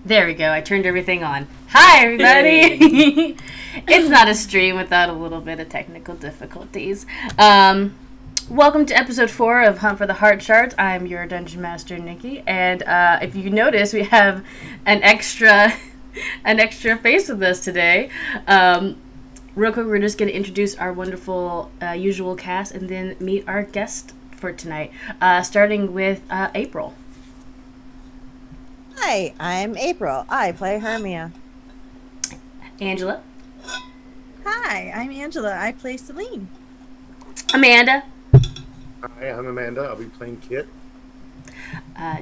There we go. I turned everything on. Hi, everybody. Hey. It's not a stream without a little bit of technical difficulties. Welcome to episode 4 of Hunt for the Heart Shards. I'm your Dungeon Master, Nikki, and if you notice, we have an extra face with us today. Real quick, we're just going to introduce our wonderful usual cast and then meet our guest for tonight, starting with April. Hi, I'm April. I play Hermia. Angela. Hi, I'm Angela. I play Celine. Amanda. Hi, I'm Amanda. I'll be playing Kit.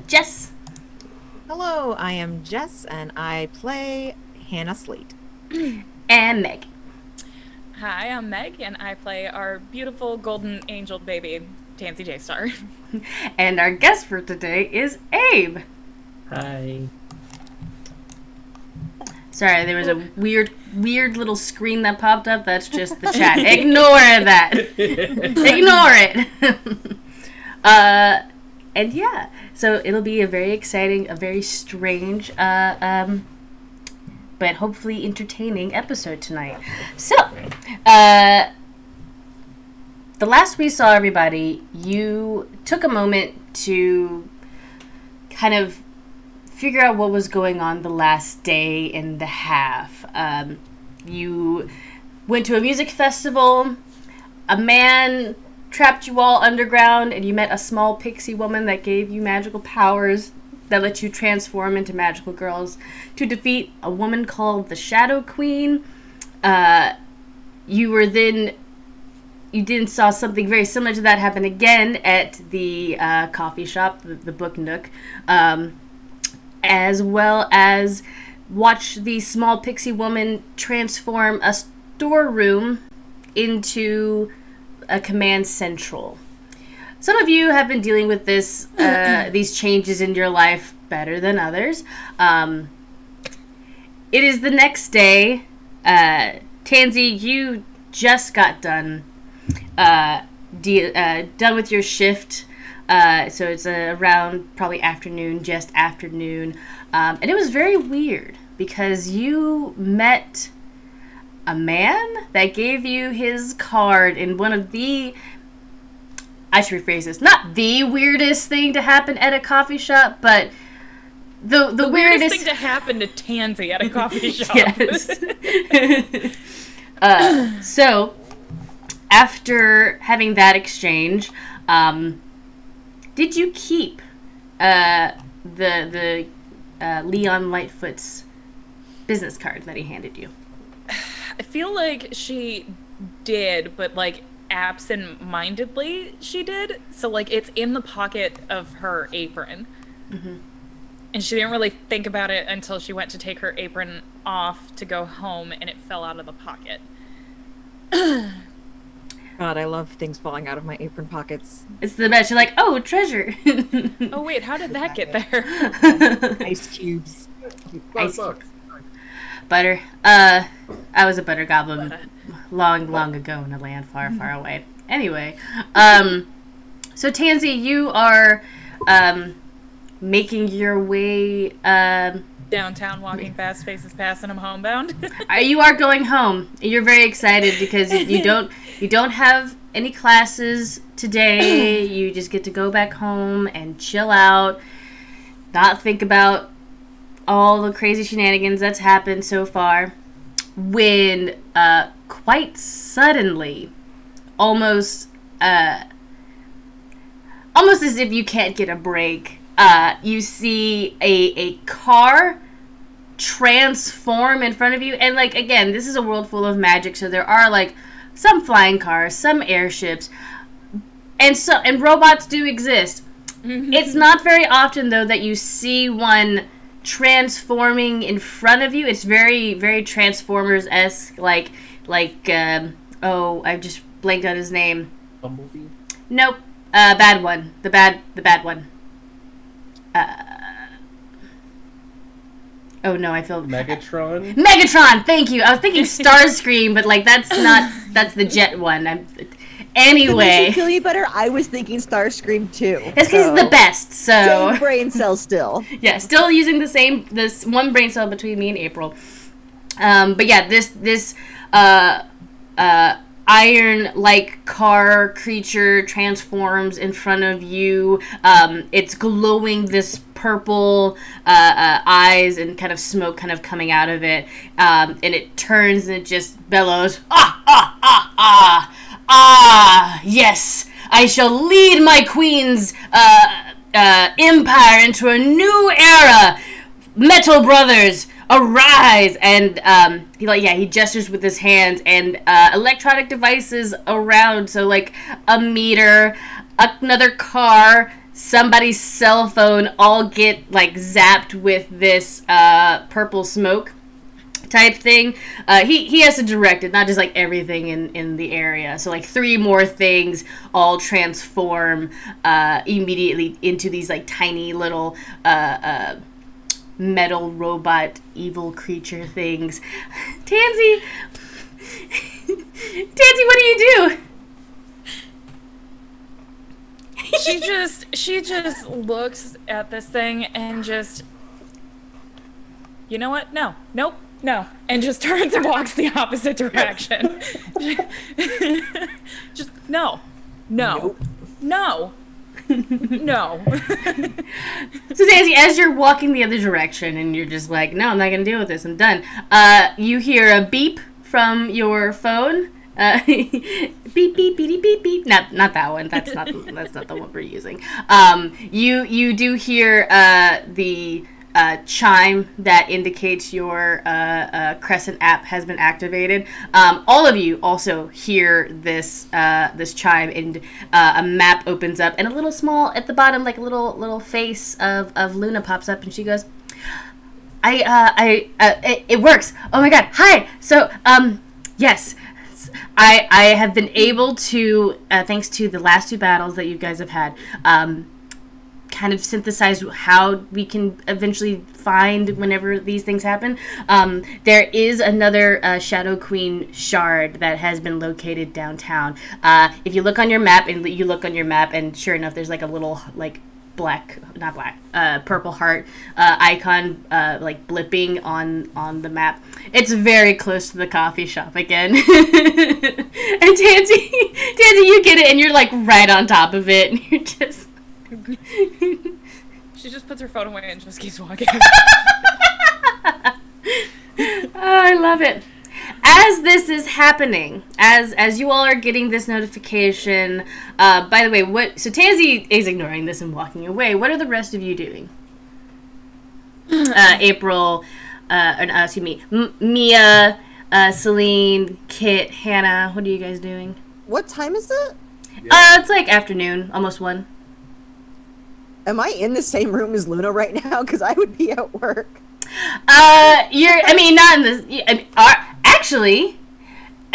Jess. Hello, I am Jess, and I play Hannah Slate. And Meg. Hi, I'm Meg, and I play our beautiful golden angel baby, Tansy J-Star. And our guest for today is Abe. Hi. Sorry, there was a weird little screen that popped up. That's just the chat. Ignore that. Ignore it. And yeah, so it'll be a very exciting, a very strange, but hopefully entertaining episode tonight. So, the last we saw everybody, you took a moment to kind of figure out what was going on the last day and a half. You went to a music festival, a man trapped you all underground, and you met a small pixie woman that gave you magical powers that let you transform into magical girls to defeat a woman called the Shadow Queen. You then saw something very similar to that happen again at the coffee shop, the Book Nook, as well as watch the small pixie woman transform a storeroom into a command central. Some of you have been dealing with this, these changes in your life better than others. It is the next day. Tansy, you just got done with your shift. So it's around probably afternoon, just afternoon. And it was very weird because you met a man that gave you his card in one of the, I should rephrase this, not the weirdest thing to happen at a coffee shop, but the weirdest thing to happen to Tansy at a coffee shop. Yes. So after having that exchange, did you keep the Leon Lightfoot's business card that he handed you? I feel like she did, but like absent-mindedly she did. So like it's in the pocket of her apron. Mm-hmm. And she didn't really think about it until she went to take her apron off to go home, and it fell out of the pocket. God, I love things falling out of my apron pockets. It's the best. You're like, oh, treasure. Oh wait, how did that get there? Ice cubes. Ice cubes. Butter. I was a butter goblin long ago in a land far, far away. Anyway, so Tansy, you are making your way downtown, walking fast, faces passing, I'm homebound. You are going home. You're very excited because you don't have any classes today. You just get to go back home and chill out, not think about all the crazy shenanigans that's happened so far, when quite suddenly, almost as if you can't get a break, you see a car transform in front of you. And like, again, this is a world full of magic, so there are like some flying cars, some airships, and robots do exist. Mm-hmm. It's not very often though that you see one transforming in front of you. It's very, very Transformers-esque, like oh, I just blanked on his name. Bumblebee? Nope. Bad one. The bad one. Oh no, I feel Megatron, thank you. I was thinking Starscream, but like that's the jet one. Anyway, feel you better. I was thinking Starscream too. it's because it's the best. So same brain cell still. yeah, still using this one brain cell between me and April. But yeah, this iron-like car creature transforms in front of you. It's glowing this purple eyes and kind of smoke kind of coming out of it. And it turns and it just bellows, ah, ah, ah, ah, ah, yes, I shall lead my queen's empire into a new era. Metal Brothers, arise! And he gestures with his hands, and electronic devices around, so like a meter, another car, somebody's cell phone, all get like zapped with this purple smoke type thing. He has to direct it, not just like everything in the area. So like 3 more things all transform immediately into these like tiny little metal robot evil creature things. Tansy, what do you do? She just looks at this thing and just, you know what? No, nope, no, and just turns and walks the opposite direction. Just no, nope. No. No. So Daisy, as you're walking the other direction and you're just like, no, I'm not gonna deal with this, I'm done. You hear a beep from your phone. Beep beep beep beep beep. Not that one. That's not the one we're using. You do hear the chime that indicates your Crescent app has been activated. All of you also hear this chime, and a map opens up, and a little small at the bottom, like a little face of Luna pops up, and she goes, it works. Oh my god, hi. So yes, I have been able to, thanks to the last 2 battles that you guys have had, kind of synthesize how we can eventually find whenever these things happen. There is another Shadow Queen shard that has been located downtown. If you look on your map, and sure enough, there's like a little like purple heart icon like blipping on the map. It's very close to the coffee shop again. And Tansy, you get it, and you're like right on top of it, and you're just. She just puts her phone away and just keeps walking. Oh, I love it. As this is happening, as you all are getting this notification, by the way, so Tansy is ignoring this and walking away. What are the rest of you doing? April, excuse me, Mia, Celine, Kit, Hannah, what are you guys doing? What time is it? It's like afternoon, almost 1. Am I in the same room as Luna right now? Because I would be at work. Not in this. Actually,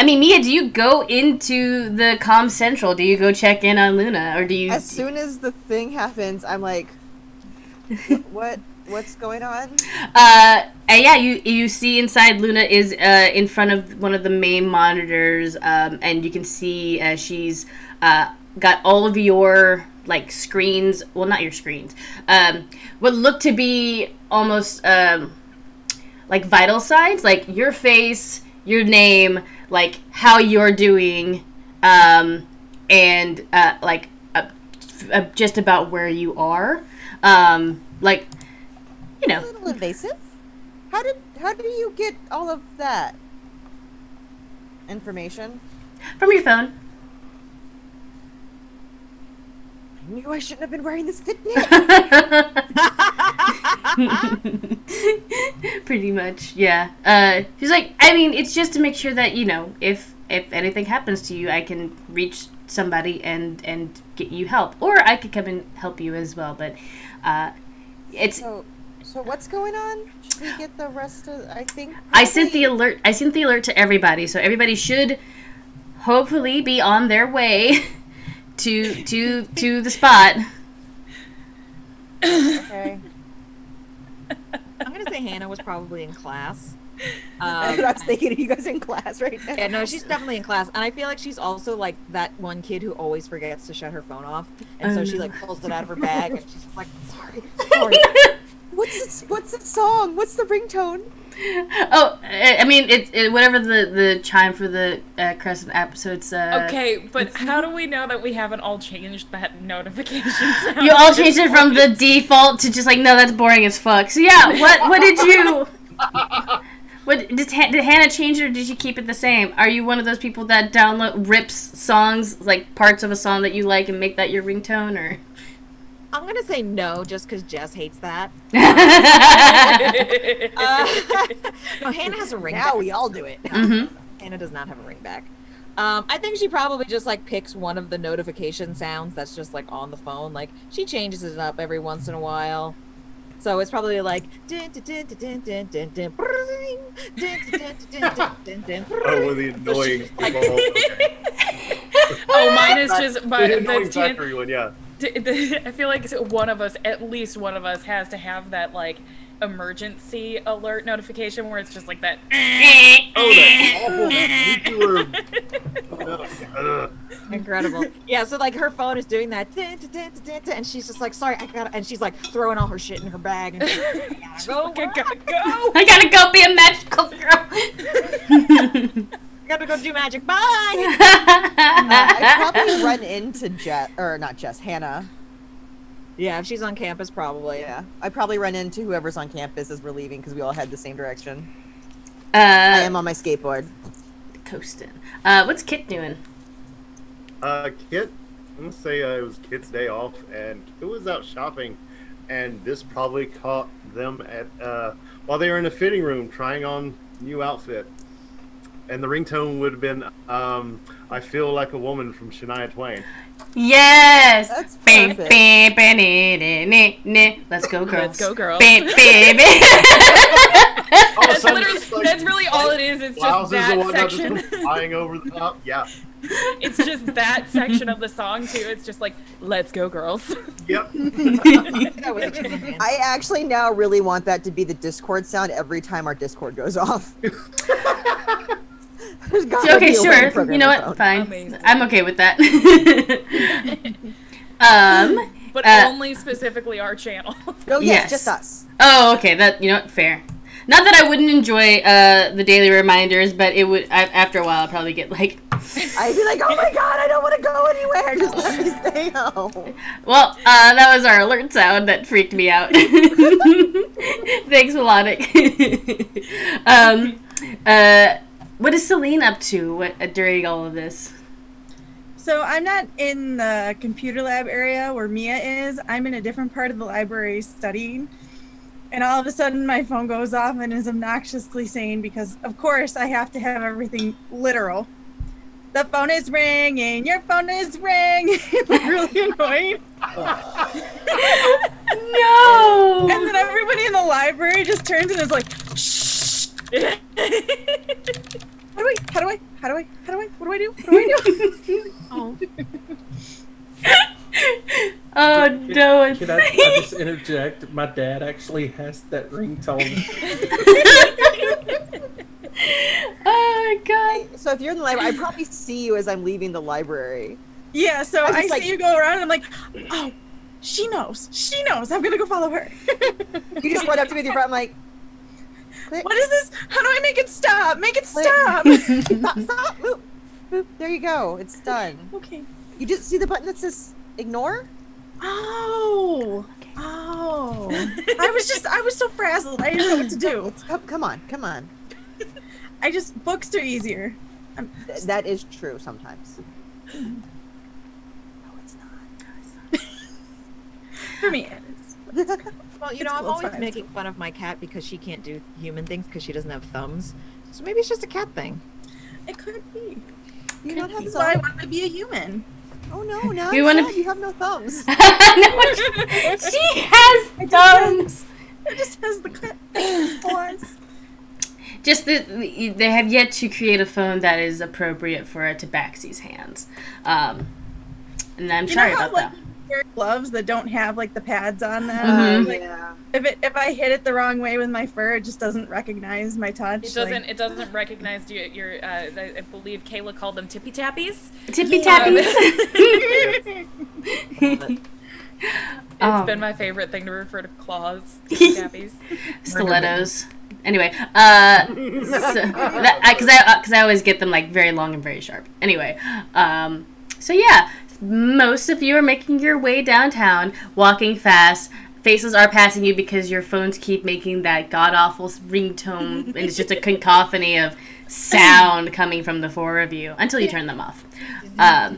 Mia, do you go into the comm central? Do you go check in on Luna, or do you? As soon as the thing happens, I'm like, what's going on? Yeah, you see inside Luna is in front of one of the main monitors, and you can see she's got all of your like screens, well, not your screens, what look to be almost like vital signs, like your face, your name, like how you're doing, and like just about where you are, like, you know. A little invasive. How do you get all of that information? From your phone. I knew I shouldn't have been wearing this Fitbit. Pretty much, yeah. She's like, it's just to make sure that, if anything happens to you, I can reach somebody and get you help, or I could come and help you as well. But it's so what's going on? Should we get the rest of? I think I sent the alert. I sent the alert to everybody, so everybody should hopefully be on their way to the spot. Okay. I'm gonna say Hannah was probably in class. That's what I was thinking. Are you guys in class right now? Yeah, no, she's definitely in class, and I feel like she's also like that one kid who always forgets to shut her phone off, and so she like pulls it out of her bag, and she's just like, sorry. What's the song? What's the ringtone? Oh, I mean, it whatever the chime for the Crescent episodes. Okay, but how do we know that we haven't all changed that notification sound? You all changed it from the default to just like, no, that's boring as fuck. So yeah, what did you? What did Hannah change it, or did she keep it the same? Are you one of those people that rips songs, like parts of a song that you like, and make that your ringtone, or? I'm gonna say no, just because Jess hates that. No, Hannah has a ring. Now we all do it. Mm-hmm. Hannah does not have a ring back. I think she probably just like picks one of the notification sounds that's just like on the phone. Like she changes it up every once in a while. So it's probably like Oh, with the annoying. Oh, mine is just The annoying factory one, yeah. I feel like one of us, at least one of us, has to have that like emergency alert notification where it's just like that. Oh, that's awful. incredible. Yeah, so like her phone is doing that, and she's just like, sorry, I gotta, and she's like throwing all her shit in her bag, and she's like, I gotta go. I gotta go be a magical girl. Gotta go do magic. Bye. I probably run into Hannah. Yeah, if she's on campus, probably. Yeah, I probably run into whoever's on campus as we're leaving because we all head the same direction. I I am on my skateboard. coasting. What's Kit doing? Kit, I'm gonna say it was Kit's day off, and Kit was out shopping, and this probably caught them at while they were in the fitting room trying on new outfit. And the ringtone would have been, I Feel Like a Woman from Shania Twain. Yes! That's Bam, perfect. bam, bam, let's go, girls. Let's go, girls. Bam, bam, bam. That's literally, that's really all it is. It's just Blouses and that whatnot section. just flying over the top. Yeah. It's just that section of the song too. It's just like, let's go, girls. Yep. That was a command. I actually now really want that to be the Discord sound every time our Discord goes off. There's gotta Okay, be a way to sure. program You know the what? phone. Fine. Amazing. I'm okay with that. But Uh, only specifically our channel. Oh Yes. yes, just us. Oh, okay. That, you know what? Fair. Not that I wouldn't enjoy the daily reminders, but it would. After a while, I'd probably get like. I'd be like, oh my god, I don't want to go anywhere. Just let me stay home. Well, that was our alert sound that freaked me out. Thanks, Melodic. What is Celine up to during all of this? So I'm not in the computer lab area where Mia is. I'm in a different part of the library studying. And all of a sudden my phone goes off and is obnoxiously saying, because of course I have to have everything literal. The phone is ringing, your phone is ringing. Like really annoying. No! And then everybody in the library just turns and is like, shh. How do I what do I do? Oh. Oh no! Can I just interject? My dad actually has that ringtone. Oh my god! So if you're in the library, I probably see you as I'm leaving the library. Yeah, so I I just, like- see you go around and I'm like, oh, she knows. I'm gonna go follow her. You just run up to me with your phone, I'm like, click, What is this? How do I make it stop? Make it click. stop. Stop, boop, boop. There you go. It's done. Okay. You just see the button that says ignore? Oh. I was so frazzled. I didn't know what to do. Come on. Books are easier. That is true sometimes. No, it's not. For me, it is. Well, you It's know, I'm cool, it's always fine. making fun of my cat because she can't do human things because she doesn't have thumbs. So maybe it's just a cat thing. It could be. You don't have That's why I thumbs. want to be a human. Oh no, now You wanna- you have no thumbs. No, she has thumbs. It just has the claws. Just they have yet to create a phone that is appropriate for a Tabaxi's hands, and I'm sorry how, about that. wear gloves that don't have like the pads on them. Mhm. Like, Yeah. if I hit it the wrong way with my fur, it just doesn't recognize my touch. It doesn't recognize your I believe Kayla called them tippy tappies. Tippy tappies. It's been my favorite thing to refer to claws. Tippy tappies. Stilettos. Anyway, because I always get them like very long and very sharp. Anyway, so yeah, most of you are making your way downtown, walking fast. Faces are passing you because your phones keep making that god awful ringtone, and it's just a cacophony of sound coming from the four of you until you turn them off. I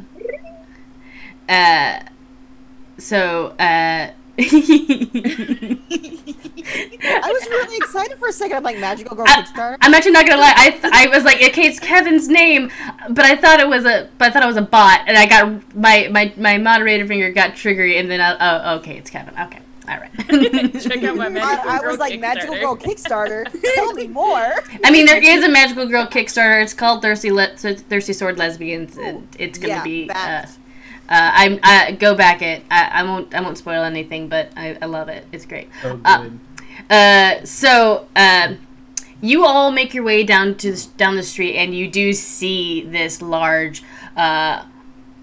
was really excited for a second. I'm like, Magical Girl Kickstarter. I'm actually not gonna lie. I was like, okay, it's Kevin's name, but I thought it was a bot, and I got my moderator finger got triggery, and then okay, it's Kevin. Okay, all right. Check out my Magical I Girl was like, Kickstarter. Magical Girl Kickstarter. Tell me more. I mean, there is a Magical Girl Kickstarter. It's called Thirsty Sword Lesbians, and it's gonna be. Go back it. I won't spoil anything, but I love it. It's great. Oh, good. So you all make your way down the street, and you do see this large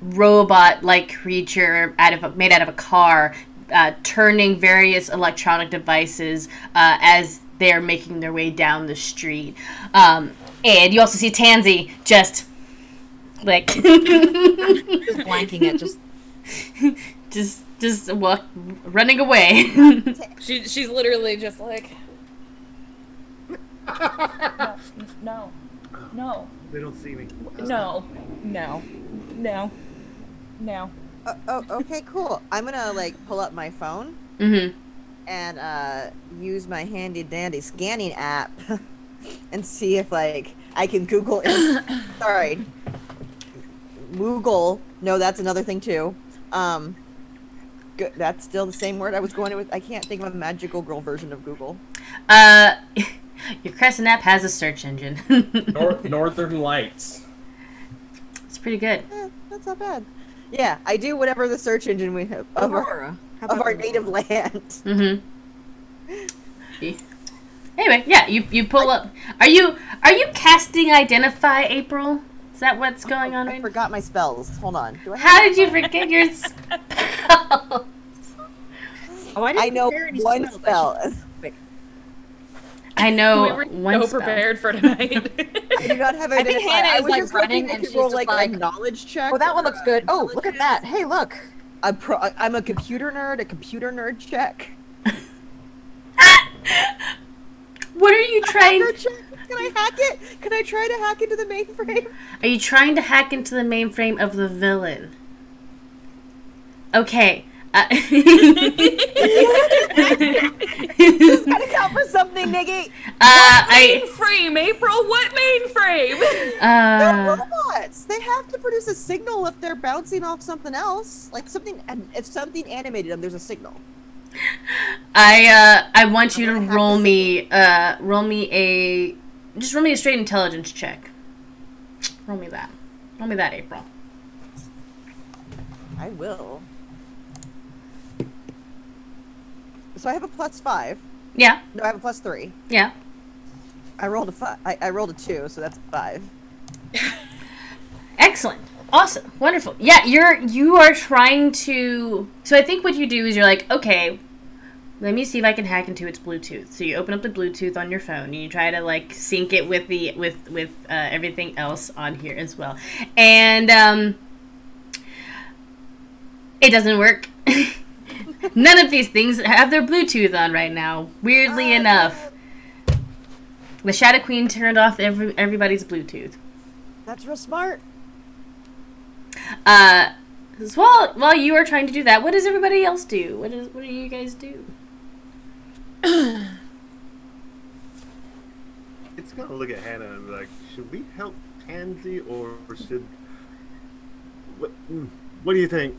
robot-like creature made out of a car, turning various electronic devices as they're making their way down the street. And you also see Tansy just like Just blanking it. just running away. She's literally just like, no. They don't see me. No. Okay, cool. I'm gonna like pull up my phone and use my handy dandy scanning app and see if like I can Google. Sorry, Google. No, that's another thing too. Good. That's still the same word I was going with. I can't think of a magical girl version of Google. Your Crescent app has a search engine. Northern Lights. It's pretty good. That's not bad. Yeah, I do whatever the search engine we have of Aurora. our native land. Mm-hmm. Anyway, yeah, you pull up. Are you casting Identify, April? Is that what's going on I right now? forgot my spells. Hold on. Do I How did you forget your spell? Oh, I know prepare any one spells. spell. I know We were one so spell. prepared for tonight. I do not have I think identify. Hannah I is, was like, just hoping running I and could she's roll just like like, a knowledge check. Oh, that one looks good. Oh, look at that. Hey, look. I'm a computer nerd. A computer nerd check. What are you trying? Hacker check. Can I hack it? Can I try to hack into the mainframe? Are you trying to hack into the mainframe of the villain? Okay. Gotta count for something, Nikki. Mainframe, April. What mainframe? They're robots. They have to produce a signal if they're bouncing off something else, like something. If something animated them, there's a signal. I want you to roll me a straight intelligence check. Roll me that, April. I will. So I have a +5. Yeah. No, I have a +3. Yeah. I rolled a 5. I rolled a 2, so that's 5. Excellent. Awesome. Wonderful. Yeah, you are trying to. So I think what you do is you're like, okay, let me see if I can hack into its Bluetooth. So you open up the Bluetooth on your phone and you try to like sync it with the with everything else on here as well, and it doesn't work. None of these things have their Bluetooth on right now. Weirdly enough, the Shadow Queen turned off everybody's Bluetooth. That's real smart. While you are trying to do that, what does everybody else do? What do you guys do? It's gonna look at Hannah and be like, should we help Tansy or should? What do you think?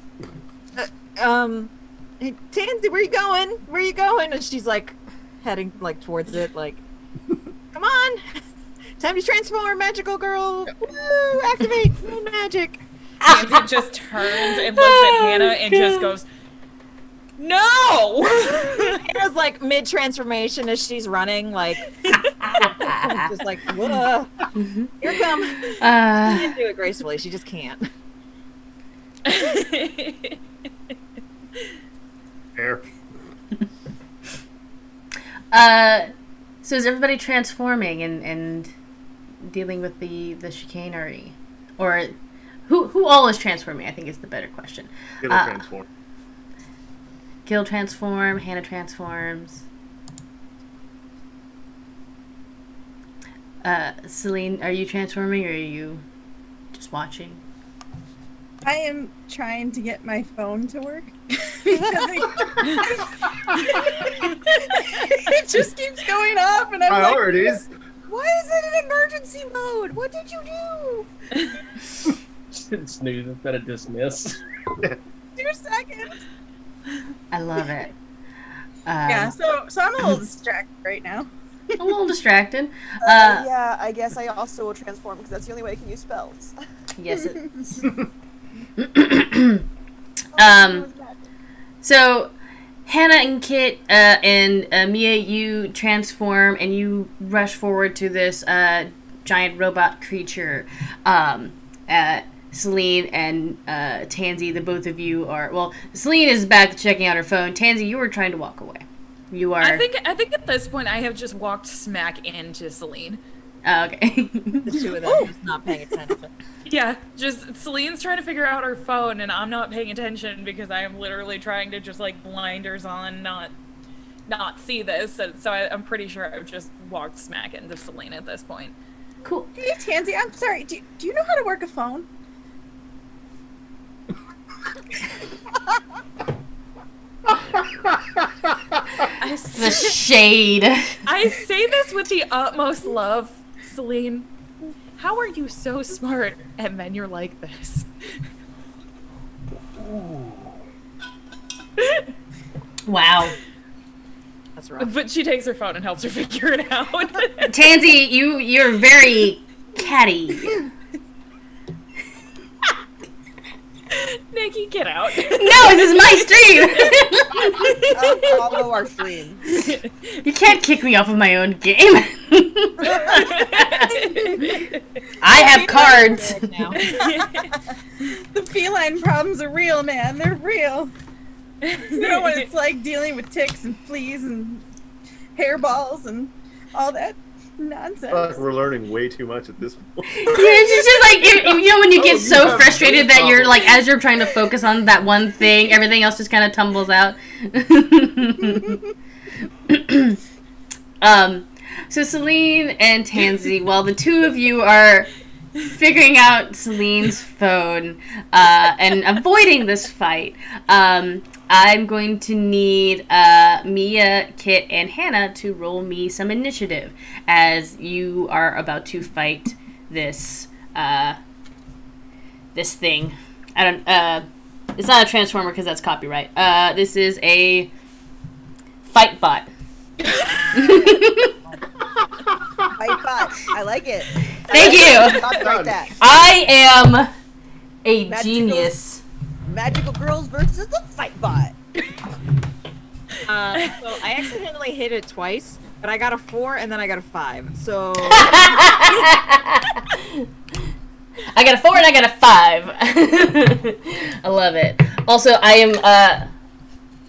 Hey, Tansy, where you going? Where you going? And she's like heading like towards it, like, come on, time to transform, magical girl. Woo, activate magic. Tansy just turns and looks at Hannah and just goes, No! Hannah's like mid-transformation as she's running, like just like, whoa, here it comes. She can't do it gracefully. She just can't. Fair. So is everybody transforming and dealing with the chicanery, or who all is transforming? I think is the better question. It'll transform. Gil transform. Hannah transforms. Celine, are you transforming or are you just watching? I am trying to get my phone to work. It just keeps going off, and I'm Priorities. like, why is it in emergency mode? What did you do? Snooze instead of dismiss. 2 seconds. I love it. Yeah, so I'm a little distracted right now. A little distracted. Yeah, I guess I also will transform because that's the only way I can use spells. Yes, it is. So Hannah and Kit and Mia, you transform and you rush forward to this giant robot creature. Celine and Tansy, the both of you are... Well, Celine is back checking out her phone. Tansy, you were trying to walk away. You are... I think at this point I have just walked smack into Celine. Oh, okay. The two of them just not paying attention. Yeah, just Celine's trying to figure out her phone, and I'm not paying attention because I am literally trying to just like blinders on, not see this. And so I'm pretty sure I've just walked smack into Celine at this point. Cool. Hey, Tansy, I'm sorry. Do you know how to work a phone? The shade. I say this with the utmost love, Celine. How are you so smart and then you're like this? Wow. That's rough. But she takes her phone and helps her figure it out. Tansy, you're very catty. Nikki, get out. No, this is my stream. Follow our stream. You can't kick me off of my own game. I have cards. The feline problems are real, man. They're real. You know what it's like dealing with ticks and fleas and hairballs and all that nonsense. I feel like we're learning way too much at this point. Yeah, it's just like you know when you get you so have frustrated brain that you're like, problems. as you're trying to focus on that one thing, everything else just kind of tumbles out. So Celine and Tansy, while the two of you are figuring out Celine's phone and avoiding this fight, I'm going to need Mia, Kit, and Hannah to roll me some initiative as you are about to fight this this thing. I don't. It's not a transformer because that's copyright. This is a fight bot. Fight bot. I like it. Thank you. Copyright that. I am a Magical- genius. Magical girls versus the fight bot. So I accidentally hit it twice, but I got a 4 and then I got a 5. So I got a 4 and I got a 5. I love it. Also, I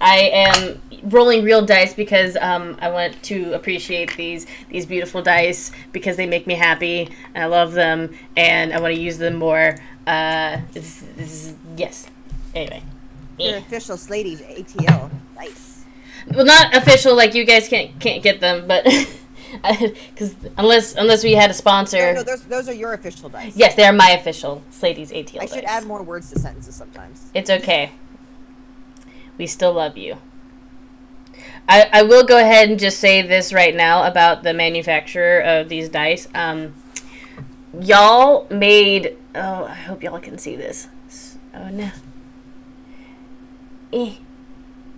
am rolling real dice because I want to appreciate these beautiful dice because they make me happy and I love them and I want to use them more. Yes. Anyway. Your official SlaydiesATL. Nice. Well, not official, like you guys can't get them, but because unless we had a sponsor. No, those are your official dice. Yes, they are my official SlaydiesATL I should dice. add more words to sentences sometimes. It's okay. We still love you. I will go ahead and just say this right now about the manufacturer of these dice. Y'all made... Oh, I hope y'all can see this. Oh, no.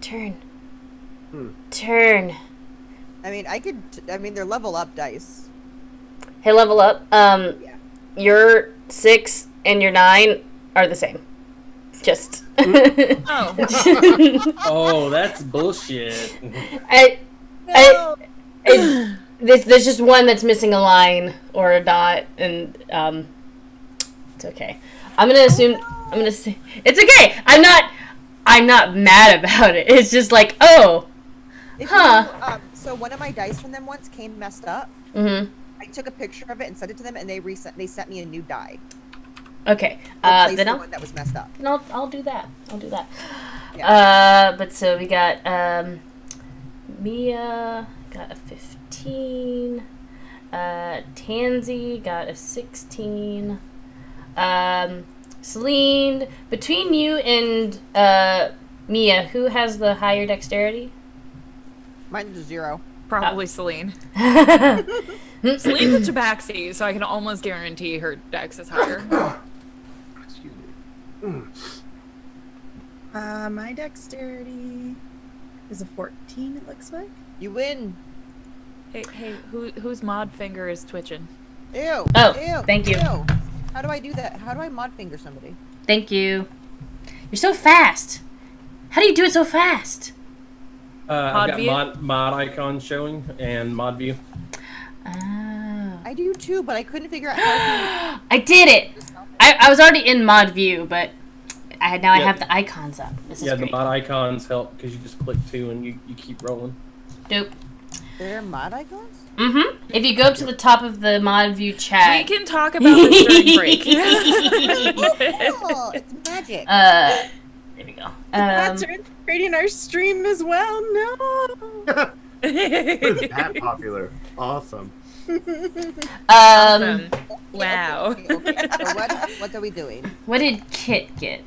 Turn. Turn. I mean, they're level up dice. Hey, level up. Your 6 and your 9 are the same. Just. Oh. Oh, that's bullshit. There's just one that's missing a line or a dot, and it's okay. I'm gonna assume. I'm gonna say it's okay. I'm not mad about it. It's just like, oh, So one of my dice from them once came messed up. Mm-hmm. I took a picture of it and sent it to them, and they sent me a new die. Okay. Replaced Then the one that was messed up. I'll do that. I'll do that. Yeah. But so we got Mia got a 15. Tansy got a 16. Celine, between you and Mia, who has the higher dexterity? Mine's a 0. Probably Celine. Celine's a tabaxi, so I can almost guarantee her dex is higher. Excuse me. My dexterity is a 14, it looks like. You win. Hey, whose mod finger is twitching? Ew. Oh, Ew. thank you. Ew. How do I do that? How do I mod finger somebody? Thank you. You're so fast. How do you do it so fast? I've got view? mod icon showing and mod view. Oh. I do too, but I couldn't figure out how I did it. I was already in mod view, but I Yeah. have the icons up. This is Yeah, great. the mod icons help because you just click 2 and you keep rolling. Dope. There are mod icons? Mm-hmm. If you go up to the top of the mod view We chat. can talk about this during break. Oh, it's magic. There we go. Bots are infiltrating our stream as well. No. It's that popular. Awesome. Awesome. Wow. Okay. So what are we doing? What did Kit get?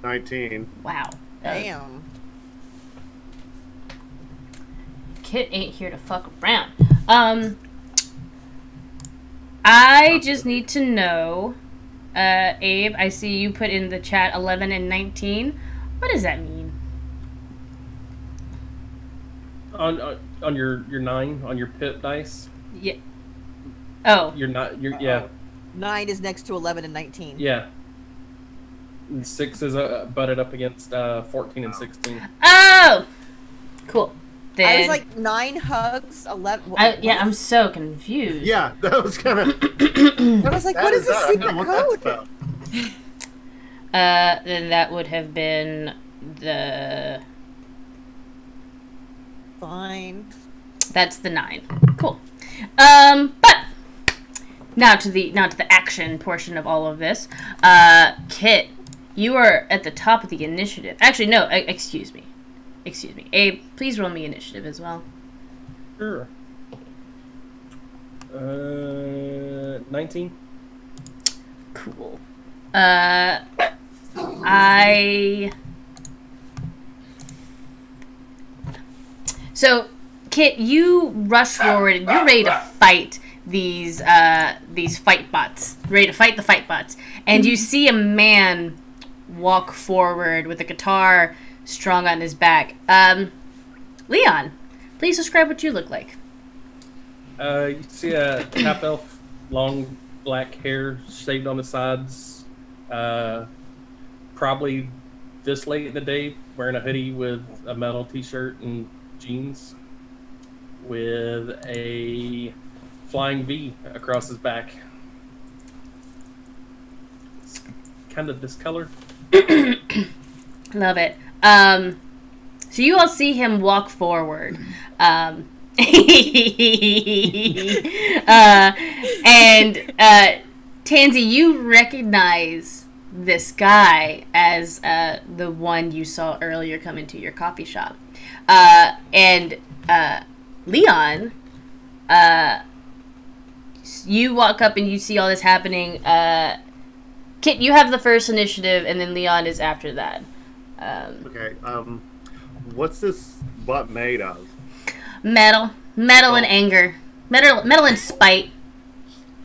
19. Wow. Damn. Kit ain't here to fuck around. I just need to know, Abe, I see you put in the chat 11 and 19. What does that mean? On your 9 on your pip dice. Yeah. Oh. Yeah. 9 is next to 11 and 19. Yeah. And 6 is butted up against 14 and 16. Oh! Cool. Then, I was like 9 hugs, 11. I'm so confused. Yeah, that was kind of. I was like, what is the secret code? Then that would have been the... Fine. That's the 9. Cool. But now to the action portion of all of this. Kit, you are at the top of the initiative. Actually, no. Excuse me. Abe, please roll me initiative as well. Sure. 19. Cool. So, Kit, you rush forward and you're ready to fight these fight bots. Ready to fight the fight bots. And you see a man walk forward with a guitar strung on his back. Leon, please describe what you look like. You see a half elf, long black hair shaved on the sides. Probably this late in the day, wearing a hoodie with a metal t-shirt and jeans, with a flying V across his back. It's kind of discolored. Love it. So you all see him walk forward. And Tansy, you recognize this guy as the one you saw earlier come into your coffee shop. And Leon, you walk up and you see all this happening. Kit, you have the first initiative, and then Leon is after that. Okay. What's this bot made of? Metal and anger, metal and spite.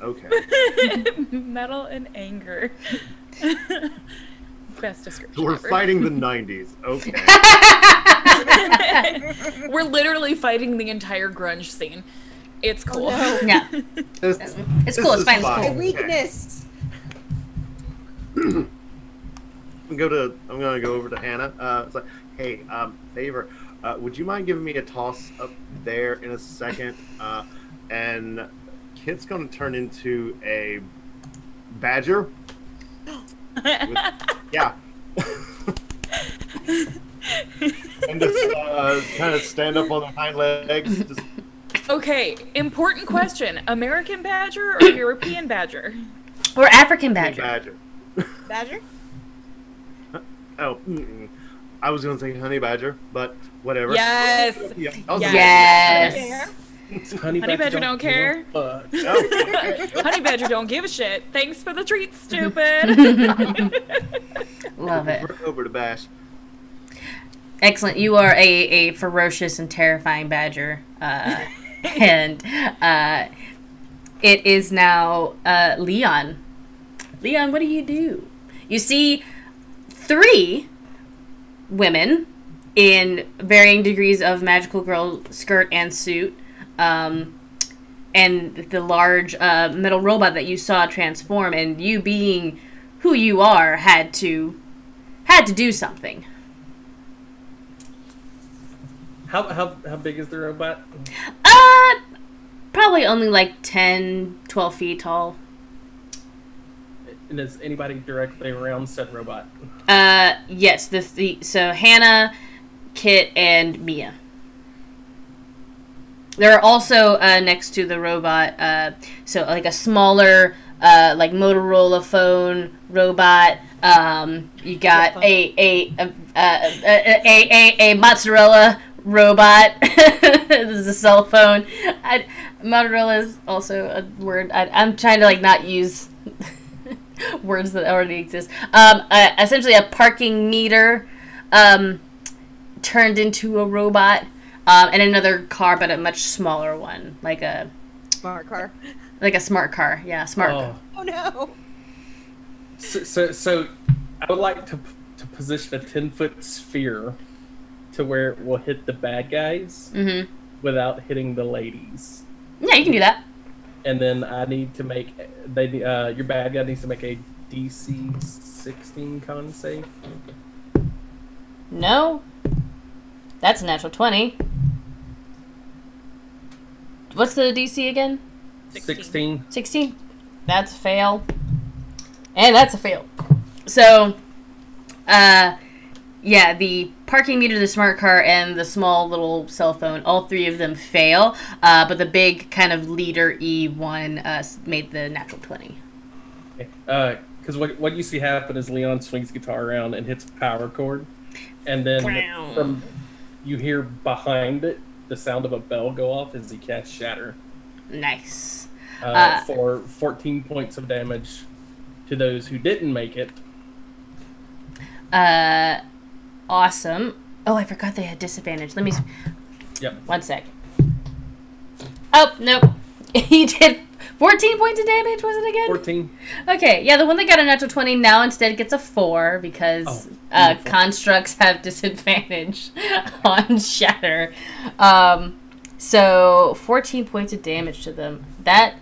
Okay. Metal and anger. Best description. We're ever. fighting the 90s. Okay. We're literally fighting the entire grunge scene. It's cool. Oh, no. Yeah, This- it's cool. It's is fine. It's My cool. Okay. weakness. I'm gonna go over to Hannah. It's like, hey, favor, would you mind giving me a toss up there in a second? And Kit's gonna turn into a badger. Yeah. And just kind of stand up on the hind legs. Just... Okay, important question. American badger or European badger? Or African badger. Badger. Badger? Oh, I was gonna say honey badger, but whatever. Yes. Yeah, Yes. Honey badger don't care. Honey badger don't give a shit. Thanks for the treat, stupid. Love it. Over to Bash. Excellent. You are a ferocious and terrifying badger. And it is now Leon. Leon, what do? You see 3 women in varying degrees of magical girl skirt and suit, and the large metal robot that you saw transform, and you being who you are had to do something. How big is the robot? Probably only like 10, 12 feet tall. And is anybody directly around said robot? Yes. So Hannah, Kit, and Mia. They're also next to the robot. So like a smaller, like Motorola phone robot. You got a mozzarella robot. This is a cell phone. Mozzarella is also a word. I'm trying to like not use words that already exist. Essentially a parking meter turned into a robot, and another car, but a much smaller one, like a Smart car. Like a smart car. Yeah, smart car. Oh no. So I would like to position a 10-foot sphere to where it will hit the bad guys without hitting the ladies. Yeah, you can do that. And then I need to make your bad guy needs to make a DC 16 con save. No, that's a natural 20. What's the DC again? 16. 16. That's a fail. And that's a fail. So, yeah, the parking meter, the smart car, and the small little cell phone, all 3 of them fail. But the big kind of leader E one made the natural 20. Because what you see happen is Leon swings guitar around and hits a power chord. And then you hear behind it the sound of a bell go off as he casts Shatter. Nice. For 14 points of damage to those who didn't make it. Awesome. Oh, I forgot they had disadvantage. Let me... Yep. 1 sec. Oh, nope. He did 14 points of damage, was it again? 14. Okay, yeah, the one that got a natural 20 now instead gets a 4 because constructs have disadvantage on Shatter. So 14 points of damage to them. That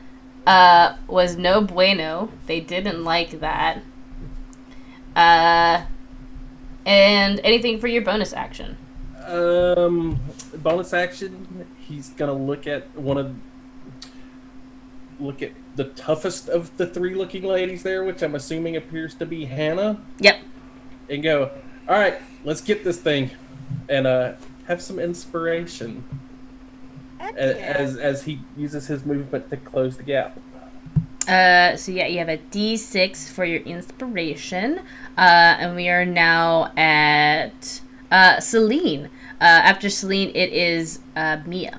was no bueno. They didn't like that. And anything for your bonus action? Bonus action, he's gonna look at the toughest of the 3 looking ladies there, which I'm assuming appears to be Hannah. Yep. And go, all right, let's get this thing, and have some inspiration as he uses his movement to close the gap. So yeah, you have a D6 for your inspiration, and we are now at Celine. After Celine, it is Mia.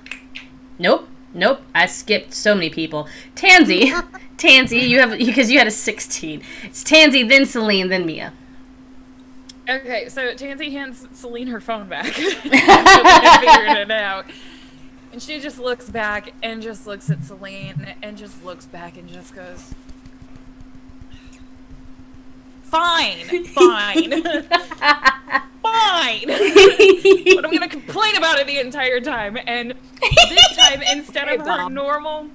Nope, I skipped so many people. Tansy, you have because you had a 16. It's Tansy, then Celine, then Mia. Okay, so Tansy hands Celine her phone back. Figured it out. And she just looks back and just looks at Celine and just looks back and just goes, fine. Fine. But I'm going to complain about it the entire time. And this time, instead of her normal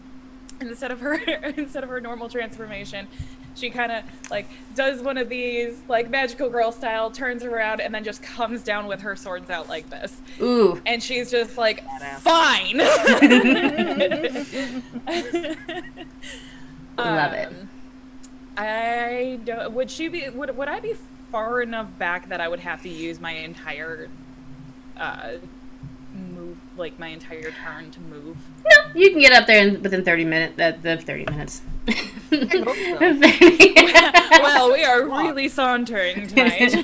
instead of her normal transformation, she kind of like does one of these like magical girl style, turns around, and then just comes down with her swords out like this. Ooh. And she's just like, fine. Love it. I don't. Would she be? Would I be far enough back that I would have to use my entire move, like my entire turn to move? No, you can get up there within 30 minutes. The 30 minutes. I hope so. Well, we are really sauntering tonight.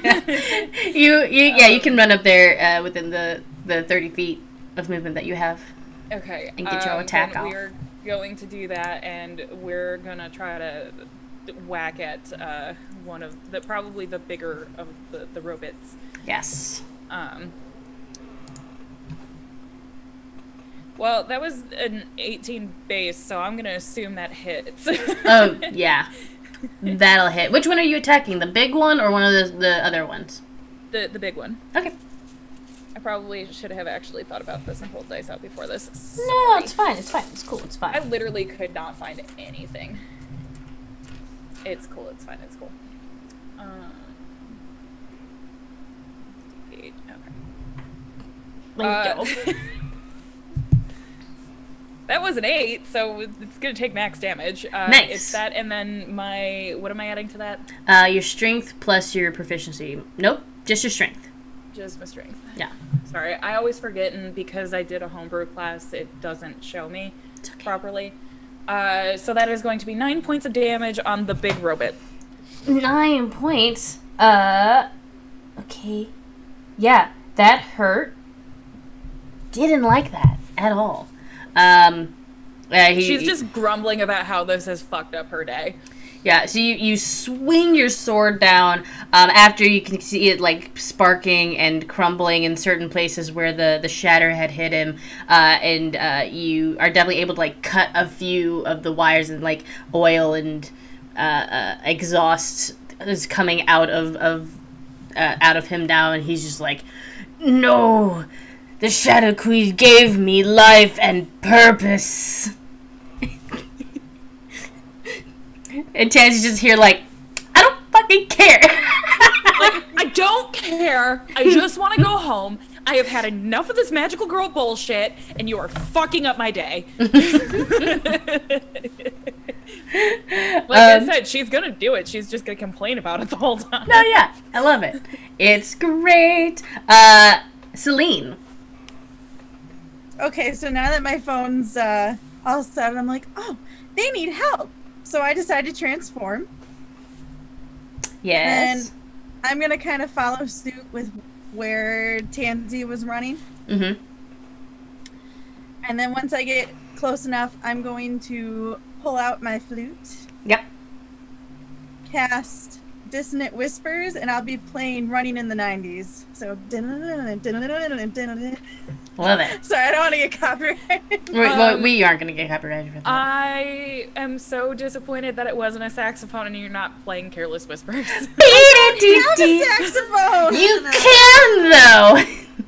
You can run up there within the 30 feet of movement that you have. Okay. And get your attack off. We're going to do that, and we're gonna try to whack at one of probably the bigger of the robots. Yes. Well, that was an 18 base, so I'm gonna assume that hits. Oh, yeah. That'll hit. Which one are you attacking? The big one or one of the other ones? The big one. Okay. I probably should have actually thought about this and pulled dice out before this. No, it's fine. It's fine. It's cool. It's fine. I literally could not find anything. It's cool. It's fine. It's cool. 8, okay. That was an 8, so it's gonna take max damage. Nice. It's that, and then what am I adding to that? Your strength plus your proficiency. Nope, just your strength. Just my strength. Yeah. Sorry, I always forget, and because I did a homebrew class, it doesn't show me properly. So that is going to be 9 points of damage on the big robot. 9 points. Okay. Yeah, that hurt. Didn't like that at all. She's just grumbling about how this has fucked up her day. Yeah, so you swing your sword down after you can see it like sparking and crumbling in certain places where the shatter had hit him, and you are definitely able to like cut a few of the wires, and like oil and exhaust is coming out of him now, and he's just like, no, the Shadow Queen gave me life and purpose. And Tansy just here like, I don't fucking care. Like, I don't care. I just want to go home. I have had enough of this magical girl bullshit, and you are fucking up my day. Like I said, she's gonna do it. She's just gonna complain about it the whole time. No, yeah, I love it. It's great. Celine. Okay, so now that my phone's all set, I'm like, oh, they need help. So I decided to transform. Yes. And I'm going to kind of follow suit with where Tansy was running. Mm-hmm. And then once I get close enough, I'm going to pull out my flute. Yep. Cast Dissonant Whispers, and I'll be playing Running in the 90s. So, Love it. sorry, I don't want to get copyrighted. We aren't going to get copyrighted for that. I am so disappointed that it wasn't a saxophone and you're not playing Careless Whispers. I have a saxophone! You can, though!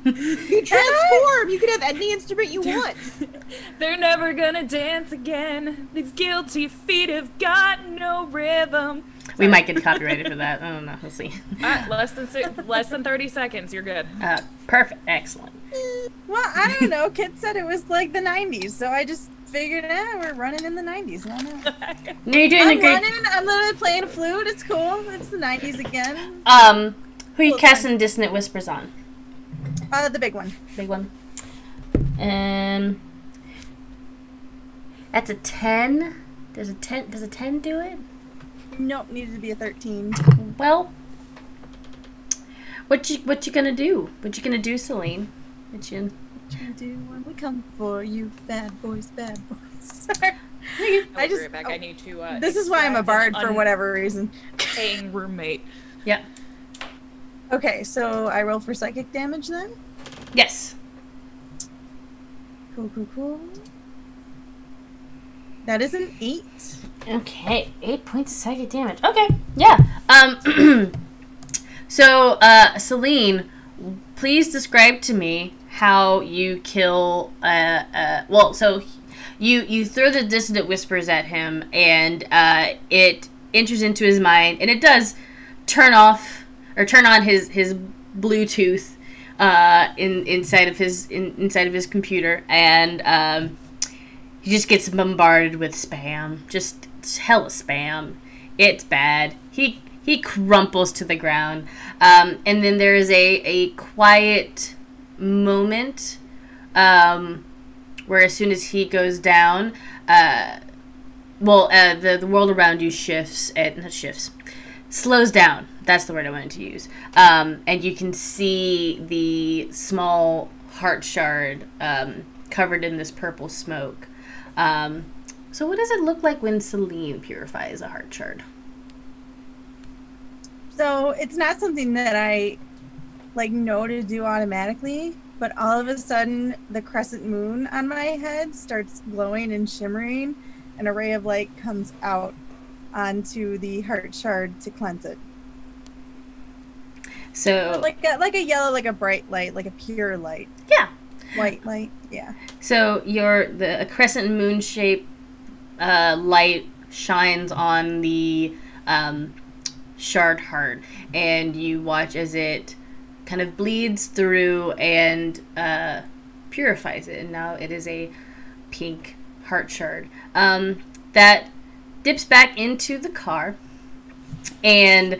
You transform! You can have any instrument you want! They're never gonna dance again. These guilty feet have got no rhythm. We might get copyrighted for that. I don't know. We'll see. Less than 30 seconds. You're good. Perfect. Excellent. Well, I don't know. Kit said it was like the 90s, so I just figured, we're running in the 90s. Why not? No, you're doing I'm a great... running. I'm literally playing a flute. It's cool. It's the 90s again. Who are you casting Dissonant Whispers on? The big one. Big one. That's a 10. Does a 10 do it? Nope, needed to be a 13. Well, what you gonna do? What you gonna do, Celine? What you Trying to do when we come for you, bad boys, bad boys. Sorry. I just. Right back. I need to. This is why I'm a bard for whatever reason. Paying roommate. Yeah. Okay, so I roll for psychic damage then. Yes. Cool. That is an 8. Okay, 8 points of psychic damage. Okay, yeah. So, Celine, please describe to me how you kill. Well, so you throw the dissonant whispers at him, and it enters into his mind, and it does turn on his Bluetooth inside of his computer, and he just gets bombarded with spam, just hella spam. It's bad. He crumples to the ground, and then there is a quiet moment where as soon as he goes down, the world around you slows down. That's the word I wanted to use. And you can see the small heart shard covered in this purple smoke. So what does it look like when Celine purifies a heart shard? So it's not something that I know to do automatically, but all of a sudden the crescent moon on my head starts glowing and shimmering, and a ray of light comes out onto the heart shard to cleanse it. So like a yellow, like a bright light, like a pure light. Yeah. White light, yeah. So a crescent moon shaped light shines on the shard heart, and you watch as it kind of bleeds through and purifies it, and now it is a pink heart shard that dips back into the car, and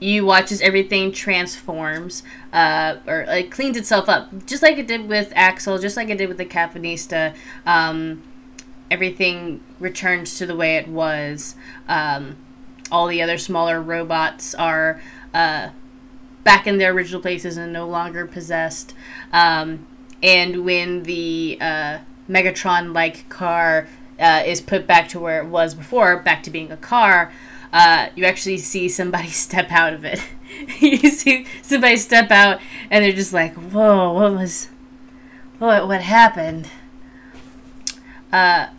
you watch as everything transforms or cleans itself up, just like it did with Axel, just like it did with the Cafanista. Everything returns to the way it was. All the other smaller robots are back in their original places and no longer possessed. And when the Megatron-like car is put back to where it was before, back to being a car, you actually see somebody step out of it. You see somebody step out, and they're just like, "Whoa, what happened?" But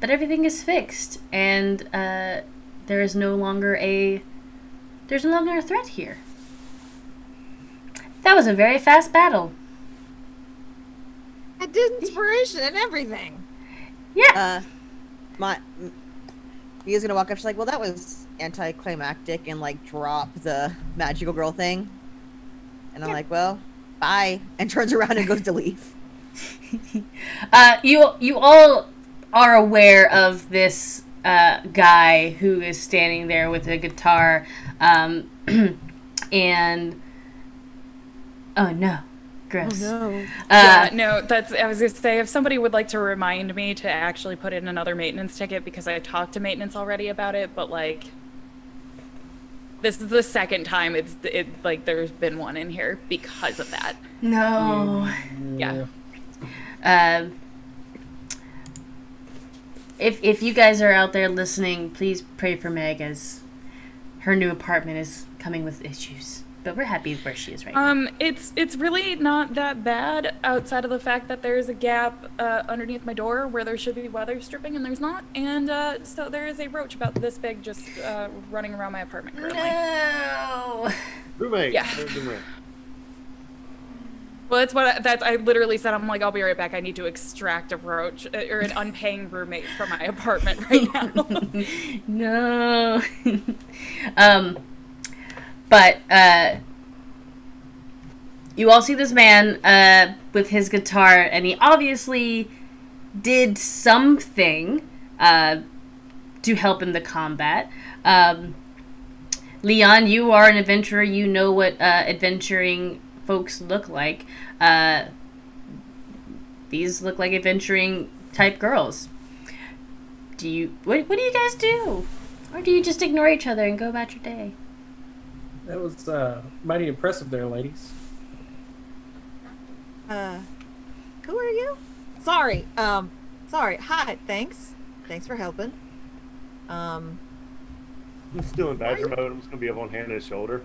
everything is fixed, and there's no longer a threat here. That was a very fast battle. I did inspiration and everything. Yeah. Mia's gonna walk up. She's like, "Well, that was anticlimactic," and drop the magical girl thing. And I'm like, "Well, bye," and turns around and goes to leave. You all are aware of this guy who is standing there with a guitar, and oh no, gross. Oh no. Yeah, no, I was gonna say, if somebody would like to remind me to actually put in another maintenance ticket, because I talked to maintenance already about it, but this is the second time there's been one in here because of that. No. Yeah. If you guys are out there listening, please pray for Meg, as her new apartment is coming with issues. But we're happy where she is right now. It's really not that bad, outside of the fact that there's a gap underneath my door where there should be weather stripping, and there's not. And so there is a roach about this big just running around my apartment currently. No. Roommate. Yeah. Well, I literally said, I'm like, I'll be right back. I need to extract a roach or an unpaying roommate from my apartment right now. No. But you all see this man with his guitar, and he obviously did something to help in the combat. Leon, you are an adventurer. You know what adventuring folks look like. These look like adventuring type girls. What do you guys do? Or do you just ignore each other and go about your day? That was mighty impressive there, ladies. Who are you? Sorry. Hi, thanks for helping. I'm still in badger mode. I'm just gonna be up on Hannah's shoulder.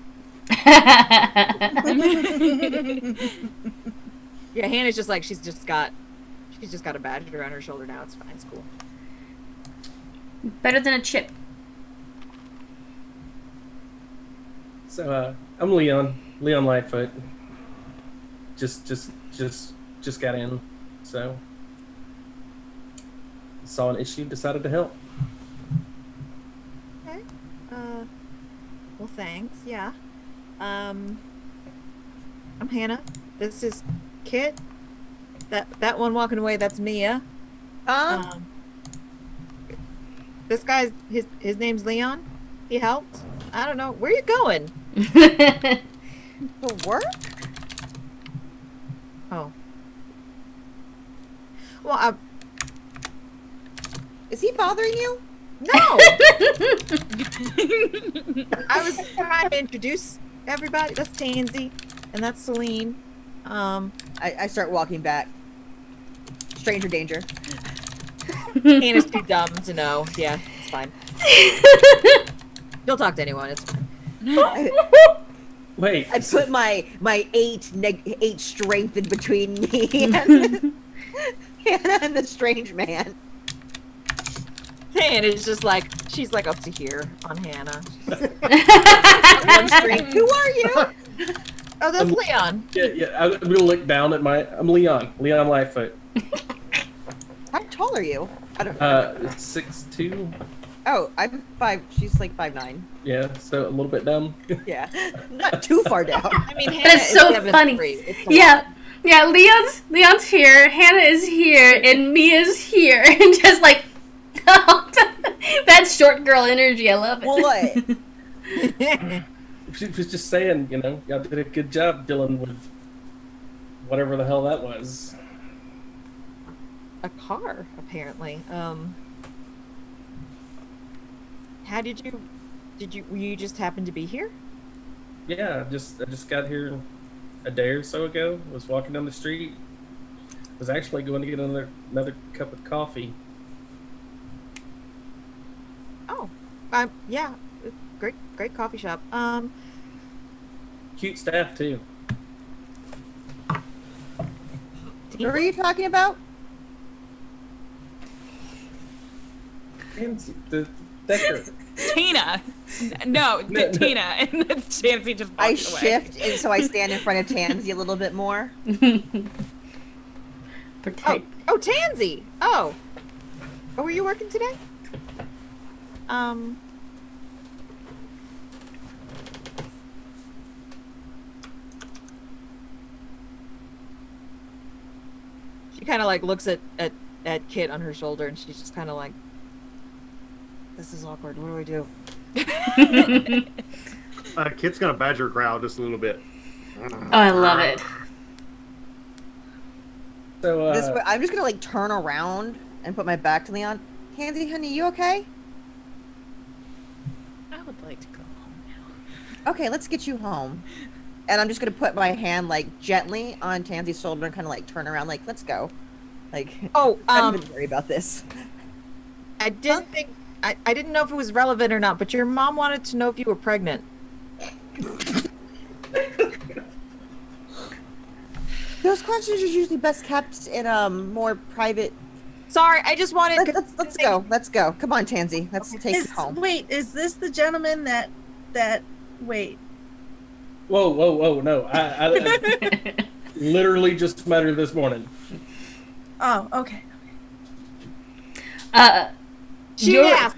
Yeah, Hannah's just like, she's just got a badger on her shoulder now. It's fine. It's cool. Better than a chip. So I'm Leon Lightfoot. Just got in. So saw an issue, decided to help. Okay. Well, thanks. Yeah. I'm Hannah. This is Kit. That one walking away, that's Mia. This guy's his name's Leon. He helped. I don't know. Where are you going? For work? Oh. Well, Is he bothering you? no. I was trying to introduce everybody. That's Tansy, and that's Celine. I start walking back. Stranger danger. Hannah's too dumb to know. Yeah, it's fine. She'll talk to anyone. It's fine. Wait. I put my 8 strength in between me and Hannah and the strange man. Hannah's just like, she's like up to here on Hannah. One strength. Who are you? Oh, that's Leon. Yeah. I'm gonna look down at I'm Leon Lightfoot. How tall are you? I don't know. 6'2". Oh, I'm 5. She's like 5'9". Yeah, so a little bit dumb. Yeah, not too far down. I mean, Hannah That's is so 7'3". funny. It's a Yeah. lot. Yeah, Leon's here, Hannah is here, and Mia's here, and just like that short girl energy, I love it. What? She was just saying, y'all did a good job dealing with whatever the hell that was. A car, apparently. How did you just happen to be here? Yeah, I just got here a day or so ago. Was walking down the street. Was actually going to get another cup of coffee. Oh, yeah, great coffee shop. Cute staff too. What were you talking about? And the Decker. Tina. No, Tina. And that's Tansy just walked I away. shift, and so I stand in front of Tansy a little bit more. Protect. Oh, Tansy. Oh, were you working today? She kind of like looks at Kit on her shoulder, and she's just kind of like, "This is awkward. What do I do?" Kit's gonna badger growl just a little bit. Oh, I love it. So I'm just gonna like turn around and put my back to Leon. Tansy, honey, you okay? I would like to go home now. Okay, let's get you home. And I'm just gonna put my hand like gently on Tansy's shoulder and kind of like turn around, like, let's go. Like, Oh, I'm not even worry about this. I didn't think I didn't know if it was relevant or not, but your mom wanted to know if you were pregnant. Those questions are usually best kept in more private. Sorry, I just wanted. Let's go. Let's go. Come on, Tansy. Let's take it home. Wait, is this the gentleman that wait? Whoa, no. I literally just met her this morning. Oh, okay. She asked.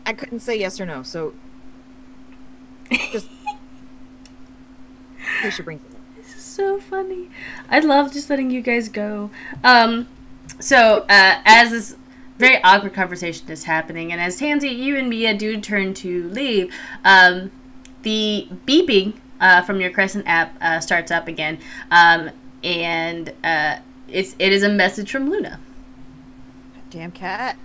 I couldn't say yes or no, so just in case she brings it up. This is so funny. I love just letting you guys go. So as this very awkward conversation is happening, and as Tansy, you and Mia do turn to leave, the beeping from your Crescent app starts up again, and it is a message from Luna. Damn cat.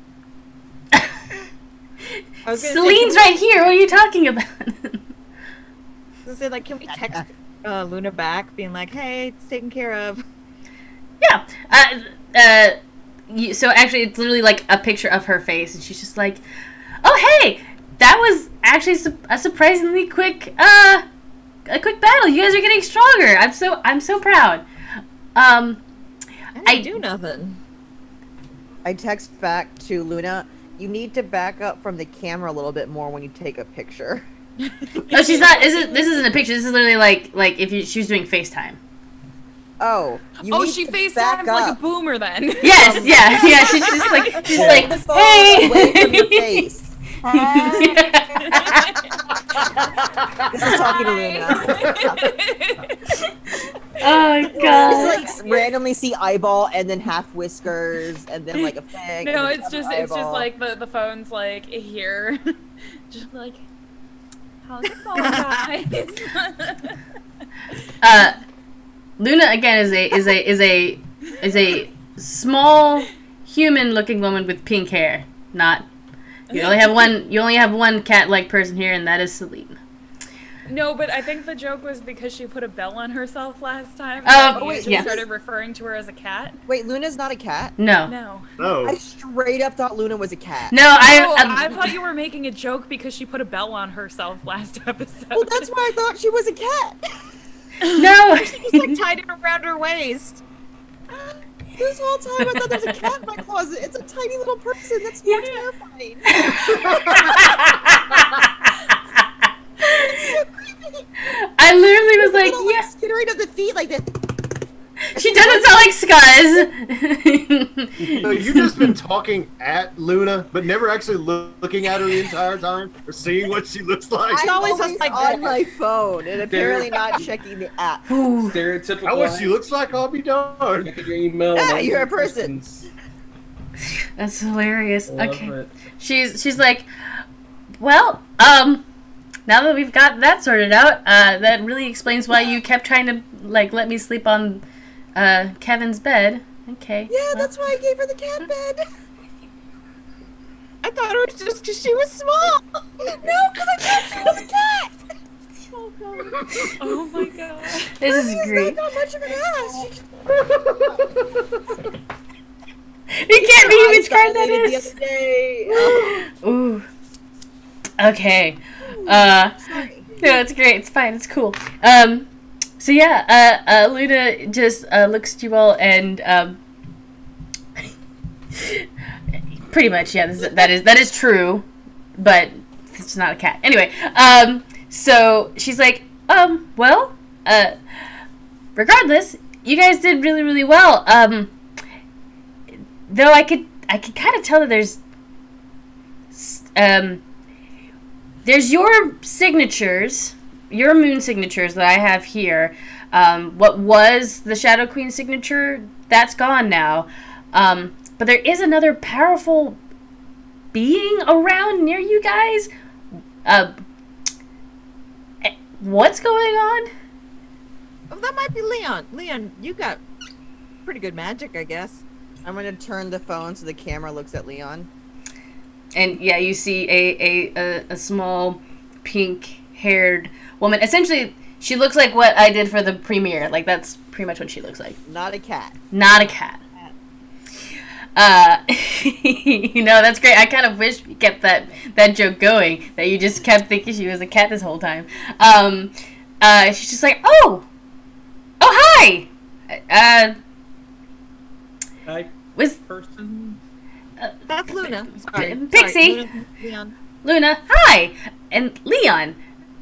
Celine's right here. What are you talking about? I was gonna say, like, can we text Luna back, being like, "Hey, it's taken care of." Yeah. So actually, it's literally like a picture of her face, and she's just like, "Oh, hey, that was actually a surprisingly quick, a quick battle. You guys are getting stronger. I'm so proud." I didn't do nothing. I text back to Luna. You need to back up from the camera a little bit more when you take a picture. Oh, she's not. This isn't a picture. This is literally like if she was doing FaceTime. Oh, you Oh, need she to FaceTimes back like a up. boomer then. Yes, yeah. She's just like, Hold the phone hey. away from your face. This is talking to Luna. Oh my god. Just like randomly see eyeball and then half whiskers and then like a fang. No, and then it's just eyeball. like the phone's like here, just like how's it going, guys? Luna again is a small human-looking woman with pink hair. Not you only have one cat-like person here, and that is Celine. No, but I think the joke was because she put a bell on herself last time. Oh, wait, yeah. started referring to her as a cat. Wait, Luna's not a cat? No. No. I straight up thought Luna was a cat. No, I thought you were making a joke because she put a bell on herself last episode. Well, that's why I thought she was a cat. No. She just like tied it around her waist. This whole time I thought there's a cat in my closet. It's a tiny little person. That's more terrifying. I literally was like, little, yeah. skittering of the feet like this. She doesn't sound like Scuzz. So you've just been talking at Luna, but never actually looking at her the entire time or seeing what she looks like. I'm always always just like on that. my phone and apparently not checking the app. Stereotypical. How what she looks like, I'll be darned. Look at your email. Yeah, and you're a answer person. questions. That's hilarious. Love Okay. it. She's like, well, now that we've got that sorted out, that really explains why you kept trying to like let me sleep on Kevin's bed. Okay. Yeah, well. that's why I gave her the cat bed. I thought it was just because she was small. No, because I thought she was a cat. Oh, God. Oh my god. This is She's great. not much of an ass. You can't believe which card that The is. other day. Ooh. Okay. Sorry. No, it's great. It's fine. It's cool. So yeah, Luna just looks at you all and pretty much, yeah, that is true, but it's not a cat. Anyway, so she's like, well, regardless, you guys did really, really well. Though I could kind of tell that there's your signatures, your moon signatures that I have here. What was the Shadow Queen signature, that's gone now. But there is another powerful being around near you guys. What's going on? Oh, that might be Leon. Leon, you got pretty good magic, I guess. I'm going to turn the phone so the camera looks at Leon. And yeah, you see a small pink-haired woman. Essentially, she looks like what I did for the premiere. Like, that's pretty much what she looks like. Not a cat. Not a cat. You know, that's great. I kind of wish we kept that joke going, that you just kept thinking she was a cat this whole time. She's just like, oh, hi. Hi, Was person. That's Luna. Sorry. Pixie. Luna, Leon. Luna, hi, and Leon.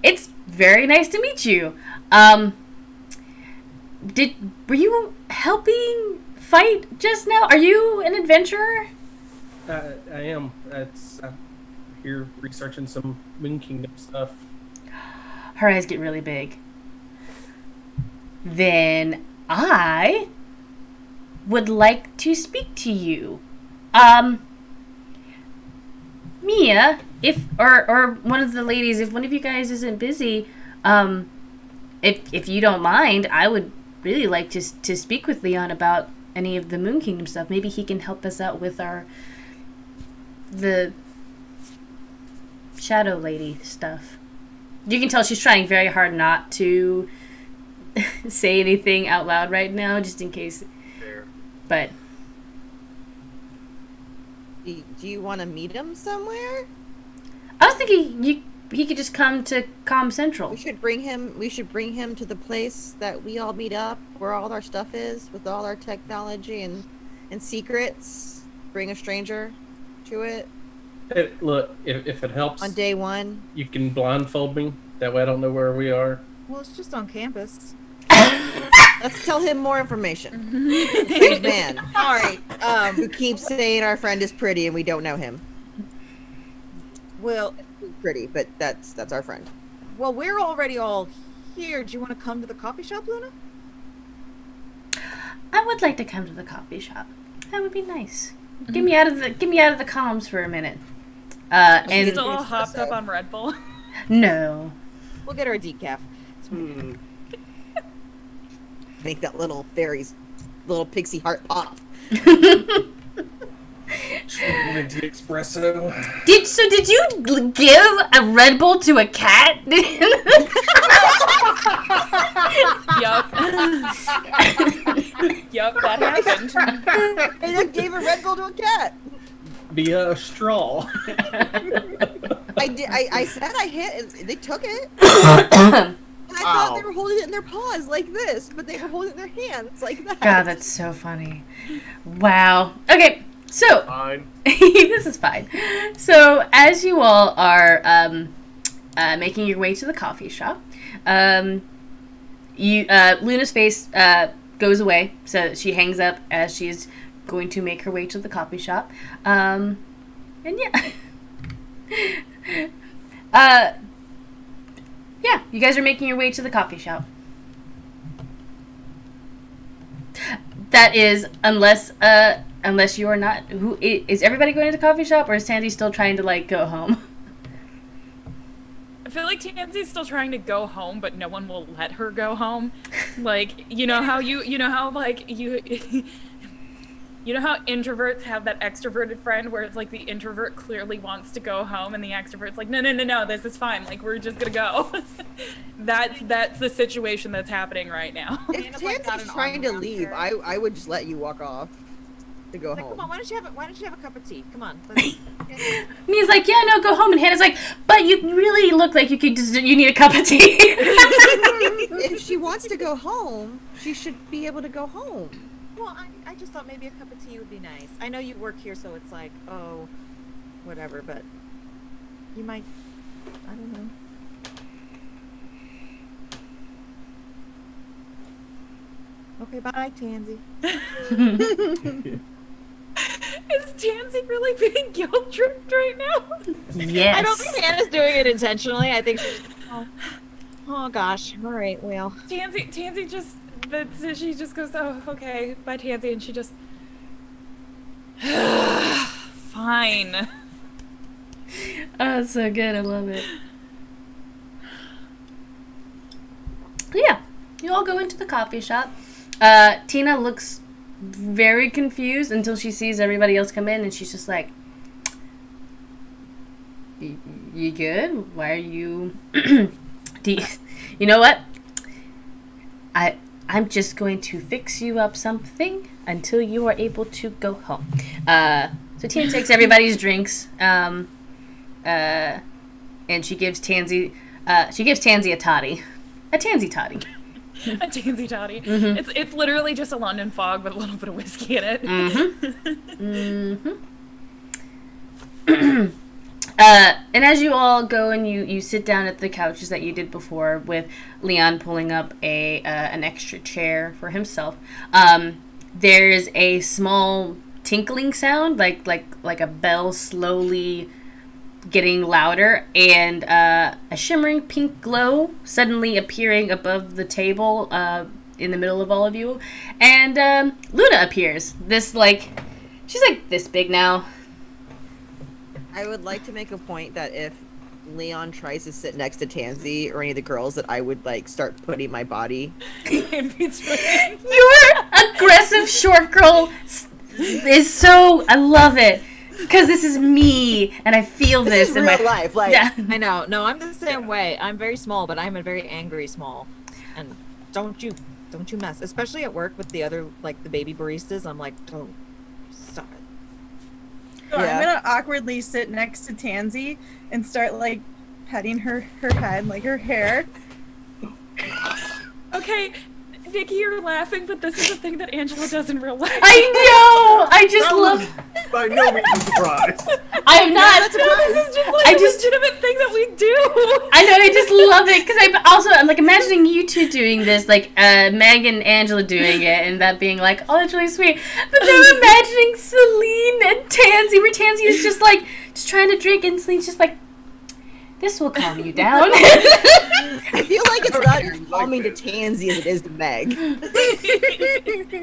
It's very nice to meet you. Were you helping fight just now? Are you an adventurer? I am. I'm here researching some Moon Kingdom stuff. Her eyes get really big. Then I would like to speak to you. Mia, or one of the ladies, if one of you guys isn't busy, if you don't mind, I would really like to speak with Leon about any of the Moon Kingdom stuff. Maybe he can help us out with the Shadow Lady stuff. You can tell she's trying very hard not to say anything out loud right now, just in case. Fair. But Do you want to meet him somewhere? I was thinking he could just come to Com Central. We should bring him to the place that we all meet up, where all our stuff is, with all our technology and secrets. Bring a stranger to it Hey, look, if it helps, on day one. you can blindfold me. That way I don't know where we are. Well, it's just on campus. Let's tell him more information. Big man. All right. Who keeps saying our friend is pretty and we don't know him. Well, He's pretty, but that's our friend. well, we're already all here. Do you want to come to the coffee shop, Luna? I would like to come to the coffee shop. That would be nice. Get me out of the comms for a minute. And Still all hopped up on Red Bull. no. We'll get her a decaf. Make that little fairy's little pixie heart pop. Minty espresso. Did you give a Red Bull to a cat? Yup. Yup, that happened. And I gave a Red Bull to a cat. Via a straw. I did. I said I hit. They took it. And I thought they were holding it in their paws like this, but they were holding it in their hands like that. God, that's so funny. Wow. Okay, so Fine. this is fine. So as you all are making your way to the coffee shop, Luna's face goes away, so she hangs up as she's going to make her way to the coffee shop. And yeah. Yeah, you guys are making your way to the coffee shop. That is, unless you are not. Who is everybody going to the coffee shop, or is Sandy still trying to like go home? I feel like Tansy's still trying to go home, but no one will let her go home. Like, you know how introverts have that extroverted friend where it's like the introvert clearly wants to go home and the extrovert's like, no, this is fine. Like, we're just gonna go. That's the situation that's happening right now. If Tansy's trying to leave, I would just let you walk off to go home. Come on, why don't you have a cup of tea? Come on. He's like, yeah, no, go home. And Hannah's like, but you really look like you need a cup of tea. If she wants to go home, she should be able to go home. Well, I just thought maybe a cup of tea would be nice. I know you work here, so it's like, oh, whatever, but you might, I don't know. Okay, bye, Tansy. Is Tansy really being guilt tripped right now? Yes. I don't think Hannah's doing it intentionally. I think she's, oh gosh. All right, well. Tansy just, she just goes, oh, okay, bye, Tansy, and she just, fine. Oh, it's so good. I love it. Yeah, you all go into the coffee shop. Tina looks very confused until she sees everybody else come in, and she's just like, you good? Why are you... You know what? I'm just going to fix you up something until you are able to go home. So Tina takes everybody's drinks, and she gives Tansy a toddy. A Tansy toddy. A Tansy toddy. Mm-hmm. It's literally just a London fog with a little bit of whiskey in it. Mm-hmm. Mm-hmm. And as you all go and you sit down at the couches that you did before, with Leon pulling up an extra chair for himself, there's a small tinkling sound, like a bell slowly getting louder, and a shimmering pink glow suddenly appearing above the table in the middle of all of you, and Luna appears. She's like this big now. I would like to make a point that if Leon tries to sit next to Tansy or any of the girls, that I would like start putting my body In between. Your aggressive short girl is so... I love it. Because this is me, and I feel this is in real my life. Like, yeah. I know. No, I'm the same way. I'm very small, but I'm a very angry small. And don't you mess. Especially at work with the other, like, the baby baristas. I'm like, don't. Stop it. So Yeah. I'm gonna awkwardly sit next to Tansy and start like petting her head, like her hair. Okay, Nikki, you're laughing, but this is a thing that Angela does in real life. I know! I just love... By no means a surprise. I am not... No, this is just like I a just- legitimate thing that we do. I I know, I just love it because I'm like imagining you two doing this, like Meg and Angela doing it, and that being like, oh, that's really sweet. But then I'm imagining Celine and Tansy, where Tansy is just like just trying to drink, and Celine's just like, this will calm you down. I feel like it's not as calming to Tansy as it is to Meg.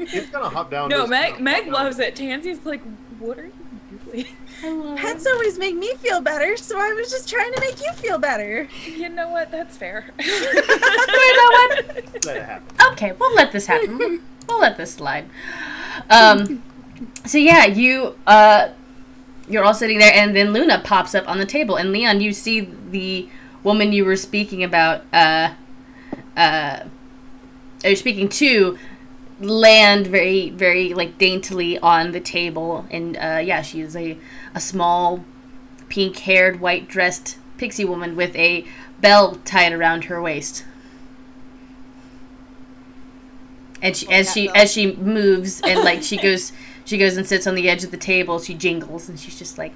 He's gonna hop down. No, Meg loves it. Tansy's like, what are you doing? Pets always make me feel better, so I was just trying to make you feel better. You know what? That's fair. You know what? Let it happen. Okay, we'll let this happen. We'll let this slide. So yeah, you're all sitting there, and then Luna pops up on the table, and Leon, you see the woman you were speaking about, or speaking to, land very, very like daintily on the table, and yeah, she is a small, pink-haired, white-dressed pixie woman with a bell tied around her waist. And as she moves and like she goes and sits on the edge of the table, she jingles and she's just like,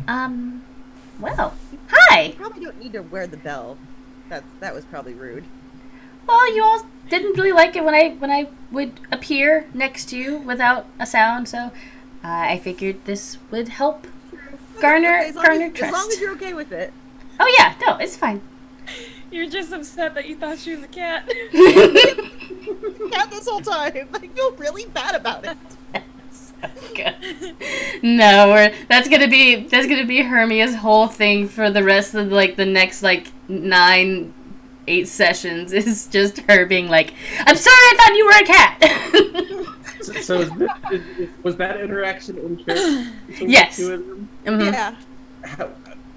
well, hi. You probably don't need to wear the bell. That was probably rude. Well, you all didn't really like it when I would appear next to you without a sound, so I figured this would help garner trust. As long as you're okay with it. Oh yeah, no, it's fine. You're just upset that you thought she was a cat. Cat this whole time. I feel really bad about it. So good. No, that's gonna be Hermia's whole thing for the rest of like the next like 9-8 sessions is just her being like, I'm sorry, I thought you were a cat. So was that interaction in character? Yes. Mm-hmm. Yeah.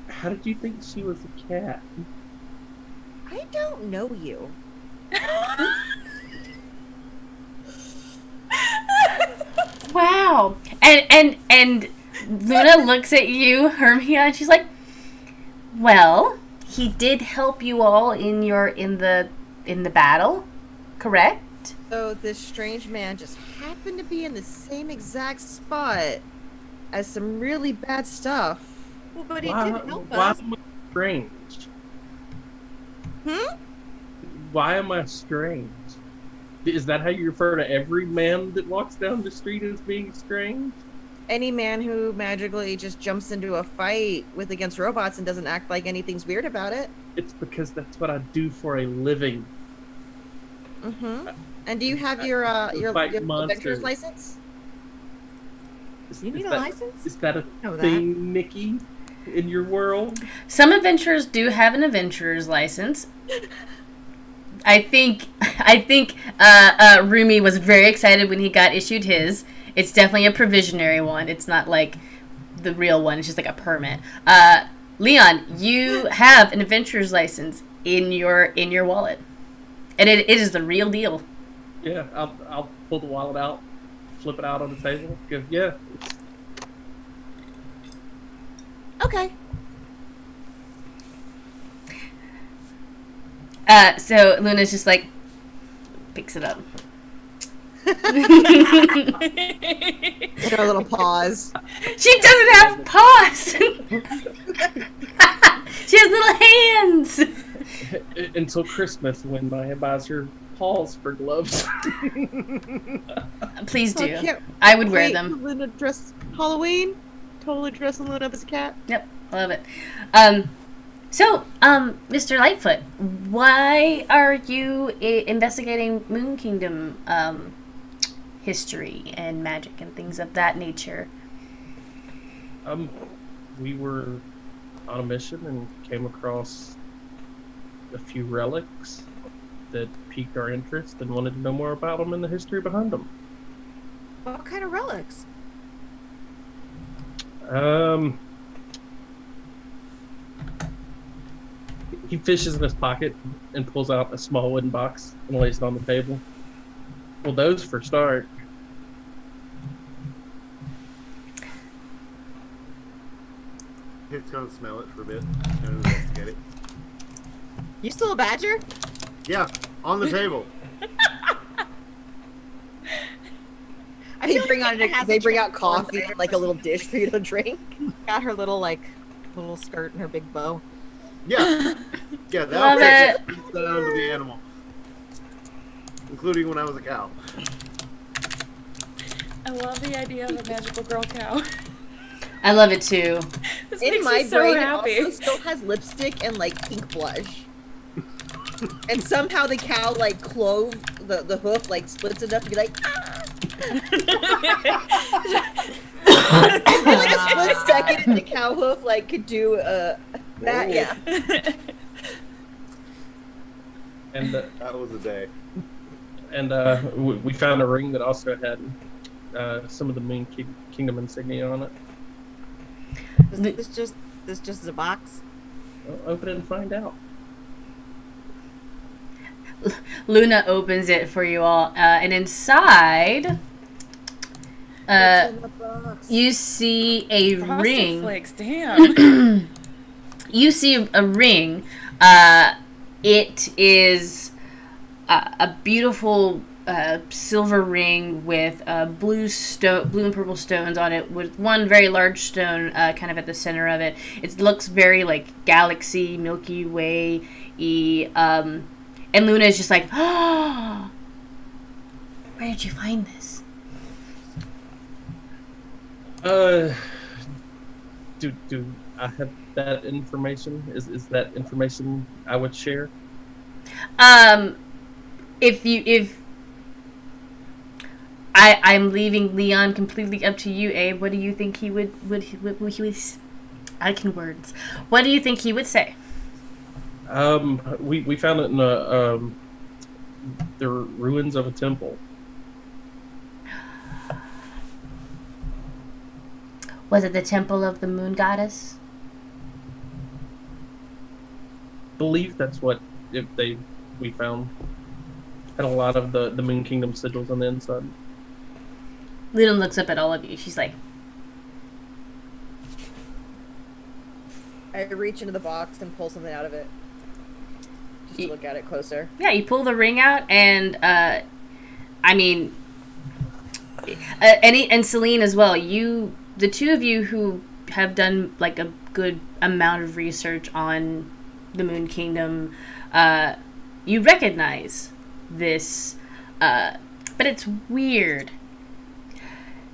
How did you think she was a cat? I don't know you. Wow. And Luna looks at you, Hermia, and she's like, well, he did help you all in the battle, correct? So this strange man just happened to be in the same exact spot as some really bad stuff. Well, but he did help us. Why am I strange? Why am I strange? Is that how you refer to every man that walks down the street as being strange? Any man who magically just jumps into a fight against robots and doesn't act like anything's weird about it. It's because that's what I do for a living. Mm-hmm. And do you have your adventurer's license? You need a license? Is that a thing, Nikki, in your world? Some adventurers do have an adventurer's license. I think Rumi was very excited when he got issued his. It's definitely a provisionary one. It's not like the real one. It's just like a permit. Leon, you have an adventurer's license in your wallet, and it is the real deal. Yeah, I'll pull the wallet out, flip it out on the table. Go, yeah. Okay. So Luna's just like picks it up. And a little pause. She doesn't have paws. She has little hands. Until Christmas, when my advisor calls for gloves. Please do. I would wear them. Luna dress Halloween. Totally dressing Luna up as a cat. Yep, I love it. So, Mr. Lightfoot, why are you investigating Moon Kingdom history and magic and things of that nature? We were on a mission and came across a few relics that piqued our interest and wanted to know more about them and the history behind them. What kind of relics? He fishes in his pocket and pulls out a small wooden box and lays it on the table. Well, those for start. It's gonna smell it for a bit and investigate it. You still a badger? Yeah, on the table. I think they bring out coffee and like a little dish for you to drink. Got her little little skirt and her big bow. Yeah. Yeah, Love that it. was down to the animal. Including when I was a cow. I love the idea of a magical girl cow. I love it too. This In makes my me so brain, happy. it also still has lipstick and like pink blush. And somehow the cow like clove the hoof, like splits it up to be like, ah! Like a split second, and the cow hoof like could do that. Yeah. And That was a day. and we found a ring that also had some of the Moon Kingdom insignia on it. This just is a box. Well, open it and find out. Luna opens it for you all, and inside, What's in the box? you see a Frosted ring. Flakes, damn. You see a ring. It is a beautiful silver ring with blue and purple stones on it, with one very large stone kind of at the center of it. It looks very like galaxy, Milky Way-y. And Luna is just like, oh, where did you find this? Do I have that information? Is that information I would share? If I'm leaving Leon completely up to you, Abe. What do you think he would I can words. What do you think he would say? We found it in the ruins of a temple. Was it the temple of the moon goddess? Believe that's what we found. Had a lot of the Moon Kingdom sigils on the inside. Luna looks up at all of you. She's like, I reach into the box and pull something out of it. Just to look at it closer. yeah, you pull the ring out, and I mean, and Celine as well. The two of you who have done like a good amount of research on the Moon Kingdom, you recognize this, but it's weird.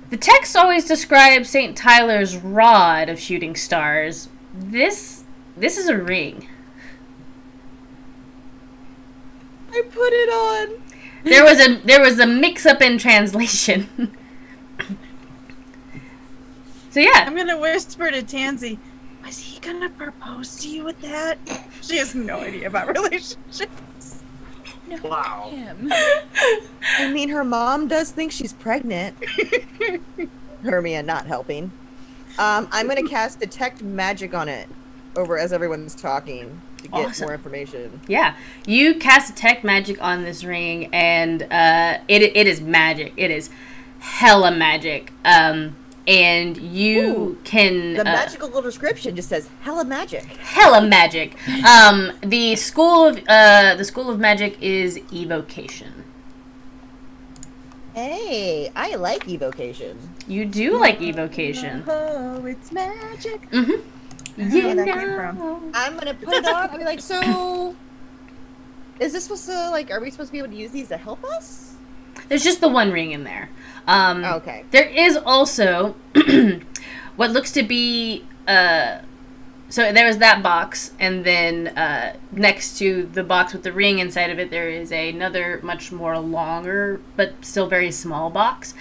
The text always describes St. Tyler's rod of shooting stars. This is a ring. I put it on. There was a mix up in translation. So yeah. I'm gonna whisper to Tansy, was he gonna propose to you with that? She has no idea about relationships. No, Wow. him. I mean, her mom does think she's pregnant. Hermia not helping. I'm gonna cast Detect Magic on it over as everyone's talking to get Awesome. more information. Yeah, you cast Detect Magic on this ring, and it is magic. It is hella magic. And you Ooh, can The magical little description just says hella magic. hella magic. The school of magic is evocation. Hey, I like evocation. You do like evocation. Oh, it's magic. Mm-hmm. Where that came from. I'm gonna put it on. I'll be like, so is this supposed to are we supposed to be able to use these to help us? There's just the one ring in there. Okay. There is also what looks to be so there is that box, and then next to the box with the ring inside of it, there is another much more longer but still very small box.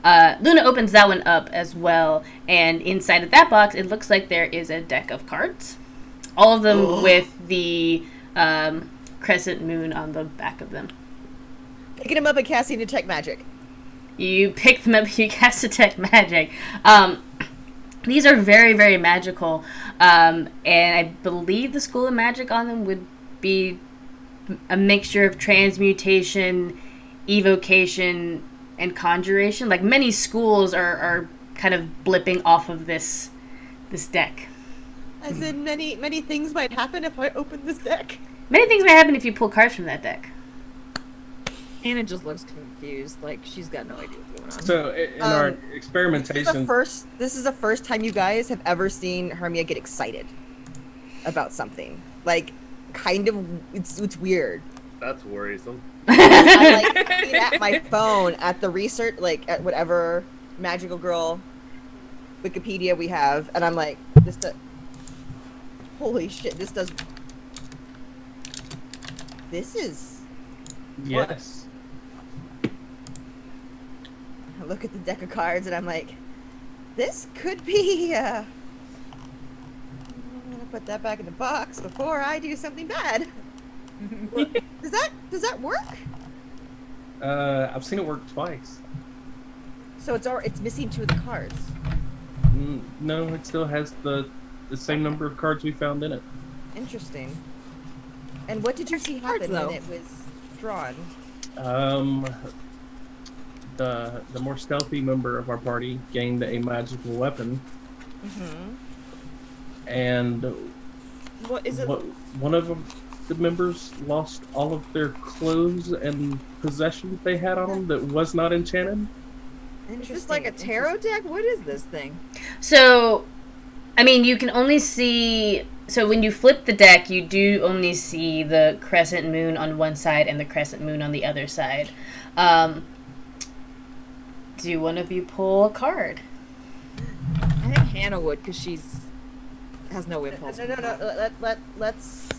Luna opens that one up as well, and inside of that box, it looks like there is a deck of cards, all of them with the crescent moon on the back of them. Picking them up and casting Detect Magic. You pick them up, you cast Detect Magic. These are very, very magical. And I believe the School of Magic on them would be a mixture of transmutation, evocation, and conjuration. Like, many schools are kind of blipping off of this deck. As in, many things might happen if I open this deck. Many things may happen if you pull cards from that deck. Anna just looks confused, like she's got no idea what's going on. So in our This is experimentation, the first time you guys have ever seen Hermia get excited. about something. Like, kind of, it's weird. That's worrisome. I'm like looking at my phone at the research, like at whatever magical girl Wikipedia we have, and I'm like, holy shit, this is. Yes. I look at the deck of cards and I'm like, this could be. I'm gonna put that back in the box before I do something bad. Does that work? I've seen it work twice. So it's missing 2 of the cards. No, it still has the same number of cards we found in it. Interesting. And what did you see happen when it was drawn? The more stealthy member of our party gained a magical weapon. Mm-hmm. And What is it? one of the members lost all of their clothes and possessions they had on them that was not enchanted. Is this like a tarot deck? What is this thing? So, I mean, you can only see... So when you flip the deck, you do only see the crescent moon on one side and the crescent moon on the other side. Do one of you pull a card? I think Hannah would, because has no impulse. No. Let's.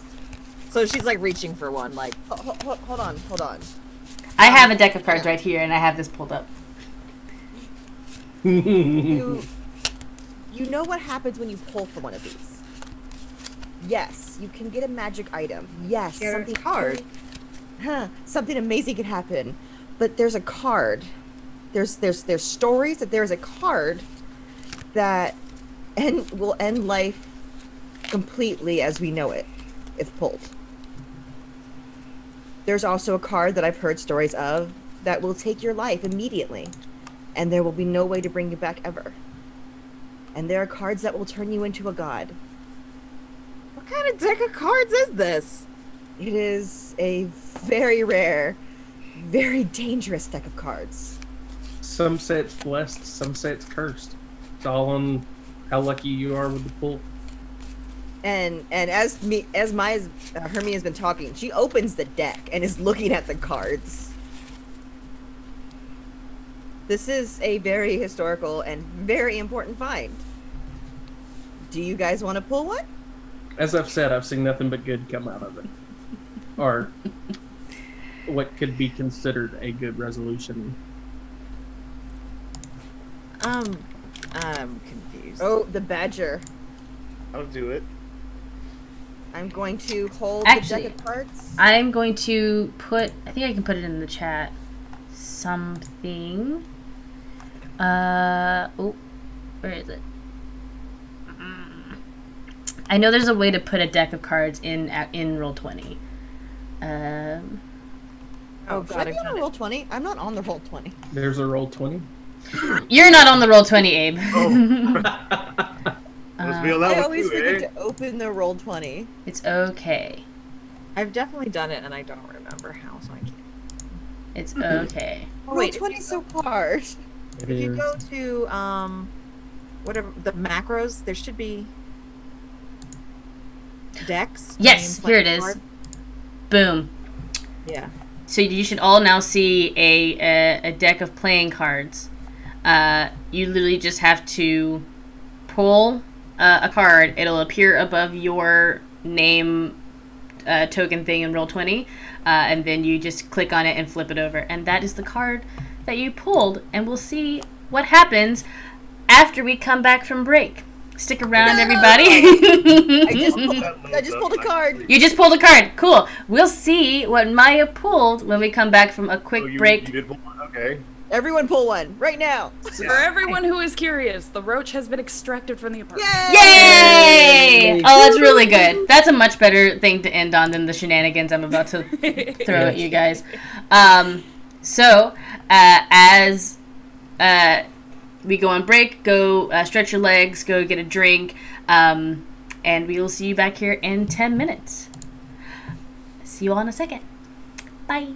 So she's like reaching for one, like. Hold on. I have a deck of cards right here, and I have this pulled up. You know what happens when you pull from one of these? Yes, you can get a magic item. Yes, something card. Something amazing can happen. But there's a card. There's stories that there's a card that will end life completely as we know it if pulled. There's also a card that I've heard stories of that will take your life immediately, and there will be no way to bring you back ever. And there are cards that will turn you into a god. What kind of deck of cards is this? It is a very rare, very dangerous deck of cards. Some say it's blessed, some say it's cursed. It's all on how lucky you are with the pull. And as Hermie has been talking, she opens the deck and is looking at the cards. This is a very historical and very important find. Do you guys want to pull one? As I've said, I've seen nothing but good come out of it. Or what could be considered a good resolution. I'm confused. Oh, the badger. I'll do it. I'm going to hold Actually, the deck of cards. I'm going to put... I think I can put it in the chat. Something. Oh, where is it? I know there's a way to put a deck of cards in Roll20. Oh god, I'm on Roll20. I'm not on the Roll20. There's a Roll20. You're not on the Roll20, Abe. Must be a I level always 2, forget eh? to open the Roll20. It's okay. I've definitely done it, and I don't remember how, so I can't. It's okay. Oh, wait, Roll20 is so hard. If you go to whatever the macros, there should be decks. Yes, here it is. Boom. Yeah. So you should all now see a deck of playing cards. You literally just have to pull a card. It'll appear above your name token thing in Roll20, and then you just click on it and flip it over. And that is the card that you pulled, and we'll see what happens after we come back from break. Stick around, everybody. I just pulled a card. You just pulled a card. Cool. We'll see what Maya pulled when we come back from a quick break. You did pull one? Okay. Everyone pull one right now. For everyone who is curious, the roach has been extracted from the apartment. Yay! Oh, that's really good. That's a much better thing to end on than the shenanigans I'm about to throw at you guys. So, as we go on break, go stretch your legs, go get a drink, and we will see you back here in 10 minutes. See you all in a second. Bye.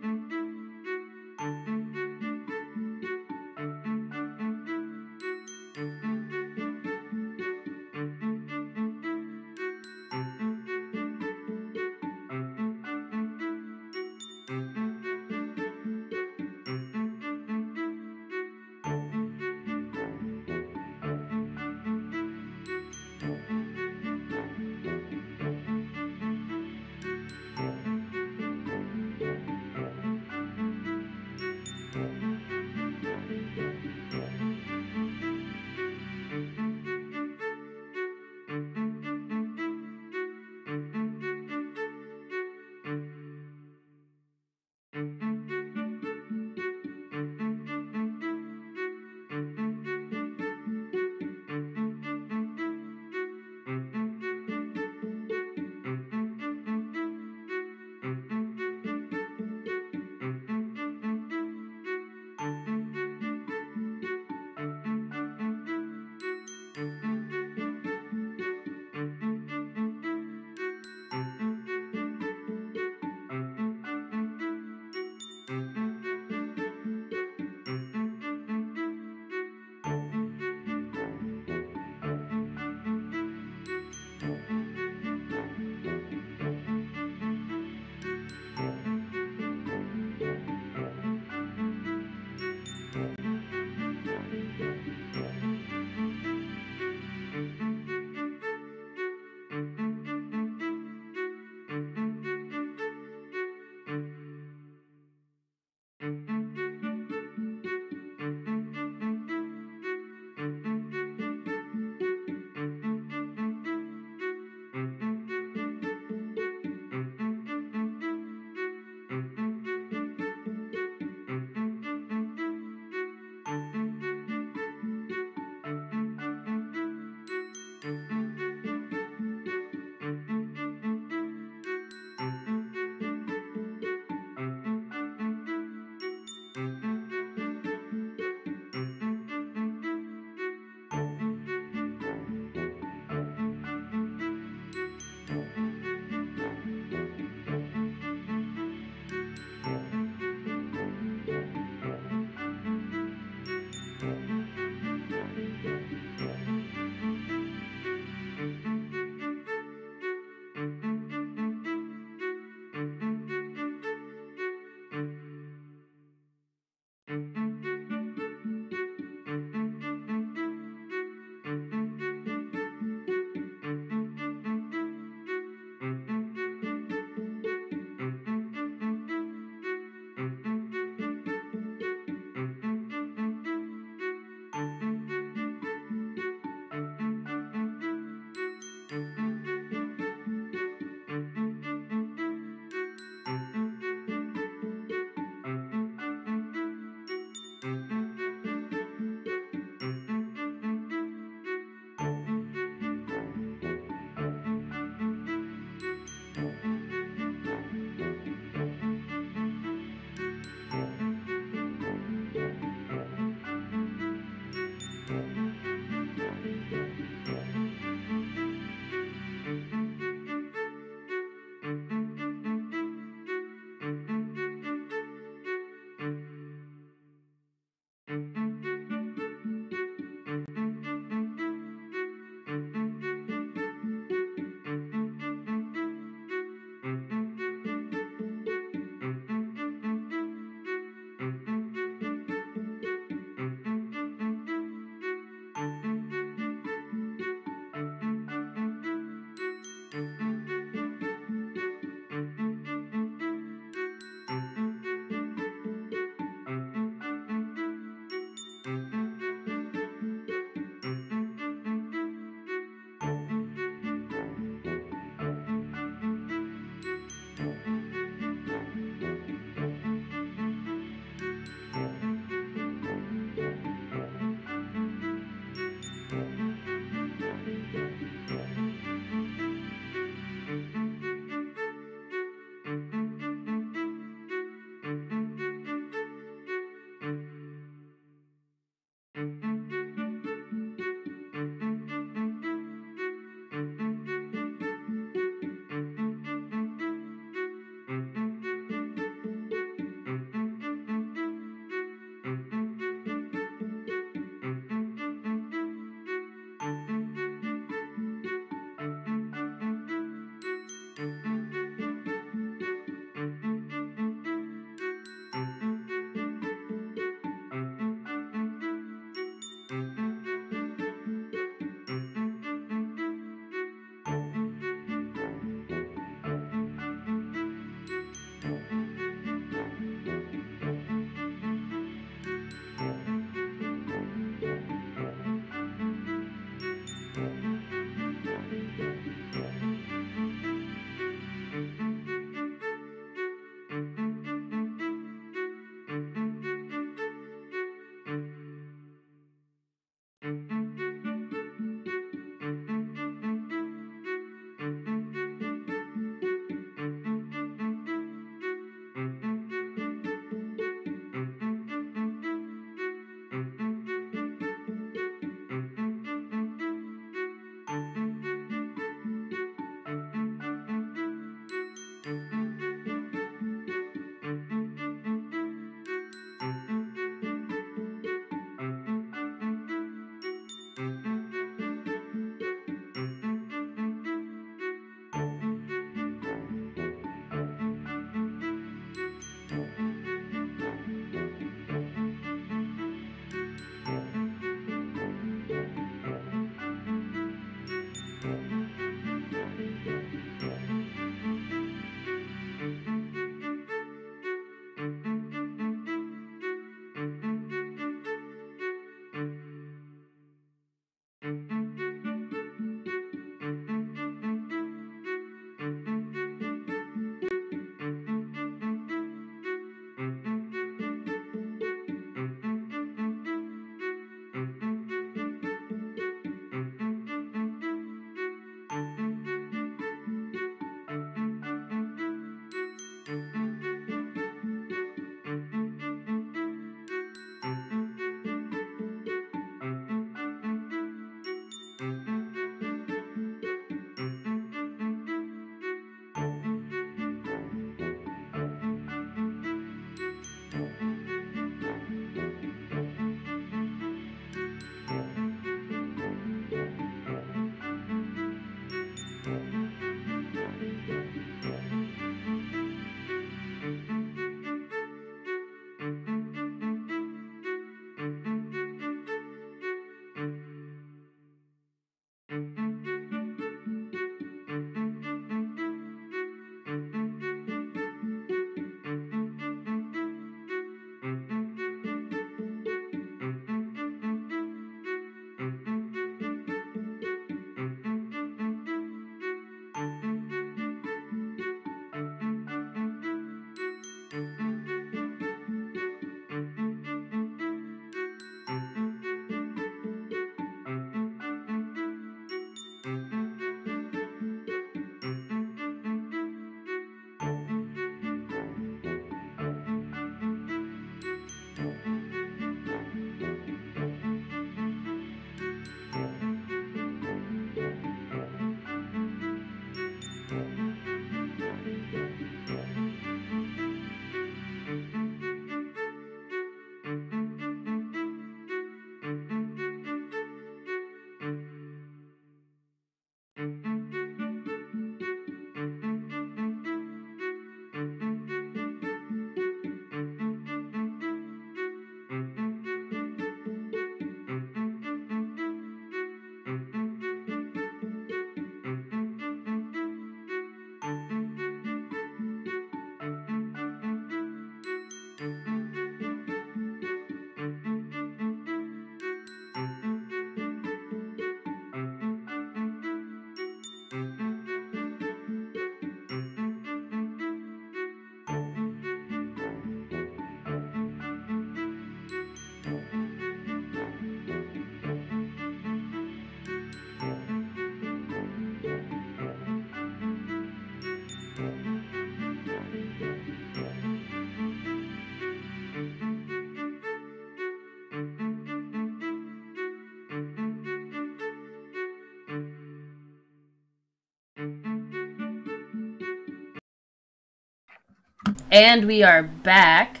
And we are back,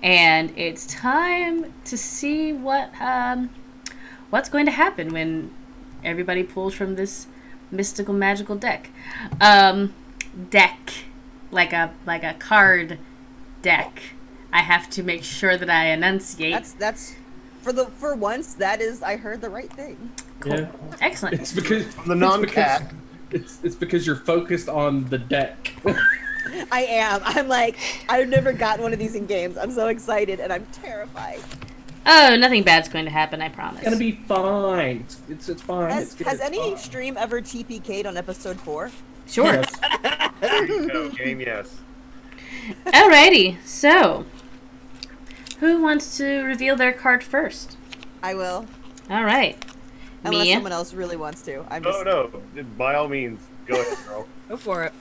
and it's time to see what's going to happen when everybody pulls from this mystical magical deck. Deck, like a card deck. I have to make sure that I enunciate. That's for once. That is, I heard the right thing. Cool. Yeah. Excellent. It's because the non-cat. It's because you're focused on the deck. I am. I'm like, I've never gotten one of these in games. I'm so excited and I'm terrified. Oh, nothing bad's going to happen, I promise. It's gonna be fine. It's fine. Has any stream ever TPK'd on episode 4? Sure. Yes. There you go, game, yes. Alrighty, so who wants to reveal their card first? I will. Alright. Unless Mia? someone else really wants to. I'm just... No, by all means, go ahead, girl. Go for it.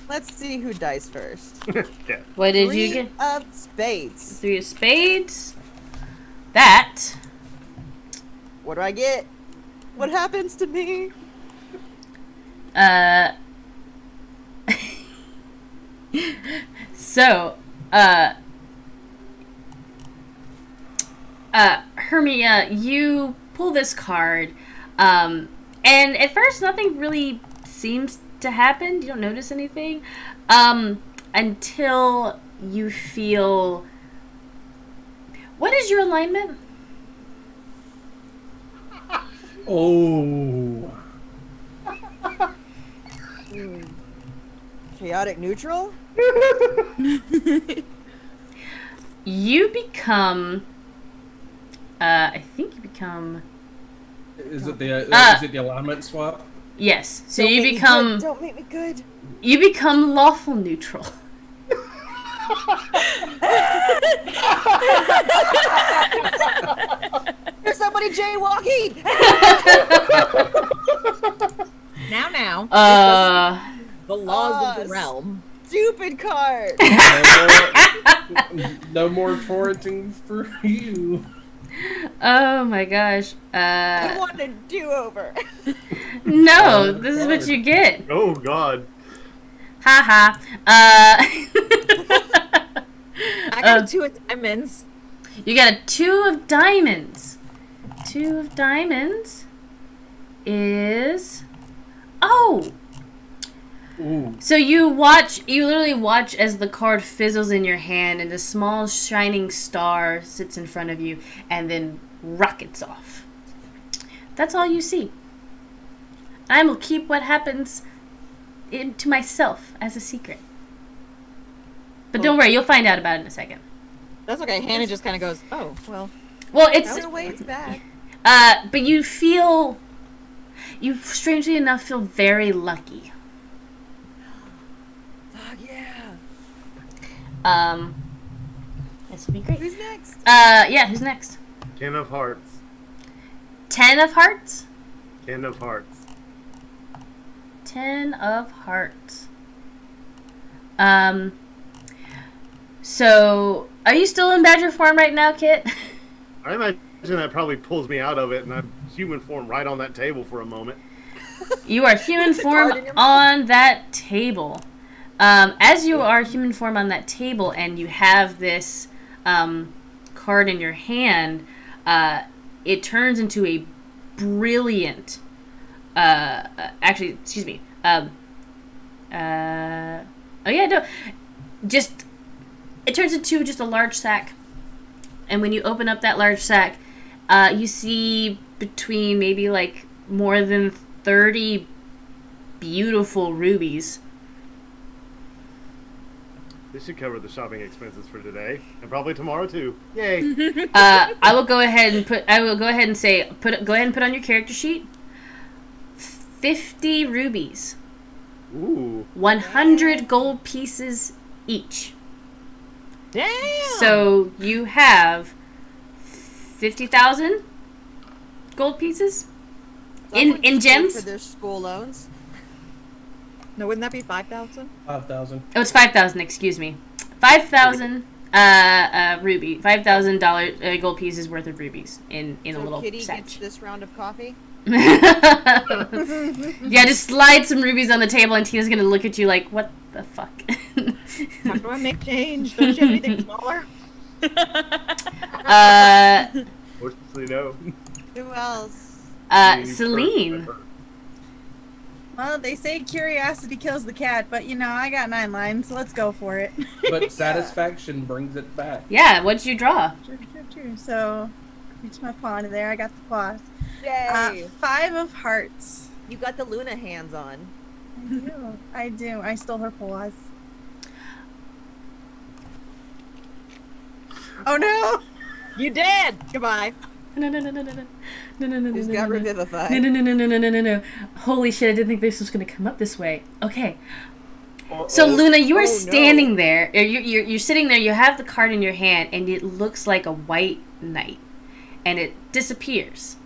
Let's see who dies first. Yeah. What did Three you get? of spades. 3 of spades. That. What do I get? What happens to me? So, Hermia, you pull this card, and at first nothing really seems to happen. You don't notice anything, until you feel... What is your alignment? Oh. Chaotic neutral? You become... I think you become... Is it the alignment swap? Yes. So Don't you make me become... good. Don't make me good. You become lawful neutral. There's somebody jaywalking! Now. The laws of the realm. Stupid card! No more torrenting for you. Oh my gosh. I want a do-over. No, this is what you get. Oh, God. Haha. I got 2 of diamonds. You got a 2 of diamonds. 2 of diamonds is... Oh! Ooh. So you literally watch as the card fizzles in your hand and a small shining star sits in front of you and then rockets off. That's all you see. I will keep what happens to myself as a secret. But don't worry, you'll find out about it in a second. That's okay. Hannah just kind of goes, oh, well. Well, it's... That's the way it's back. But you strangely enough feel very lucky. Fuck yeah. This will be great. Who's next? Yeah, who's next? 10 of hearts. 10 of hearts? 10 of hearts. 10 of hearts. So, are you still in badger form right now, Kit? I imagine that probably pulls me out of it, and I'm human form right on that table for a moment. You are human Card form in your mouth. on that table. As you are human form on that table and you have this card in your hand, it turns into a brilliant... actually, excuse me. Oh yeah, no. Just... It turns into just a large sack. And when you open up that large sack, you see between maybe like more than 30 beautiful rubies. This should cover the shopping expenses for today, and probably tomorrow too. Yay! I will go ahead and put on your character sheet 50 rubies. Ooh. 100 gold pieces each. Damn! So you have 50,000 gold pieces Someone in just paid gems. for their school loans. No, wouldn't that be 5,000? 5,000. Oh, it's 5,000. Excuse me. 5,000 ruby. $5,000 gold pieces worth of rubies in a So little Kitty set. gets this round of coffee. Yeah, just slide some rubies on the table, and Tina's gonna look at you like, what the fuck? How do I make change? Don't you have anything smaller? Fortunately, no. Who else? Celine. Well, they say curiosity kills the cat, but you know, I got 9 lines, so let's go for it. But satisfaction brings it back. Yeah, what'd you draw? True. So, reach my pawn in there. I got the paws. Yay! 5 of hearts. You got the Luna hands on. I do. I stole her paws. Oh no! You did! Goodbye. No. Who's got revivified? No. Holy shit, I didn't think this was going to come up this way. Okay. So, Luna, you are standing there. You're sitting there. You have the card in your hand, and it looks like a white knight. And it disappears.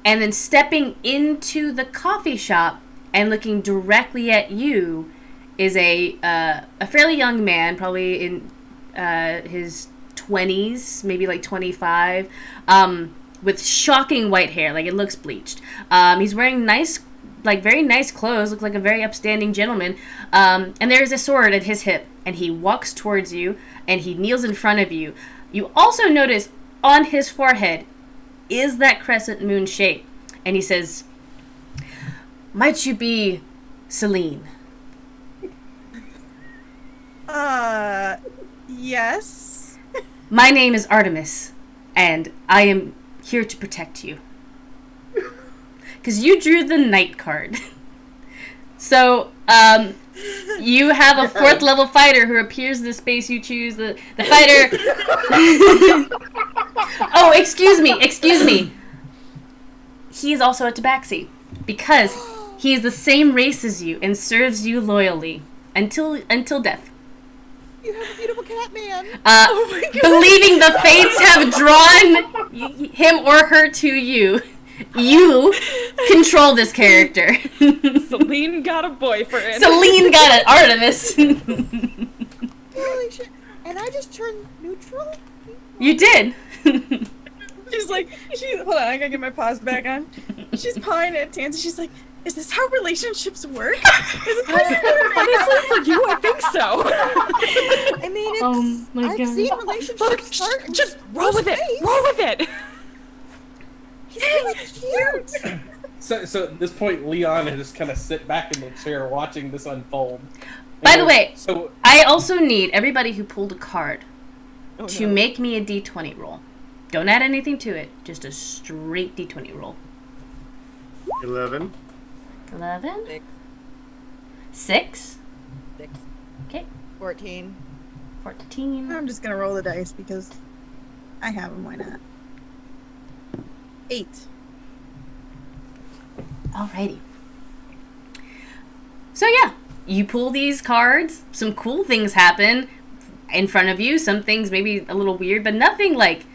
And then stepping into the coffee shop and looking directly at you is a fairly young man, probably in his 20s, maybe like 25, with shocking white hair, like it looks bleached. He's wearing very nice clothes, looks like a very upstanding gentleman, and there's a sword at his hip, and he walks towards you, and he kneels in front of you. You also notice on his forehead is that crescent moon shape, and he says, "Might you be Celine?" Yes. My name is Artemis, and I am here to protect you. Because you drew the knight card. So, you have a 4th level fighter who appears in the space you choose. The fighter... Oh, excuse me. He is also a tabaxi. Because he is the same race as you and serves you loyally. Until death. You have a beautiful cat man. Believing the fates have drawn him or her to you, you control this character. Celine got a boyfriend. Celine got an Artemis. Holy shit. And I just turned neutral? You did. She's like, hold on, I gotta get my paws back on. She's pawing at Tansy. She's like, is this how relationships work? Honestly, for you, I think so. I mean, it's, Oh my I've God. seen relationships start. Just roll with it. Roll with it. He's really cute. So at this point, Leon has just kind of sit back in the chair watching this unfold. By the way, so I also need everybody who pulled a card Oh, to no. make me a d20 roll. Don't add anything to it. Just a straight d20 roll. 11. 11? 6. 6? 6. Okay. 14. 14. I'm just gonna roll the dice because I have them. Why not? 8. Alrighty. So yeah, you pull these cards. Some cool things happen in front of you. Some things maybe a little weird, but nothing like...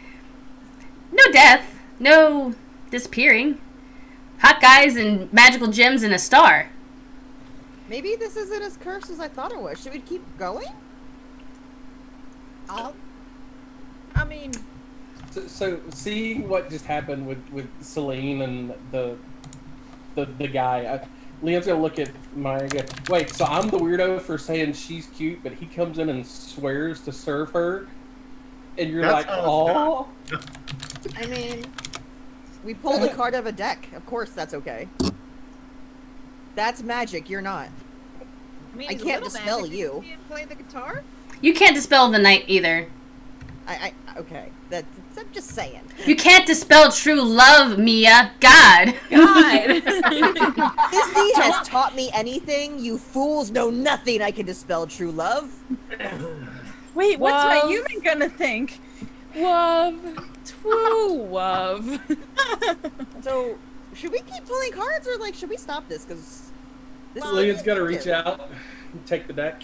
No death. No disappearing. Hot guys and magical gems and a star. Maybe this isn't as cursed as I thought it was. Should we keep going? I mean, So seeing what just happened with Celine and the guy, Leon's gonna look at Maya and go, wait, so I'm the weirdo for saying she's cute, but he comes in and swears to serve her, and you're That's like, how it's oh. I mean, we pulled a card of a deck. Of course that's okay. That's magic, you're not. I mean, I he's a can't little dispel magic. you. Did he play the guitar? You can't dispel the night either. Okay. I'm just saying. You can't dispel true love, Mia. God. God. Disney has taught me anything. You fools know nothing. I can dispel true love. Wait, what's my Love. human gonna think? Love. True love. So, should we keep pulling cards or should we stop this? Because this is Leon's gonna reach out and take the deck.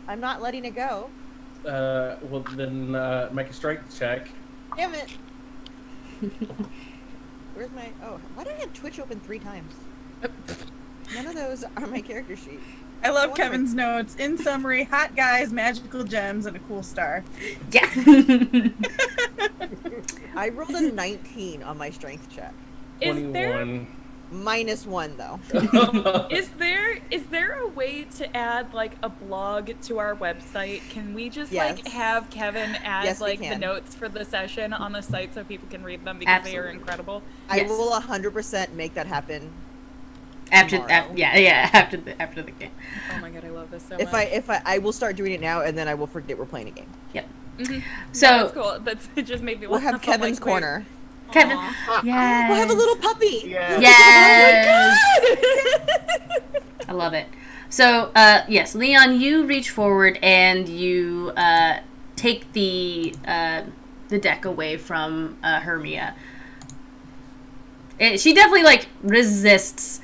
I'm not letting it go. Well then make a strength check. Damn it. Where's my... Oh, why do I have Twitch open 3 times? None of those are my character sheet. I love wonder- Kevin's notes. In summary, hot guys, magical gems, and a cool star. Yeah. I rolled a 19 on my strength check. Is there 21. -1 though. Is there a way to add like a blog to our website? Can we just like have Kevin add like the notes for the session on the site so people can read them because they are incredible? I will 100% make that happen. After the game. Oh my god, I love this so much. If I will start doing it now, and then I will forget we're playing a game. Yep. So that's cool. It just made me. We'll have Kevin's corner. Kevin. Yes. We'll have a little puppy. Yes. Oh my god. I love it. So yes, Leon, you reach forward and you take the deck away from Hermia. She definitely like resists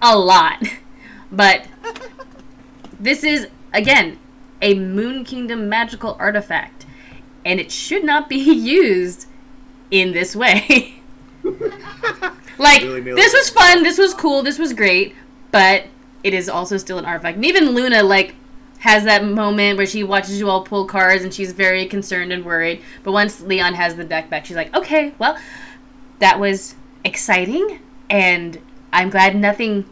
a lot, but this is again a Moon Kingdom magical artifact, and it should not be used in this way. Like, this was fun, this was cool, this was great, but it is also still an artifact. And even Luna, like, has that moment where she watches you all pull cards and she's very concerned and worried. But once Leon has the deck back, she's like, okay, well, that was exciting, and I'm glad nothing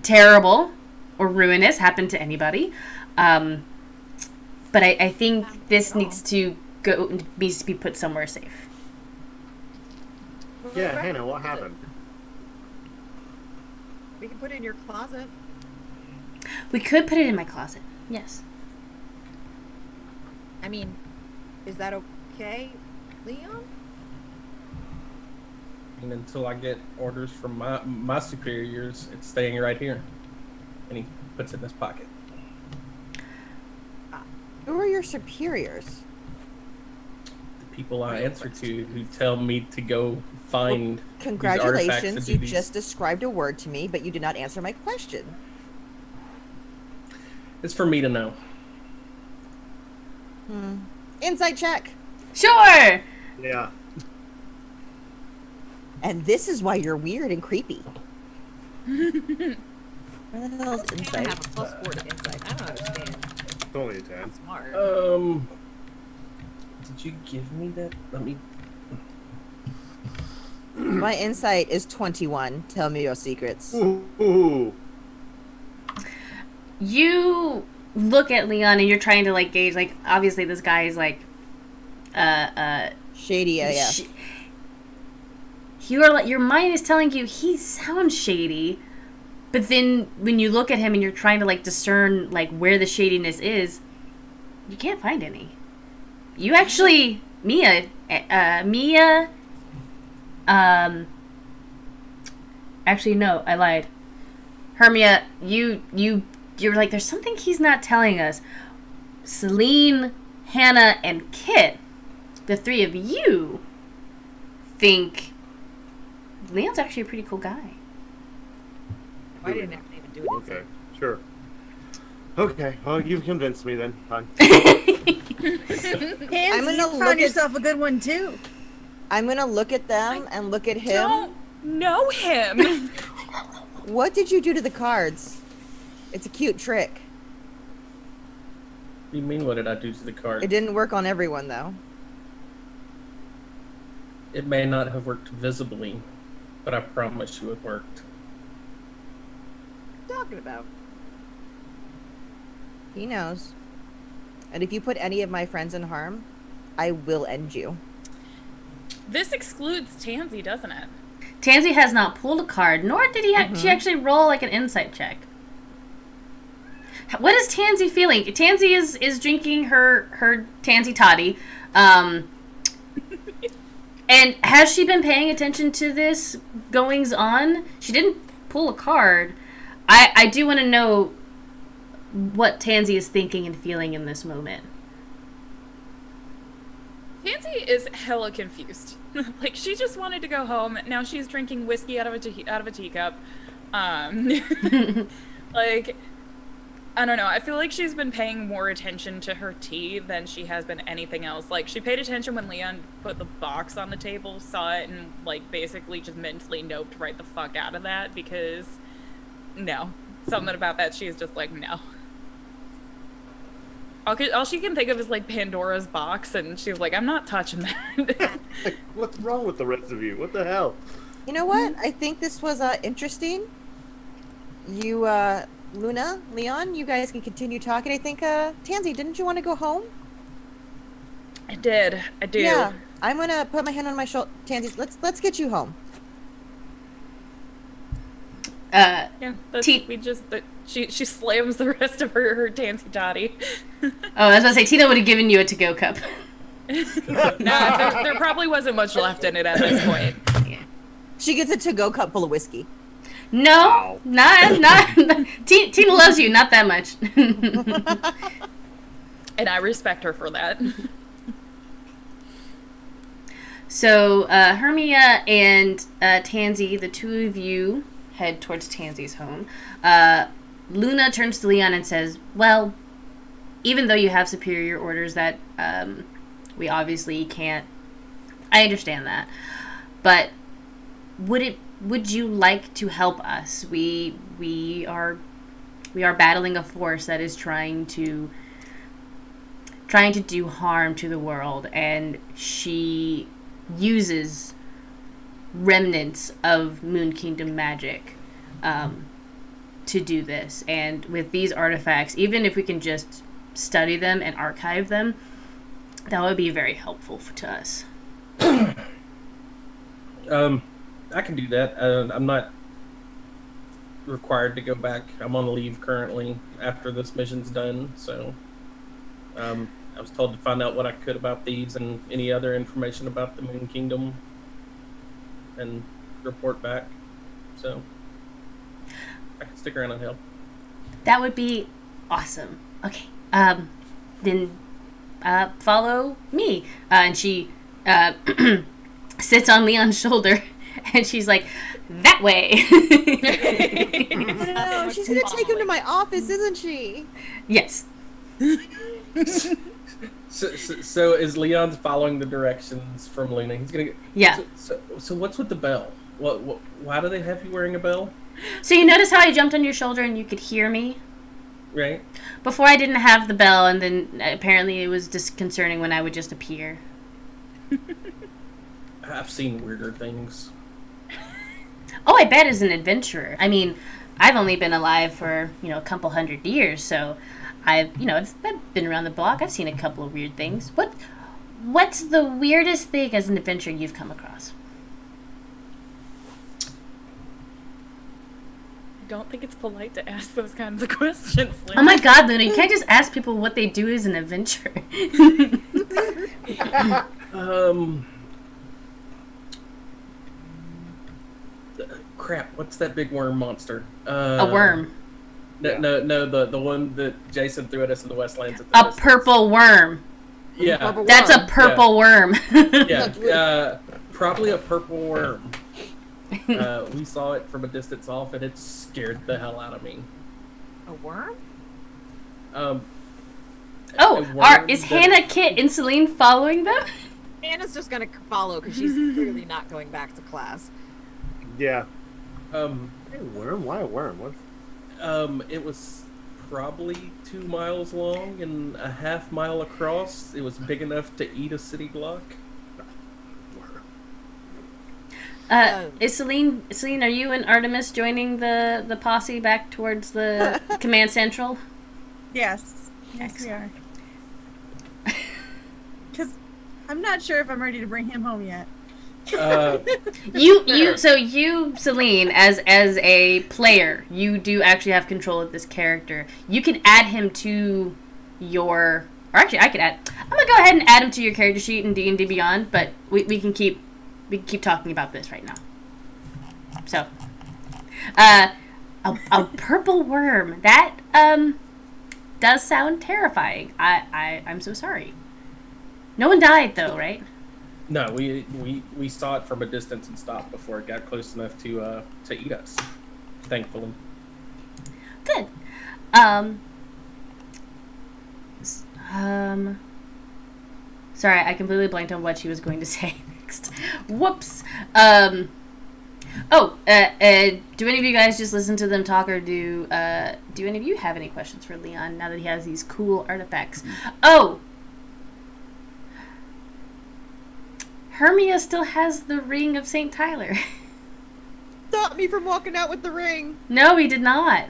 terrible or ruinous happened to anybody. But I think this needs to be put somewhere safe. Yeah, Hannah, what happened? We can put it in your closet. We could put it in my closet, yes. I mean, is that okay, Leon? And until I get orders from my superiors, it's staying right here. And he puts it in his pocket. Who are your superiors? The people I answer to who tell me to go find. Well, congratulations, you just described a word to me, but you did not answer my question. It's for me to know. Insight check. Sure. Yeah. And this is why you're weird and creepy. Where the hell is insight? I have a +4 to insight. I don't understand. It's only a 10. Smart. Did you give me that? Let me. My insight is 21. Tell me your secrets. Ooh. You look at Leon and you're trying to like gauge, like, obviously this guy is like shady, yeah. Your mind is telling you he sounds shady, but then when you look at him and you're trying to like discern like where the shadiness is, you can't find any. You actually, Mia, actually no, I lied. Hermia, you're like, there's something he's not telling us. Celine, Hannah, and Kit, the three of you, think Leon's actually a pretty cool guy. I didn't have to even do it. Okay, sure. Okay, well, you've convinced me then. Fine. I'm gonna look yourself a good one too. I'm gonna look at them and look at him. Don't know him. What did you do to the cards? It's a cute trick. What do you mean, what did I do to the card? It didn't work on everyone, though. It may not have worked visibly, but I promise you it worked. What are you talking about? He knows. And if you put any of my friends in harm, I will end you. This excludes Tansy, doesn't it? Tansy has not pulled a card, nor did she actually roll like an insight check. What is Tansy feeling? Tansy is drinking her Tansy toddy. And has she been paying attention to this goings on? She didn't pull a card. I do want to know what Tansy is thinking and feeling in this moment. Tansy is hella confused. Like, she just wanted to go home. Now she's drinking whiskey out of a teacup. Like, I don't know. I feel like she's been paying more attention to her tea than she has been anything else. Like, she paid attention when Leon put the box on the table, saw it, and, like, basically just mentally noped right the fuck out of that because, no. Something about that, she's just like, no. All she can think of is, like, Pandora's box, and she's like, I'm not touching that. What's wrong with the rest of you? What the hell? You know what? I think this was interesting. You, Luna, Leon, you guys can continue talking. I think, Tansy, didn't you want to go home? I did. I do. Yeah, I'm gonna put my hand on my shoulder. Tansy, let's get you home. Yeah, she slams the rest of her tansy toddy. Oh, I was about to say, Tina would have given you a to-go cup. No, there probably wasn't much left in it at this point. Yeah. She gets a to-go cup full of whiskey. No, not Tina loves you, not that much. And I respect her for that. So, Hermia and Tansy, the two of you, head towards Tansy's home. Luna turns to Leon and says, well, even though you have superior orders that we obviously can't, I understand that, but would you like to help us? We are battling a force that is trying to do harm to the world, and she uses remnants of Moon Kingdom magic to do this. And with these artifacts, even if we can just study them and archive them, that would be very helpful to us. I can do that. I'm not required to go back. I'm on leave currently after this mission's done, so I was told to find out what I could about these and any other information about the Moon Kingdom and report back. So I can stick around and help. That would be awesome. Okay. Then follow me. And she sits on Leon's shoulder, and she's like, that way. No, she's gonna take him to my office, isn't she? Yes. So is Leon's following the directions from Luna? He's gonna. Yeah. So what's with the bell? What? Why do they have you wearing a bell? So you notice how I jumped on your shoulder and you could hear me? Right. Before I didn't have the bell, and then apparently it was disconcerting when I would just appear. I've seen weirder things. Oh, I bet as an adventurer. I mean, I've only been alive for, a couple 100 years, so I've been around the block. I've seen a couple of weird things. What's the weirdest thing as an adventurer you've come across? I don't think it's polite to ask those kinds of questions, Luna. Oh my god, Luna, you can't just ask people what they do as an adventurer. Crap, what's that big worm monster? A worm. No, the one that Jason threw at us in the Westlands. A purple worm. Yeah. That's a purple worm. Yeah, probably a purple worm. We saw it from a distance off, and it scared the hell out of me. A worm? Is Hannah, Kit, and Celine following them? Hannah's just gonna follow because she's clearly not going back to class. Yeah. Hey, worm? Why a worm? What? It was probably 2 miles long and a half mile across. It was big enough to eat a city block. Is Celine, are you and Artemis joining the posse back towards the command central? Yes. Yes, we are. Because I'm not sure if I'm ready to bring him home yet. You, Celine, as a player, you do actually have control of this character. You can add him to your, or actually, I could add. I'm gonna go ahead and add him to your character sheet in D&D Beyond, but we can keep talking about this right now. So, a purple worm, that does sound terrifying. I'm so sorry. No one died though, right? No, we saw it from a distance and stopped before it got close enough to eat us. Thankfully. Good. Sorry, I completely blanked on what she was going to say next. Whoops. Do any of you guys just listen to them talk, or do any of you have any questions for Leon now that he has these cool artifacts? Oh! Hermia still has the ring of St. Tyler. stop me from walking out with the ring. No, he did not.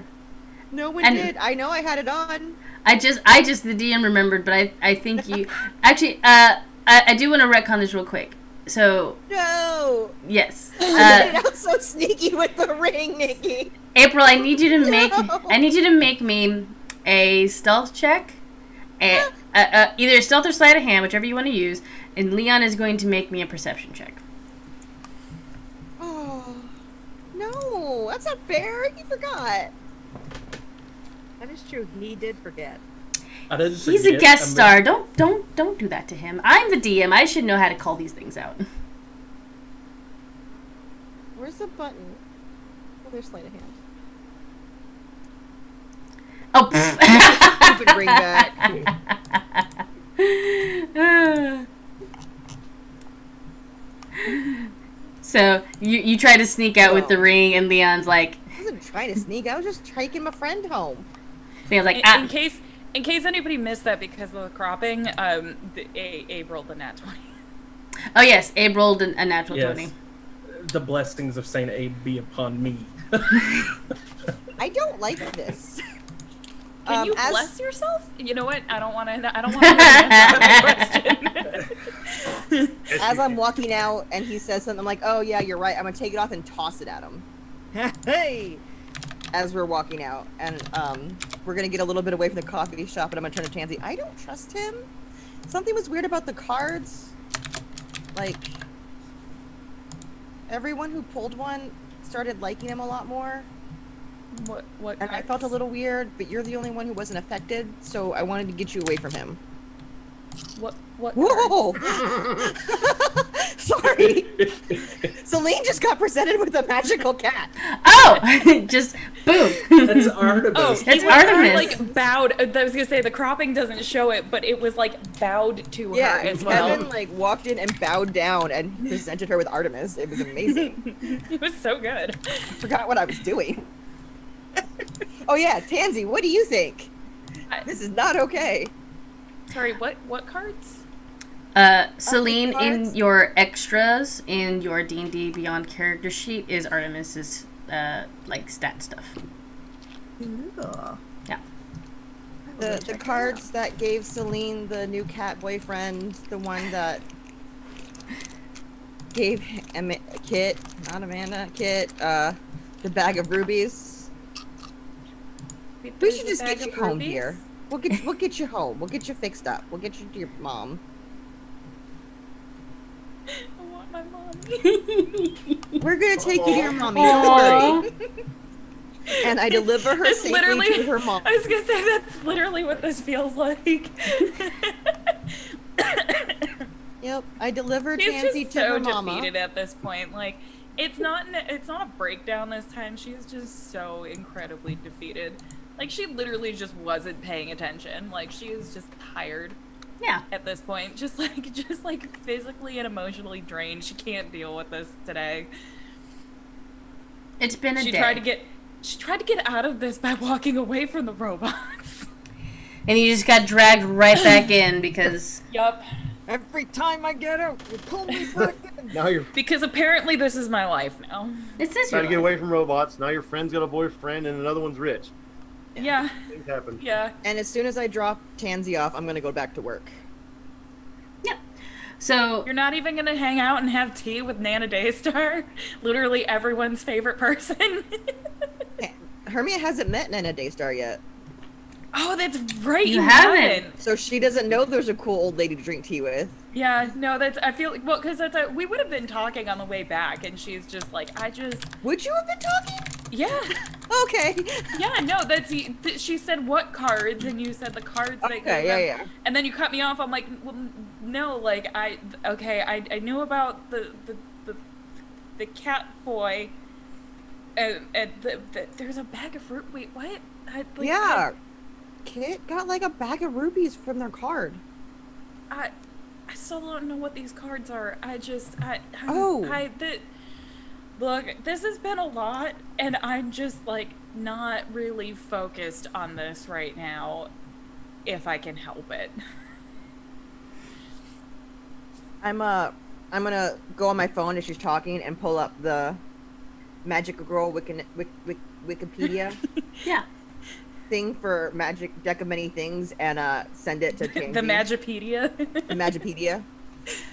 No one And- did. I know I had it on. I just the DM remembered, but I think you actually. I do want to retcon this real quick. So No. yes, I made it out so sneaky with the ring, Nikki. April, I need you to make No. me a stealth check, either a stealth or sleight of hand, whichever you want to use. And Leon is going to make me a perception check. Oh. No, that's not fair. He forgot. That is true. He did forget. I didn't He's a forget. guest I'm star. Don't do that to him. I'm the DM. I should know how to call these things out. Where's the button? Oh, there's sleight of hand. Oh, Stupid ring back. So you try to sneak out with the ring, and Leon's like, I wasn't trying to sneak. I was just taking my friend home. Leon's like, In case anybody missed that because of the cropping, Abe rolled the nat 20. oh yes, Abe rolled a natural Yes. 20. The blessings of Saint Abe be upon me. I don't like this. Can you as- bless yourself? You know what? I don't want to. I don't want to answer that question. As I'm walking out and he says something, I'm like, oh yeah, you're right. I'm gonna take it off and toss it at him. Hey! As we're walking out. And we're gonna get a little bit away from the coffee shop, and I'm gonna turn to Tansy. I don't trust him. Something was weird about the cards. Like, everyone who pulled one started liking him a lot more. What? And I felt a little weird, but you're the only one who wasn't affected, so I wanted to get you away from him. What? Whoa! Sorry. Celine just got presented with a magical cat. Oh, just boom. That's Artemis. Oh, It's he was Artemis. like bowed. I was gonna say the cropping doesn't show it, but it was like bowed to Yeah, her as well. Kevin like walked in and bowed down and presented her with Artemis. It was amazing. It was so good. I forgot what I was doing. Oh yeah, Tansy, what do you think? This is not okay. Sorry, what cards? Celine, in cards? your extras in your D&D Beyond character sheet is Artemis's like stat stuff. Yeah. The cards that gave Celine the new cat boyfriend, the one that gave Kit, not Amanda, Kit, the bag of rubies. We should just get you home here. We'll get you home. We'll get you fixed up. We'll get you to your mom. I want my mommy. We're gonna take you to your mommy. Don't worry. And I deliver her It's safely literally- to her mom. I was gonna say that's literally what this feels like. Yep, I deliver She's Tansy just to so her mama. defeated at this point. Like, it's not a breakdown this time. She's just so incredibly defeated. Like, she literally just wasn't paying attention. Like, she is just tired Yeah. at this point. Just like physically and emotionally drained. She can't deal with this today. It's been a She day. tried to get out of this by walking away from the robots. And you just got dragged right back in because Yup. Every time I get out, you pull me back in. Now you're Because apparently this is my life now. this is trying your to get life. away from robots. Now your friend's got a boyfriend and another one's rich. Yeah. Things happen. Yeah. And as soon as I drop Tansy off, I'm gonna go back to work. So You're not even gonna hang out and have tea with Nana Daystar? Literally everyone's favorite person. Hermia hasn't met Nana Daystar yet, Oh, that's right. You haven't. so she doesn't know there's a cool old lady to drink tea with. Yeah, no, I feel like, well, because we would have been talking on the way back, and she's just like, Would you have been talking? yeah, Okay. yeah, no, she said what cards, and you said the cards that Okay, yeah. and then you cut me off. I'm like, well, no, like, I knew about the cat boy, and there's a bag of fruit. Wait, what? Yeah. Kit got like a bag of rubies from their card. I still don't know what these cards are. Look, this has been a lot, and I'm just like not really focused on this right now, if I can help it. I'm I'm gonna go on my phone as she's talking and pull up the Magic Girl Wikipedia Yeah. thing for Magic Deck of Many Things and send it to Tansy. The Magipedia. The Magipedia.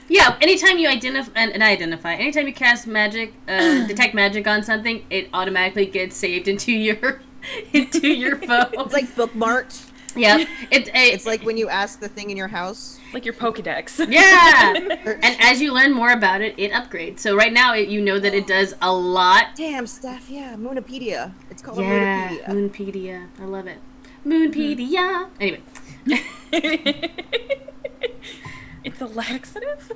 Yeah, anytime you anytime you cast magic, detect magic on something, it automatically gets saved into your phone. It's like bookmarked. Yeah, It's like when you ask the thing in your house. Like your Pokedex. Yeah, and as you learn more about it, it upgrades. So right now, you know that it does a lot. Damn, Steph, yeah, Moonopedia. It's called a Yeah, Moonopedia. Moonpedia. I love it. Moonpedia. Anyway. It's a laxative?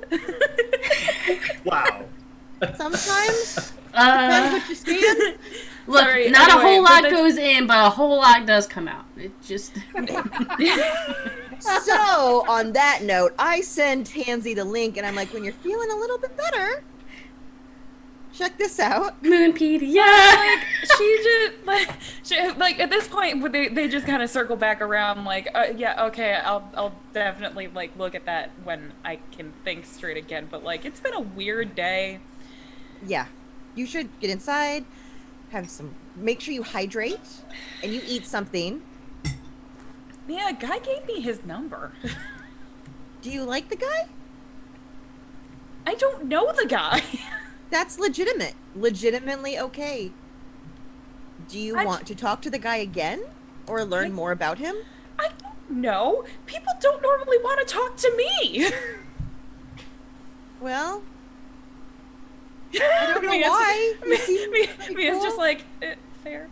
Wow. Sometimes. Depends what you scan. Look, Sorry, not a anyway, whole lot but goes in, but a whole lot does come out. It just... So, on that note, I send Tansy the link, and I'm like, when you're feeling a little bit better, check this out. Moonpedia! Like at this point they just kind of circle back around like yeah, okay, I'll definitely like look at that when I can think straight again, but like it's been a weird day. Yeah, you should get inside, make sure you hydrate, and you eat something. Yeah, a guy gave me his number. Do you like the guy? I don't know the guy. That's legitimate. Legitimately okay. Do you want to talk to the guy again? Or learn more about him? I don't know. People don't normally want to talk to me. Well, I don't know why. Mia's just like, fair.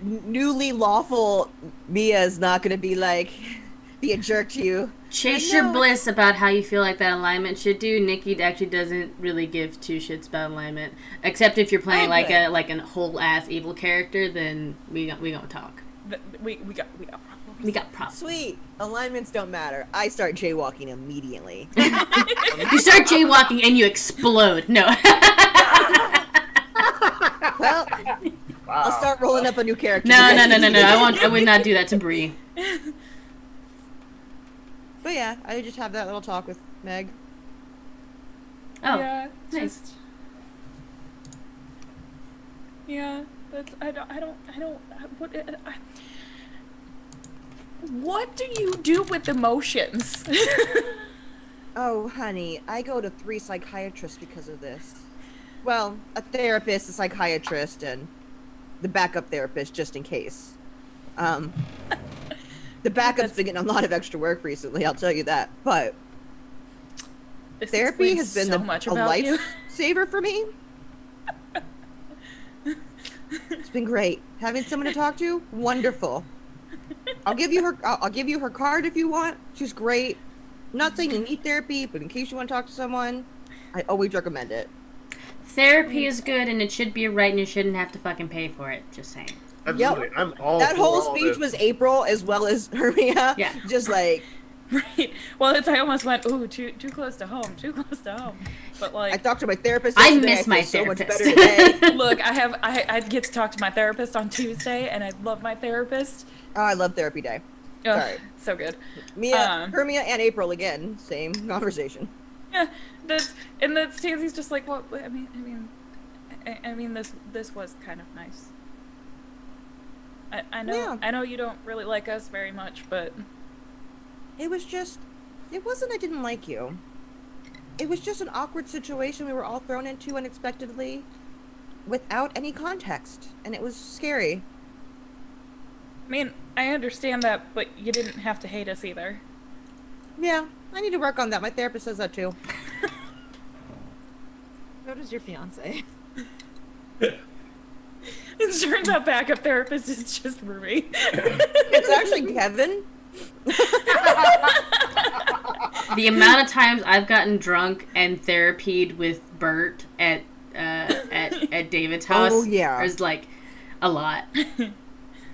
Newly lawful Mia is not going to be a jerk to you. Chase your bliss about how you feel like that alignment should do. Nikki actually doesn't really give two shits about alignment, except if you're playing like a whole ass evil character. Then we gonna talk. We got problems. We got problems. Sweet. Alignments don't matter. I start jaywalking immediately. You start jaywalking and you explode. No. Well, I'll start rolling up a new character. No. I would not do that to Bree. But yeah, I just have that little talk with Meg. Oh, yeah, nice. just yeah. That's what do you do with emotions? Oh, honey, I go to 3 psychiatrists because of this. Well, a therapist, a psychiatrist, and the backup therapist, just in case. The backup's been getting a lot of extra work recently, I'll tell you that. But This therapy has been so a lifesaver for me. It's been great. Having someone to talk to, wonderful. I'll give you her card if you want. She's great. I'm not saying you need therapy, but in case you want to talk to someone, I always recommend it. Therapy is good and it should be right and you shouldn't have to fucking pay for it. Just saying. Absolutely. Yep. I'm all That for whole all speech this. was April as well as Hermia. Yeah. Just like, Right. Well, I almost went, ooh, too close to home, too close to home. But like, I talked to my therapist I yesterday. miss my feel so much therapist. better today. look, I get to talk to my therapist on Tuesday, and I love my therapist. Oh, I love therapy day. Oh, Sorry. so good. Hermia and April again, same conversation. Yeah, that's Stansy's just like, well, I mean, this was kind of nice. I know, Yeah. I know you don't really like us very much, but It wasn't I didn't like you. It was just an awkward situation we were all thrown into unexpectedly without any context, and it was scary. I mean, I understand that, but you didn't have to hate us either. Yeah, I need to work on that. My therapist says that too. So does your fiance. It turns out backup therapist is just Ruby. It's actually Kevin. The amount of times I've gotten drunk and therapied with Bert at David's house is like a lot.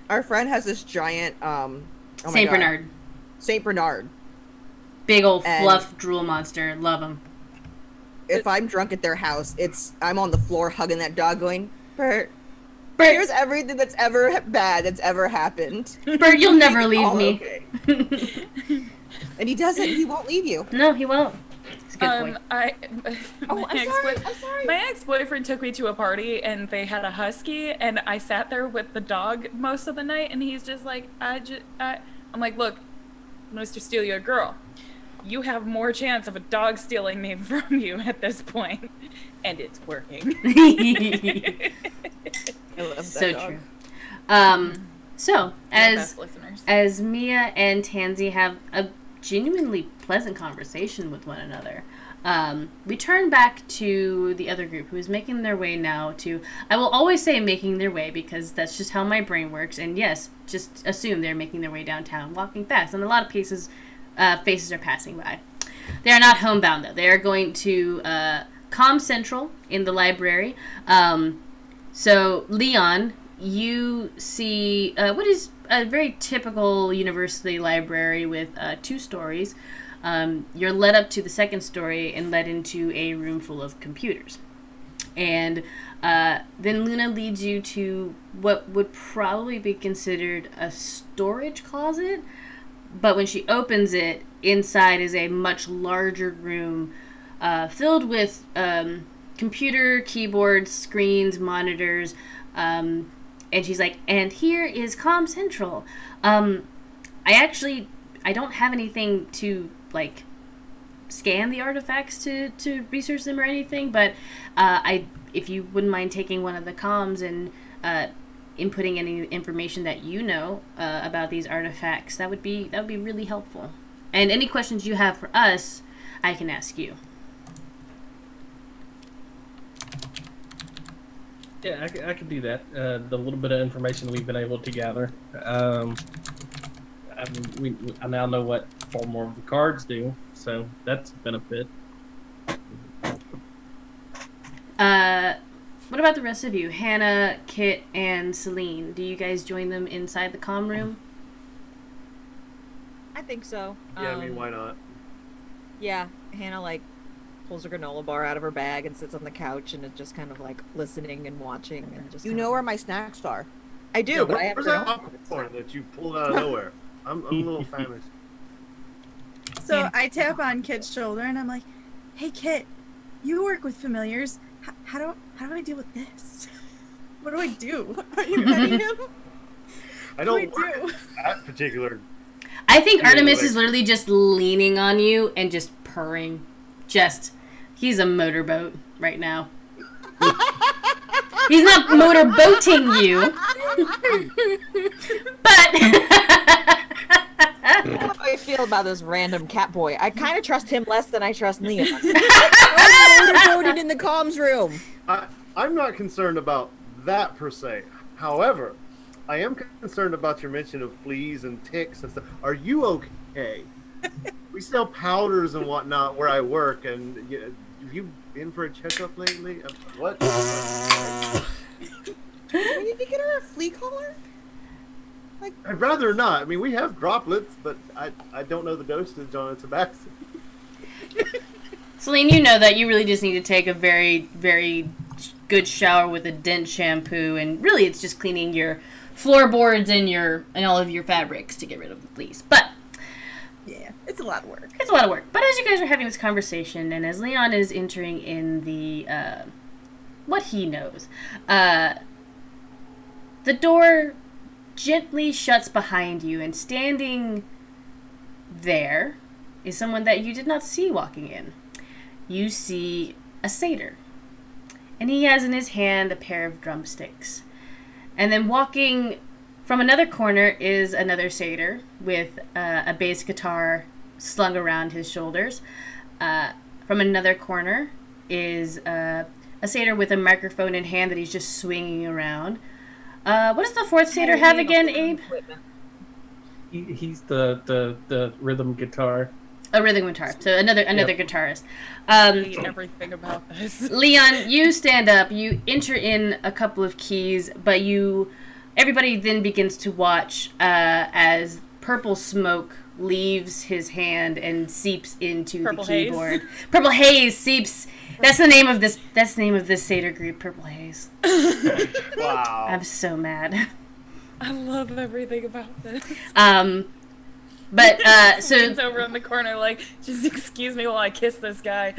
Our friend has this giant Saint Bernard. Saint Bernard. Big old And- fluff drool monster. Love him. If I'm drunk at their house, I'm on the floor hugging that dog going, Bert, Bert, here's everything that's ever bad that's ever happened. Bert, you'll never leave All me. okay. And he doesn't. He won't leave you. No, he won't. Good boy. My ex-boyfriend took me to a party and they had a husky and I sat there with the dog most of the night and he's just like, I'm like, look, I'm gonna steal your girl. You have more chance of a dog stealing me from you at this point, and it's working. I love So that true. dog. So Best listeners. as Mia and Tansy have a genuinely pleasant conversation with one another, we turn back to the other group who is making their way now to, I will always say making their way because that's just how my brain works, and yes, just assume they're making their way downtown, walking fast, and a lot of faces are passing by. They are not homebound though. They are going to Comm Central in the library. So Leon, you see what is a very typical university library with 2 stories. You're led up to the second story and led into a room full of computers. And then Luna leads you to what would probably be considered a storage closet. But when she opens it, inside is a much larger room filled with computer, keyboards, screens, monitors. And she's like, and here is Comm Central. I don't have anything to, like, scan the artifacts to research them or anything, but if you wouldn't mind taking one of the comms and inputting any information that you know about these artifacts, that would be really helpful. And any questions you have for us, I can ask you. Yeah, I could do that. The little bit of information we've been able to gather. I now know what 4 more of the cards do, so that's a benefit. What about the rest of you? Hannah, Kit, and Celine. Do you guys join them inside the comm room? I think so. Yeah, I mean, why not? Yeah, Hannah, like, pulls her granola bar out of her bag and sits on the couch and is just kind of, like, listening and watching and just... You know where my snacks are. I do, Yeah, but I have where's granola. that popcorn that you pulled out of nowhere? I'm a little famished. So I tap on Kit's shoulder and I'm like, "Hey Kit, you work with familiars. How do I deal with this? What do I do?" Are you petting him? I don't What do I work do? at that particular. I think Yeah, Artemis like- is literally just leaning on you and just purring. He's a motorboat right now. He's not motorboating you. But How do I feel about this random cat boy? I kind of trust him less than I trust Leon. Voted in the comms room. I'm not concerned about that per se. However, I am concerned about your mention of fleas and ticks and stuff. Are you okay? We sell powders and whatnot where I work, and have you been for a checkup lately? What? We need to get her a flea collar. I'd rather not. I mean, we have droplets, but I don't know the dosage on its vaccine. Celine, you know that you really just need to take a very, very good shower with a Dent shampoo, and really it's just cleaning your floorboards and all of your fabrics to get rid of the fleas. But Yeah, it's a lot of work. it's a lot of work. But as you guys are having this conversation, and as Leon is entering in the what he knows, the door gently shuts behind you, and standing there is someone that you did not see walking in. You see a satyr, and he has in his hand a pair of drumsticks. And then walking from another corner is another satyr with a bass guitar slung around his shoulders. From another corner is a satyr with a microphone in hand that he's just swinging around. What does the fourth satyr have again, Abe? He's the rhythm guitar. A rhythm guitar. So another guitarist. I hate everything about this. Leon, you stand up. You enter in a couple of keys, but everybody then begins to watch as purple smoke leaves his hand and seeps into Purple the haze? keyboard. Purple haze seeps. That's the name of this. That's the name of this satyr group. Purple haze. Wow. I'm so mad. I love everything about this. But so It's over in the corner, like, just excuse me while I kiss this guy.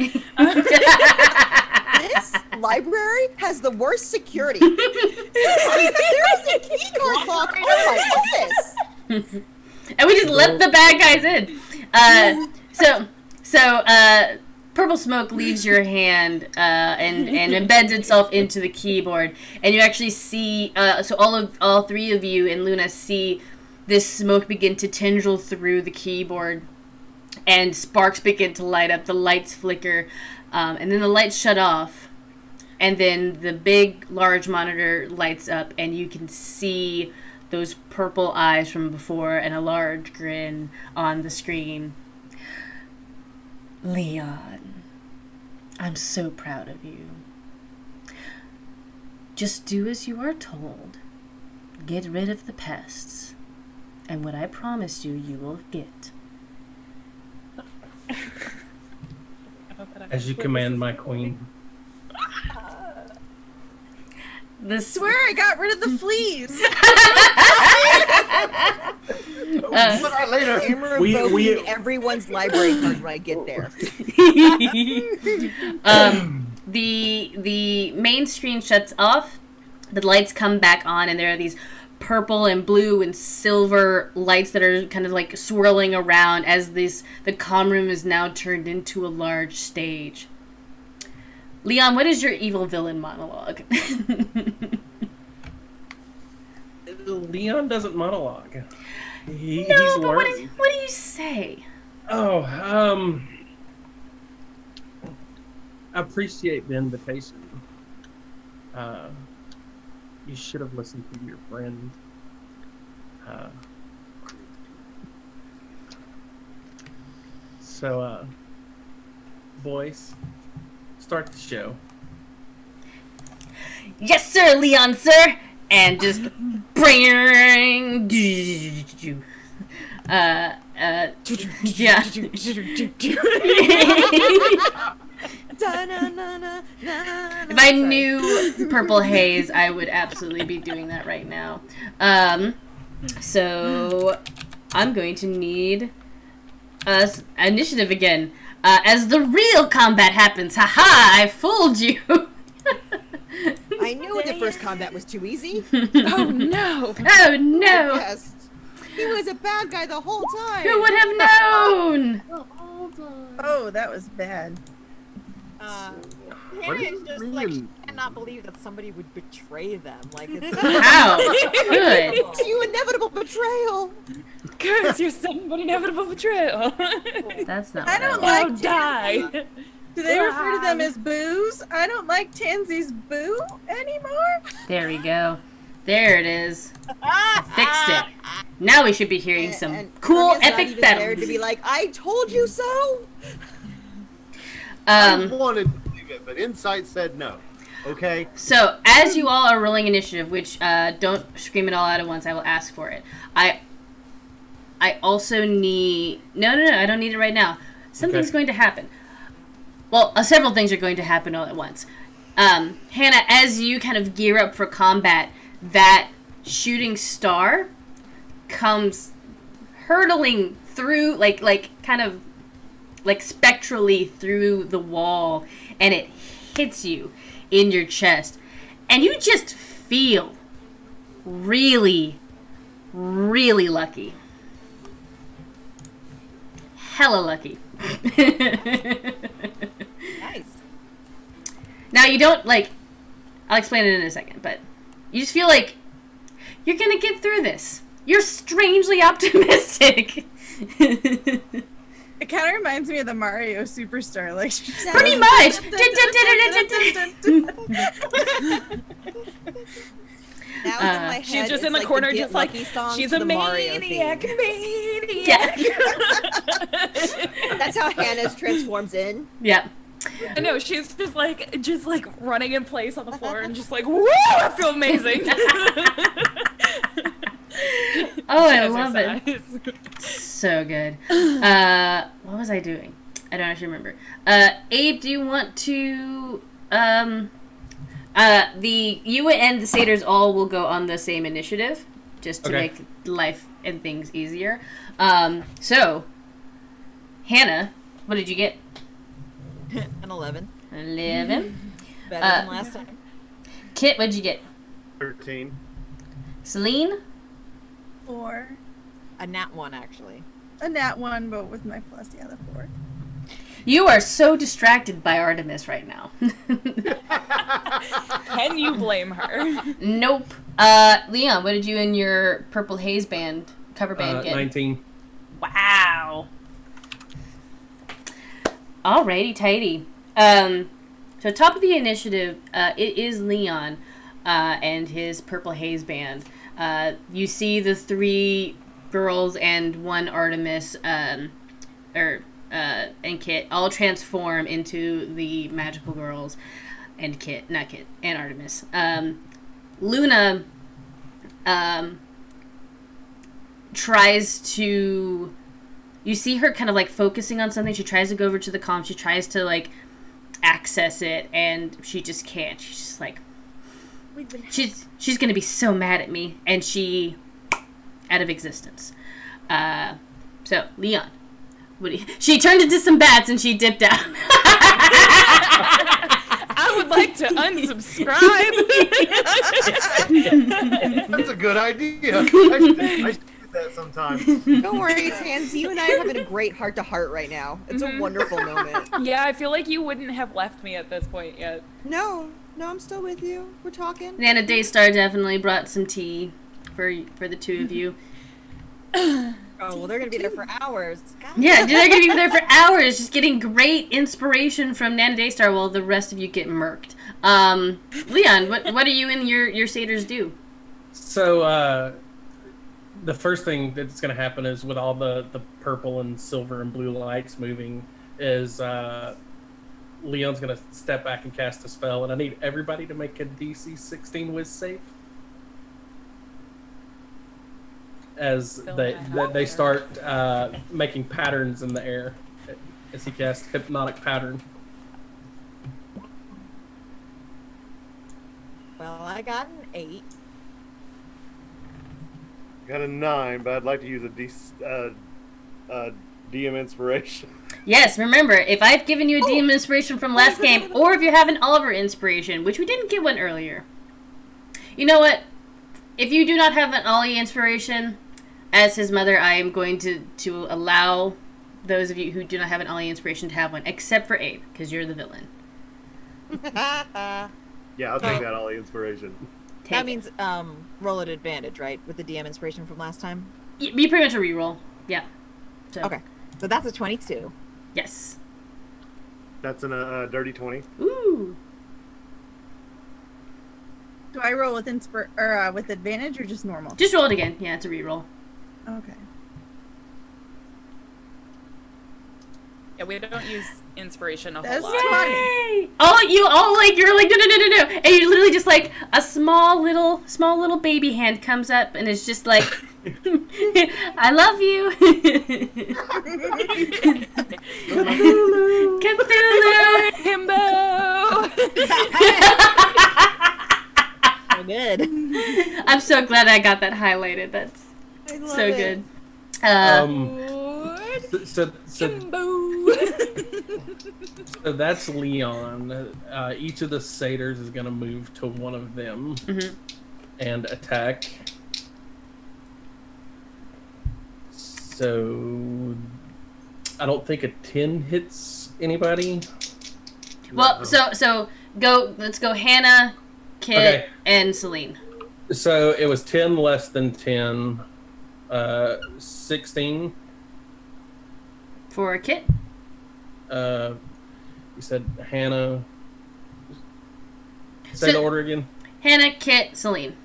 This library has the worst security. There is a key card lock on my office. And we just let the bad guys in. So purple smoke leaves your hand and embeds itself into the keyboard, and you actually see. So all three of you and Luna see this smoke begin to tendril through the keyboard, and sparks begin to light up. The lights flicker, and then the lights shut off, and then the big, large monitor lights up, and you can see those purple eyes from before and a large grin on the screen. Leon, I'm so proud of you. Just do as you are told. Get rid of the pests. And what I promised you, you will get. As you command, my queen. Swear I got rid of the fleas. Later. I'm revoking everyone's library card when I get there. The main screen shuts off. The lights come back on, and there are these purple and blue and silver lights that are kind of like swirling around as the comm room is now turned into a large stage. Leon, what is your evil villain monologue? Leon doesn't monologue. He's but what learning. do you say? Oh, appreciate the invitation. You should have listened to your friend. So, boys, start the show. Yes, sir, Leon, sir. And just bring. Yeah. If I knew Purple Haze, I would absolutely be doing that right now. So I'm going to need initiative again. As the real combat happens. Haha, I fooled you. I knew the first combat was too easy. Oh no! Oh no! Yes. He was a bad guy the whole time. Who would have known? Oh, that was bad. Hannah is just like, she cannot believe that somebody would betray them. Like, it's How? Good. You inevitable betrayal. Curse your somewhat inevitable betrayal. That's not. I don't right. like die. Do they refer to them as boos? I don't like Tansy's boo anymore. There we go. There it is. I fixed it. Now we should be hearing some cool, Hermia's not epic even there battles. to be like, I told you so. I wanted to believe it, but Insight said no. Okay. So, as you all are rolling initiative, which don't scream it all out at once, I will ask for it. I also need... No, I don't need it right now. Something's going to happen. Well, several things are going to happen all at once. Hannah, as you kind of gear up for combat, that shooting star comes hurtling through, like kind of like spectrally through the wall, and it hits you in your chest, and you just feel really, really lucky. Hella lucky. Nice. Now you don't like, I'll explain it in a second, but you just feel like you're gonna get through this. You're strangely optimistic. It kind of reminds me of the Mario Superstar, like Pretty much. Now in my head, She's just it's in the like corner, Get just like, Lucky song she's to a the Mario maniac, theme. maniac. That's how Hannah's transforms in. Yep. I know, she's just like running in place on the floor and just like, woo, I feel amazing. Oh, I love it. So good. What was I doing? I don't actually remember. Abe, do you want to you and the satyrs all will go on the same initiative, just to make life and things easier. So, Hannah, what did you get? An 11. 11. Better than last time. Kit, what did you get? 13. Celine? 4. A nat 1, actually. A nat 1, but with my plus, yeah, the 4. You are so distracted by Artemis right now. Can you blame her? Nope. Leon, what did you and your Purple Haze band, cover band get? 19. Wow. Alrighty, tighty. So top of the initiative, it is Leon and his Purple Haze band. You see the 3 girls and 1 Artemis, and Kit all transform into the magical girls, and Kit, not Kit, and Artemis. Luna tries to... You see her kind of like focusing on something. She tries to go over to the comm. She tries to like access it, and she just can't. She's just like, she's gonna be so mad at me, and she out of existence. So Leon, she turned into some bats and she dipped out. I would like to unsubscribe. That's a good idea. I should do that sometime. Don't worry, Tansy. You and I are having a great heart-to-heart right now. It's a wonderful moment. Yeah, I feel like you wouldn't have left me at this point yet. No, I'm still with you. We're talking. Nana Daystar definitely brought some tea for the 2 of you. Oh, well, they're going to be there for hours. God. Yeah, they're going to be there for hours just getting great inspiration from Nana Daystar while the rest of you get murked. Leon, what do you and your satyrs do? So, the first thing that's going to happen is with all the purple and silver and blue lights moving is Leon's going to step back and cast a spell, and I need everybody to make a DC 16 Wiz save. As they start making patterns in the air as he casts Hypnotic Pattern. Well, I got an 8. Got a 9, but I'd like to use a DM inspiration. Yes, remember, if I've given you a DM inspiration from last game, or if you have an Oliver inspiration, which we didn't get one earlier. You know what? If you do not have an Ollie inspiration, as his mother, I am going to allow those of you who do not have an Ollie inspiration to have one, except for Abe, because you're the villain. Yeah, I'll take that Ollie inspiration. That means roll at advantage, right? With the DM inspiration from last time? Be pretty much a reroll. Yeah. So. Okay. So that's a 22. Yes. That's a dirty 20. Ooh. Do I roll with with advantage or just normal? Just roll it again. Yeah, it's a reroll. Okay. Yeah, we don't use inspiration a whole That's lot. funny. You're like, no. And you're literally just like, a small little baby hand comes up and it's just like, I love you. Cthulhu. Himbo! So good. I'm so glad I got that highlighted. That's so good. So that's Leon. Each of the satyrs is going to move to one of them and attack. So I don't think a 10 hits anybody. Well, so go. Let's go, Hannah, Kit, and Celine. So it was 10 less than 10. 16. For Kit? You said Hannah. Say the order again. Hannah, Kit, Celine.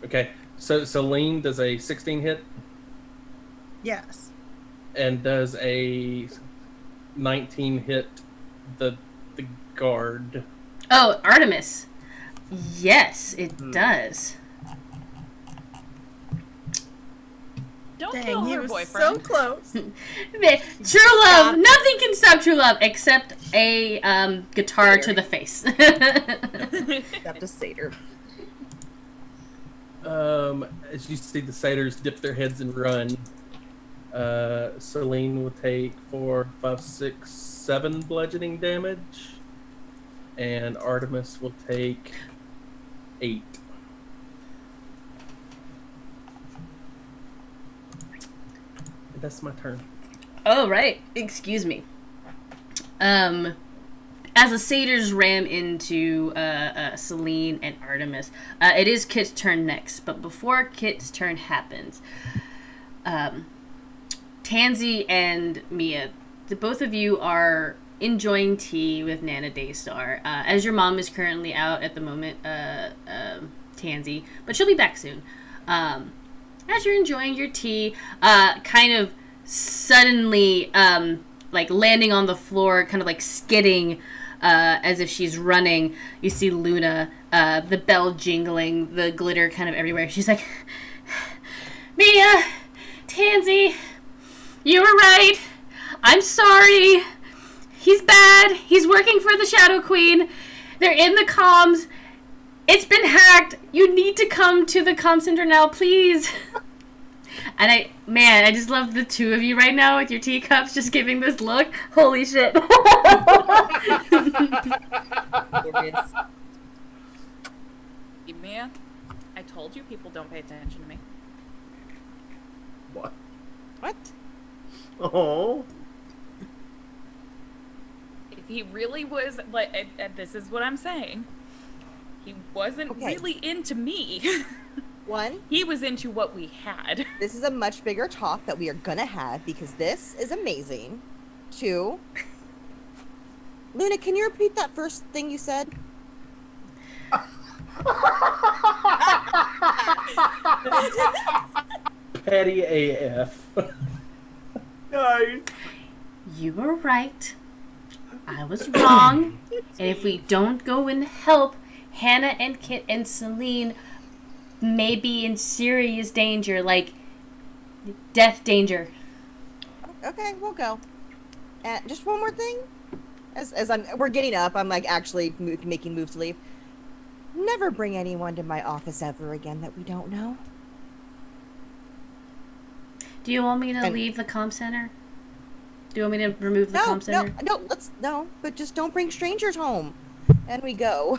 Okay. So Celine does a 16 hit Yes. and does a 19 hit the guard. Oh, Artemis. Yes, it does. Don't Dang, kill he her was boyfriend. so close. True love. Nothing can stop true love except a guitar to the face. Except a satyr. As you see the satyrs dip their heads and run, Celine will take 4, 5, 6, 7 bludgeoning damage. And Artemis will take 8. And that's my turn. Oh, right. Excuse me. As the satyrs ram into Celine and Artemis, it is Kit's turn next. But before Kit's turn happens, Tansy and Mia, the both of you are enjoying tea with Nana Daystar. As your mom is currently out at the moment, Tansy, but she'll be back soon. As you're enjoying your tea, kind of suddenly, like landing on the floor, kind of like skidding, as if she's running. You see Luna, the bell jingling, the glitter kind of everywhere. She's like, Mia, Tansy, you were right. I'm sorry. He's bad. He's working for the Shadow Queen. They're in the comms. It's been hacked. You need to come to the comm center now, please. And I just love the two of you right now with your teacups just giving this look. Holy shit. Mia, I told you people don't pay attention to me. What? What? Oh. If he really was, like, this is what I'm saying. He wasn't really into me. One, he was into what we had. this is a much bigger talk that we are gonna have because this is amazing. 2, Luna, can you repeat that first thing you said? Petty AF. Nice. You were right. I was wrong. And if we don't go and help, Hannah and Kit and Celine may be in serious danger, like death danger. Okay, we'll go. And just one more thing. As we're getting up, I'm like actually making moves to leave. Never bring anyone to my office ever again that we don't know. Do you want me to leave the comm center? Do you want me to remove the comm center? No, but just don't bring strangers home. And we go.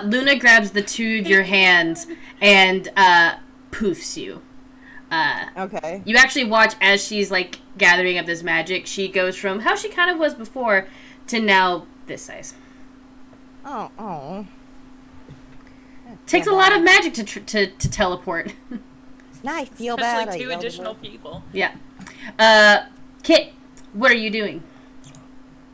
Luna grabs the two of your hands and poofs you. Okay. You actually watch as she's like gathering up this magic. She goes from how she kind of was before to now this size. Oh. Takes a lot of magic to teleport. Now I feel That's bad. like 2 additional people. Yeah. Kit, what are you doing?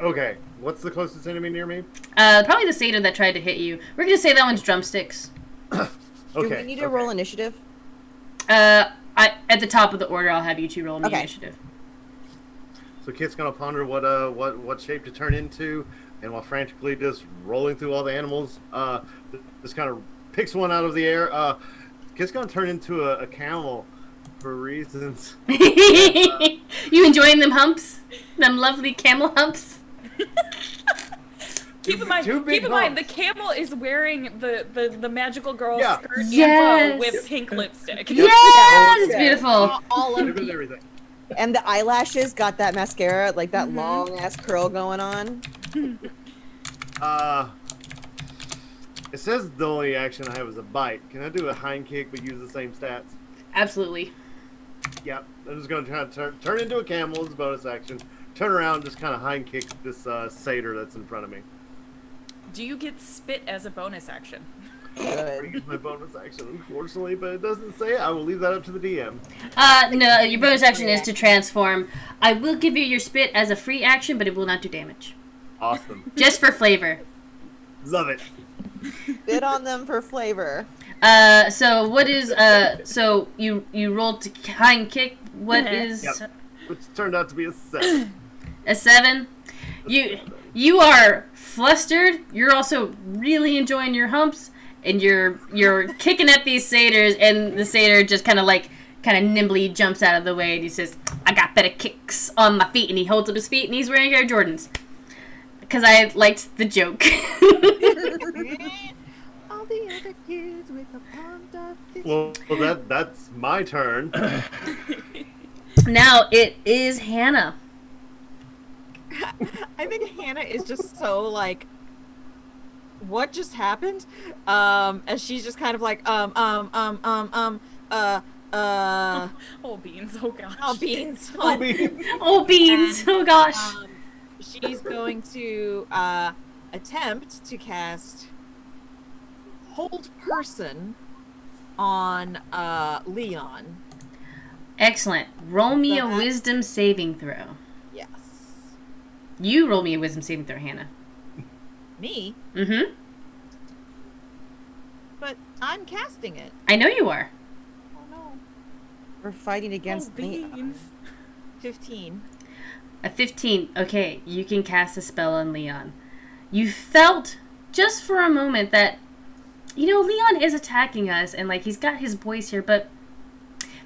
Okay. What's the closest enemy near me? Probably the satyr that tried to hit you. We're gonna say that one's drumsticks. Okay. Do we need to roll initiative? At the top of the order, I'll have you two roll initiative. So Kit's gonna ponder what shape to turn into, and while frantically just rolling through all the animals, just kind of picks one out of the air. Kit's gonna turn into a camel for reasons. You enjoying them humps? Them lovely camel humps? Keep in mind, the camel is wearing the magical girl skirt and bow with pink lipstick. Yes, it's beautiful. All of With everything. And the eyelashes got that mascara, like that long ass curl going on. It says the only action I have is a bite. Can I do a hind kick but use the same stats? Absolutely. Yep. I'm just going to try to turn into a camel as a bonus action. Turn around, just kind of hind kick this satyr that's in front of me. Do you get spit as a bonus action? I use my bonus action, unfortunately, but it doesn't say it. I will leave that up to the DM. No, your bonus action is to transform. I will give you your spit as a free action, but it will not do damage. Awesome. Just for flavor. Love it. Bid on them for flavor. So what is so you rolled to hind kick. What is Yep. Which turned out to be a 7. a 7? You are flustered. You're also really enjoying your humps, and you're kicking at these satyrs, and the satyr just kind of nimbly jumps out of the way, and he says, "I got better kicks on my feet," and he holds up his feet, and he's wearing Air Jordans. Because I liked the joke. All the other kids with a pumped up Well, that's my turn. Now it is Hannah. I think Hannah is just so like, what just happened? As she's just kind of like, Oh, beans. Oh, gosh. oh, beans. Oh, beans. Oh, gosh. She's going to attempt to cast Hold Person on Leon. Excellent. Roll me a That- wisdom saving throw. Yes. You roll me a wisdom saving throw, Hannah. Me? Mm-hmm. But I'm casting it. I know you are. Oh no. We're fighting against me. beans. 15. A 15. Okay, you can cast a spell on Leon. You felt just for a moment that, you know, Leon is attacking us and like he's got his boys here, but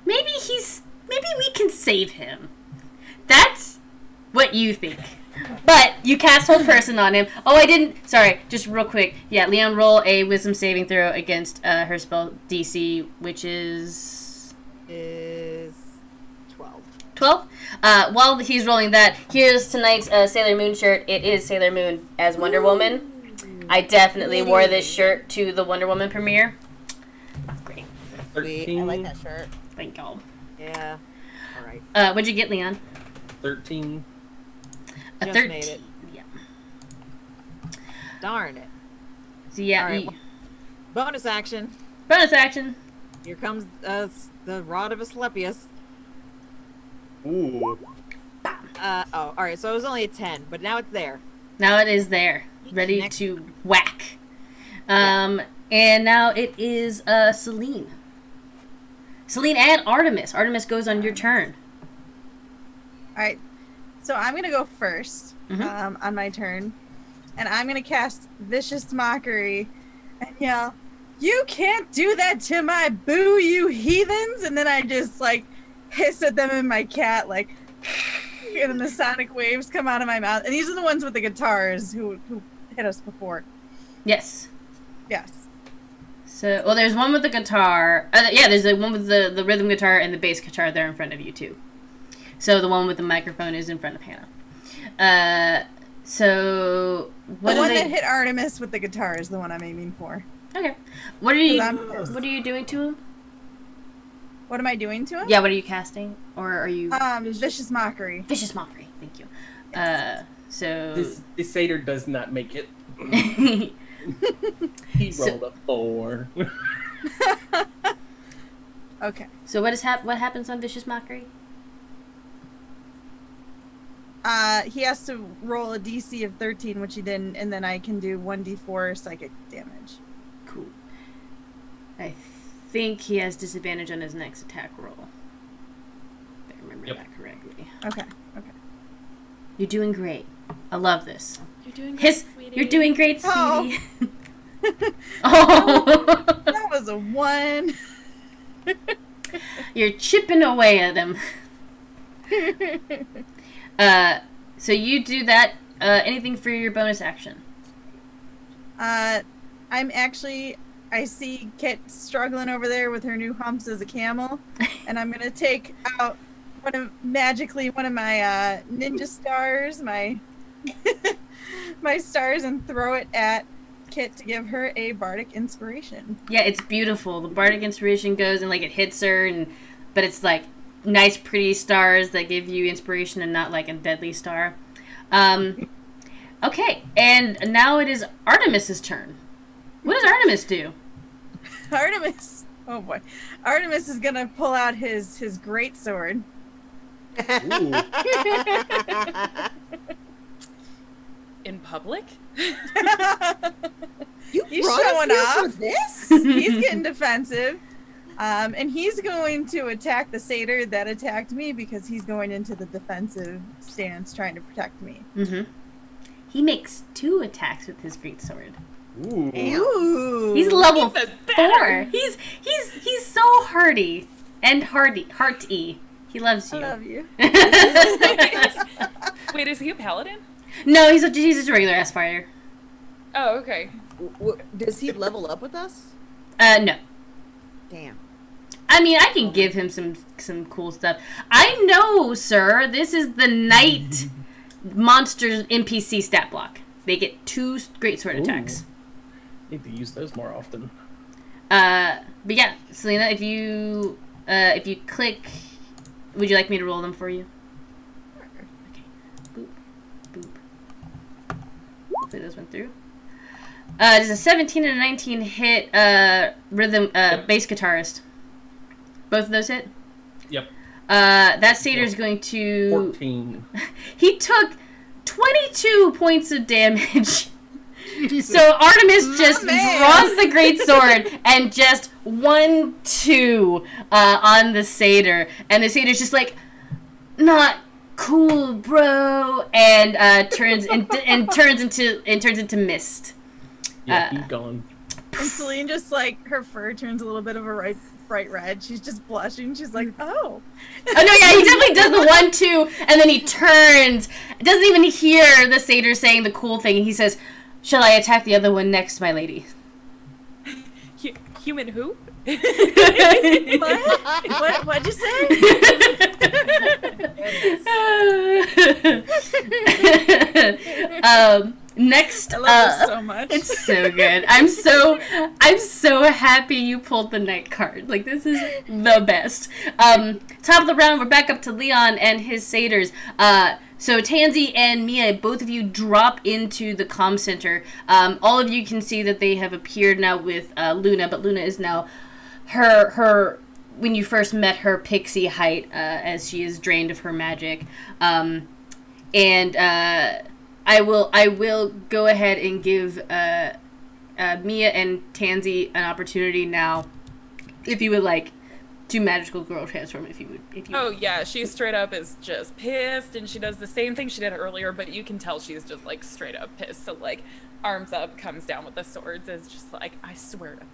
maybe we can save him. That's what you think. But you cast Hold Person on him. Oh, I didn't. Sorry, just real quick. Yeah, Leon, roll a wisdom saving throw against her spell DC, which is 12. 12. While he's rolling that, here's tonight's Sailor Moon shirt. It is Sailor Moon as Wonder Woman. I definitely wore this shirt to the Wonder Woman premiere. Great. Sweet. I like that shirt. Thank y'all. Yeah. All right. What'd you get, Leon? 13. A Just 13. made it. Yeah. Darn it. So yeah. All right, bonus action. Bonus action. Here comes the Rod of Asclepius. Ooh. All right. So it was only a 10, but now it's there. Now it is there, ready Next. to whack. And now it is Celine. Celine and Artemis. Artemis goes on your turn. All right. So I'm going to go first on my turn. And I'm going to cast Vicious Mockery and yell, "You can't do that to my boo, you heathens!" And then I just, like, hiss at them in my cat, like, and then the sonic waves come out of my mouth. And these are the ones with the guitars who hit us before. Yes. Yes. So, well, there's one with the guitar. Yeah, there's the one with the rhythm guitar and the bass guitar there in front of you, too. So the one with the microphone is in front of Hannah. So what The one that hit Artemis with the guitar is the one I'm aiming for. Okay. What are you 'Cause I'm pissed. What are you doing to him? What am I doing to him? Yeah, what are you casting? Or are you Vicious Mockery. Vicious Mockery. Thank you. So This satyr does not make it. He rolled a 4. Okay. So what happens on Vicious Mockery? He has to roll a DC of 13, which he didn't, and then I can do 1d4 psychic damage. Cool. I think he has disadvantage on his next attack roll. If I remember that correctly. Okay. Okay. You're doing great. I love this. You're doing great, sweetie. You're doing great, sweetie. Oh. Oh. That was a 1. You're chipping away at him. So you do that. Anything for your bonus action? I see Kit struggling over there with her new humps as a camel, and I'm gonna take out one of my ninja stars, my my stars, and throw it at Kit to give her a bardic inspiration. Yeah, it's beautiful. The bardic inspiration goes and like it hits her, but it's like nice, pretty stars that give you inspiration and not like a deadly star. Okay, and now it is Artemis's turn. What does Artemis do? Artemis, oh boy, Artemis is gonna pull out his great sword. In public? He's brought us showing here off. for this? He's getting defensive. And he's going to attack the satyr that attacked me because he's going into the defensive stance trying to protect me. Mm-hmm. He makes 2 attacks with his great sword. Ooh. Ooh. He's level Even 4. better. He's so hardy and hearty. He loves I you. love you. Wait, is he a paladin? No, he's just a regular ass fighter. Oh, okay. Does he level up with us? No. Damn. I mean, I can give him some cool stuff. I know, sir. This is the Night Monsters NPC stat block. They get 2 great sword attacks. Need to use those more often. But yeah, Selena, if you click, would you like me to roll them for you? Okay. Boop, boop. Hopefully those went through. There's a 17 and a 19 hit rhythm bass guitarist. Both of those hit? Yep. That satyr is going to 14. He took 22 points of damage. So Artemis just draws the great sword and just 1-2 on the satyr, and the satyr's just like, not cool, bro, and turns into mist. Yeah, he's gone. And Celine just like her fur turns a little bit of a bright red. She's just blushing. She's like, oh. Oh no, yeah, he definitely does the 1-2, and then he turns. Doesn't even hear the satyr saying the cool thing. And he says, "Shall I attack the other one next, my lady?" Human who? What'd you say? Next, I love this so much. It's so good. I'm so happy you pulled the knight card. Like, this is the best. Top of the round, we're back up to Leon and his satyrs. So Tansy and Mia, both of you drop into the comm center. All of you can see that they have appeared now with Luna, but Luna is now her when you first met her pixie height, as she is drained of her magic. I will go ahead and give Mia and Tansy an opportunity now, if you would like, to magical girl transform. If you would. Oh yeah, she straight up is just pissed, and she does the same thing she did earlier, but you can tell she's just like straight up pissed. So like, arms up, comes down with the swords. Is just like, I swear to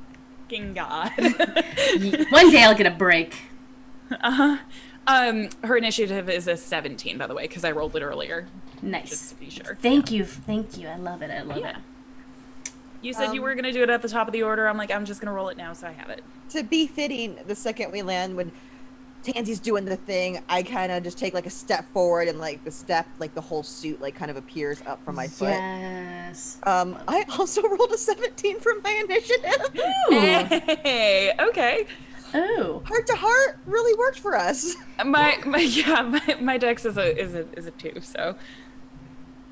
fucking God. One day I'll get a break. Her initiative is a 17, by the way, because I rolled it earlier. Nice. Just to be sure. Thank you. I love it. it. You said you were gonna do it at the top of the order. I'm like, I'm just gonna roll it now, so I have it. To be fitting, the second we land, when Tansy's doing the thing, I kind of just take like a step forward, and like the whole suit like kind of appears up from my foot. Yes. I also rolled a 17 for my initiative. Hey, okay. Oh. Heart to heart really worked for us. My dex is a 2, so.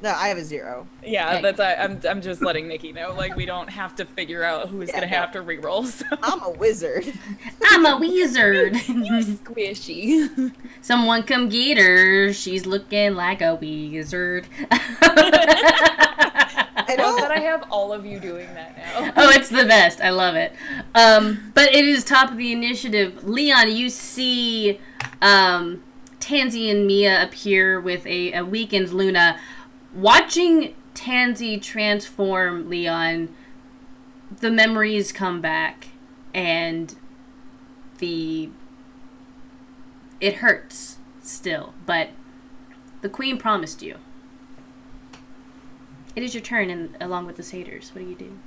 No, I have a 0. Yeah, that's I'm just letting Nikki know. Like, we don't have to figure out who's gonna have to reroll. So. I'm a wizard. I'm a wizard. You squishy. Someone come get her. She's looking like a wizard. I love that I have all of you doing that now. Oh, it's the best. I love it. But it is top of the initiative. Leon, you see Tansy and Mia appear with a weakened Luna. Watching Tansy transform, Leon, the memories come back, and it hurts still, but the queen promised you. It is your turn, along with the satyrs. What do you do?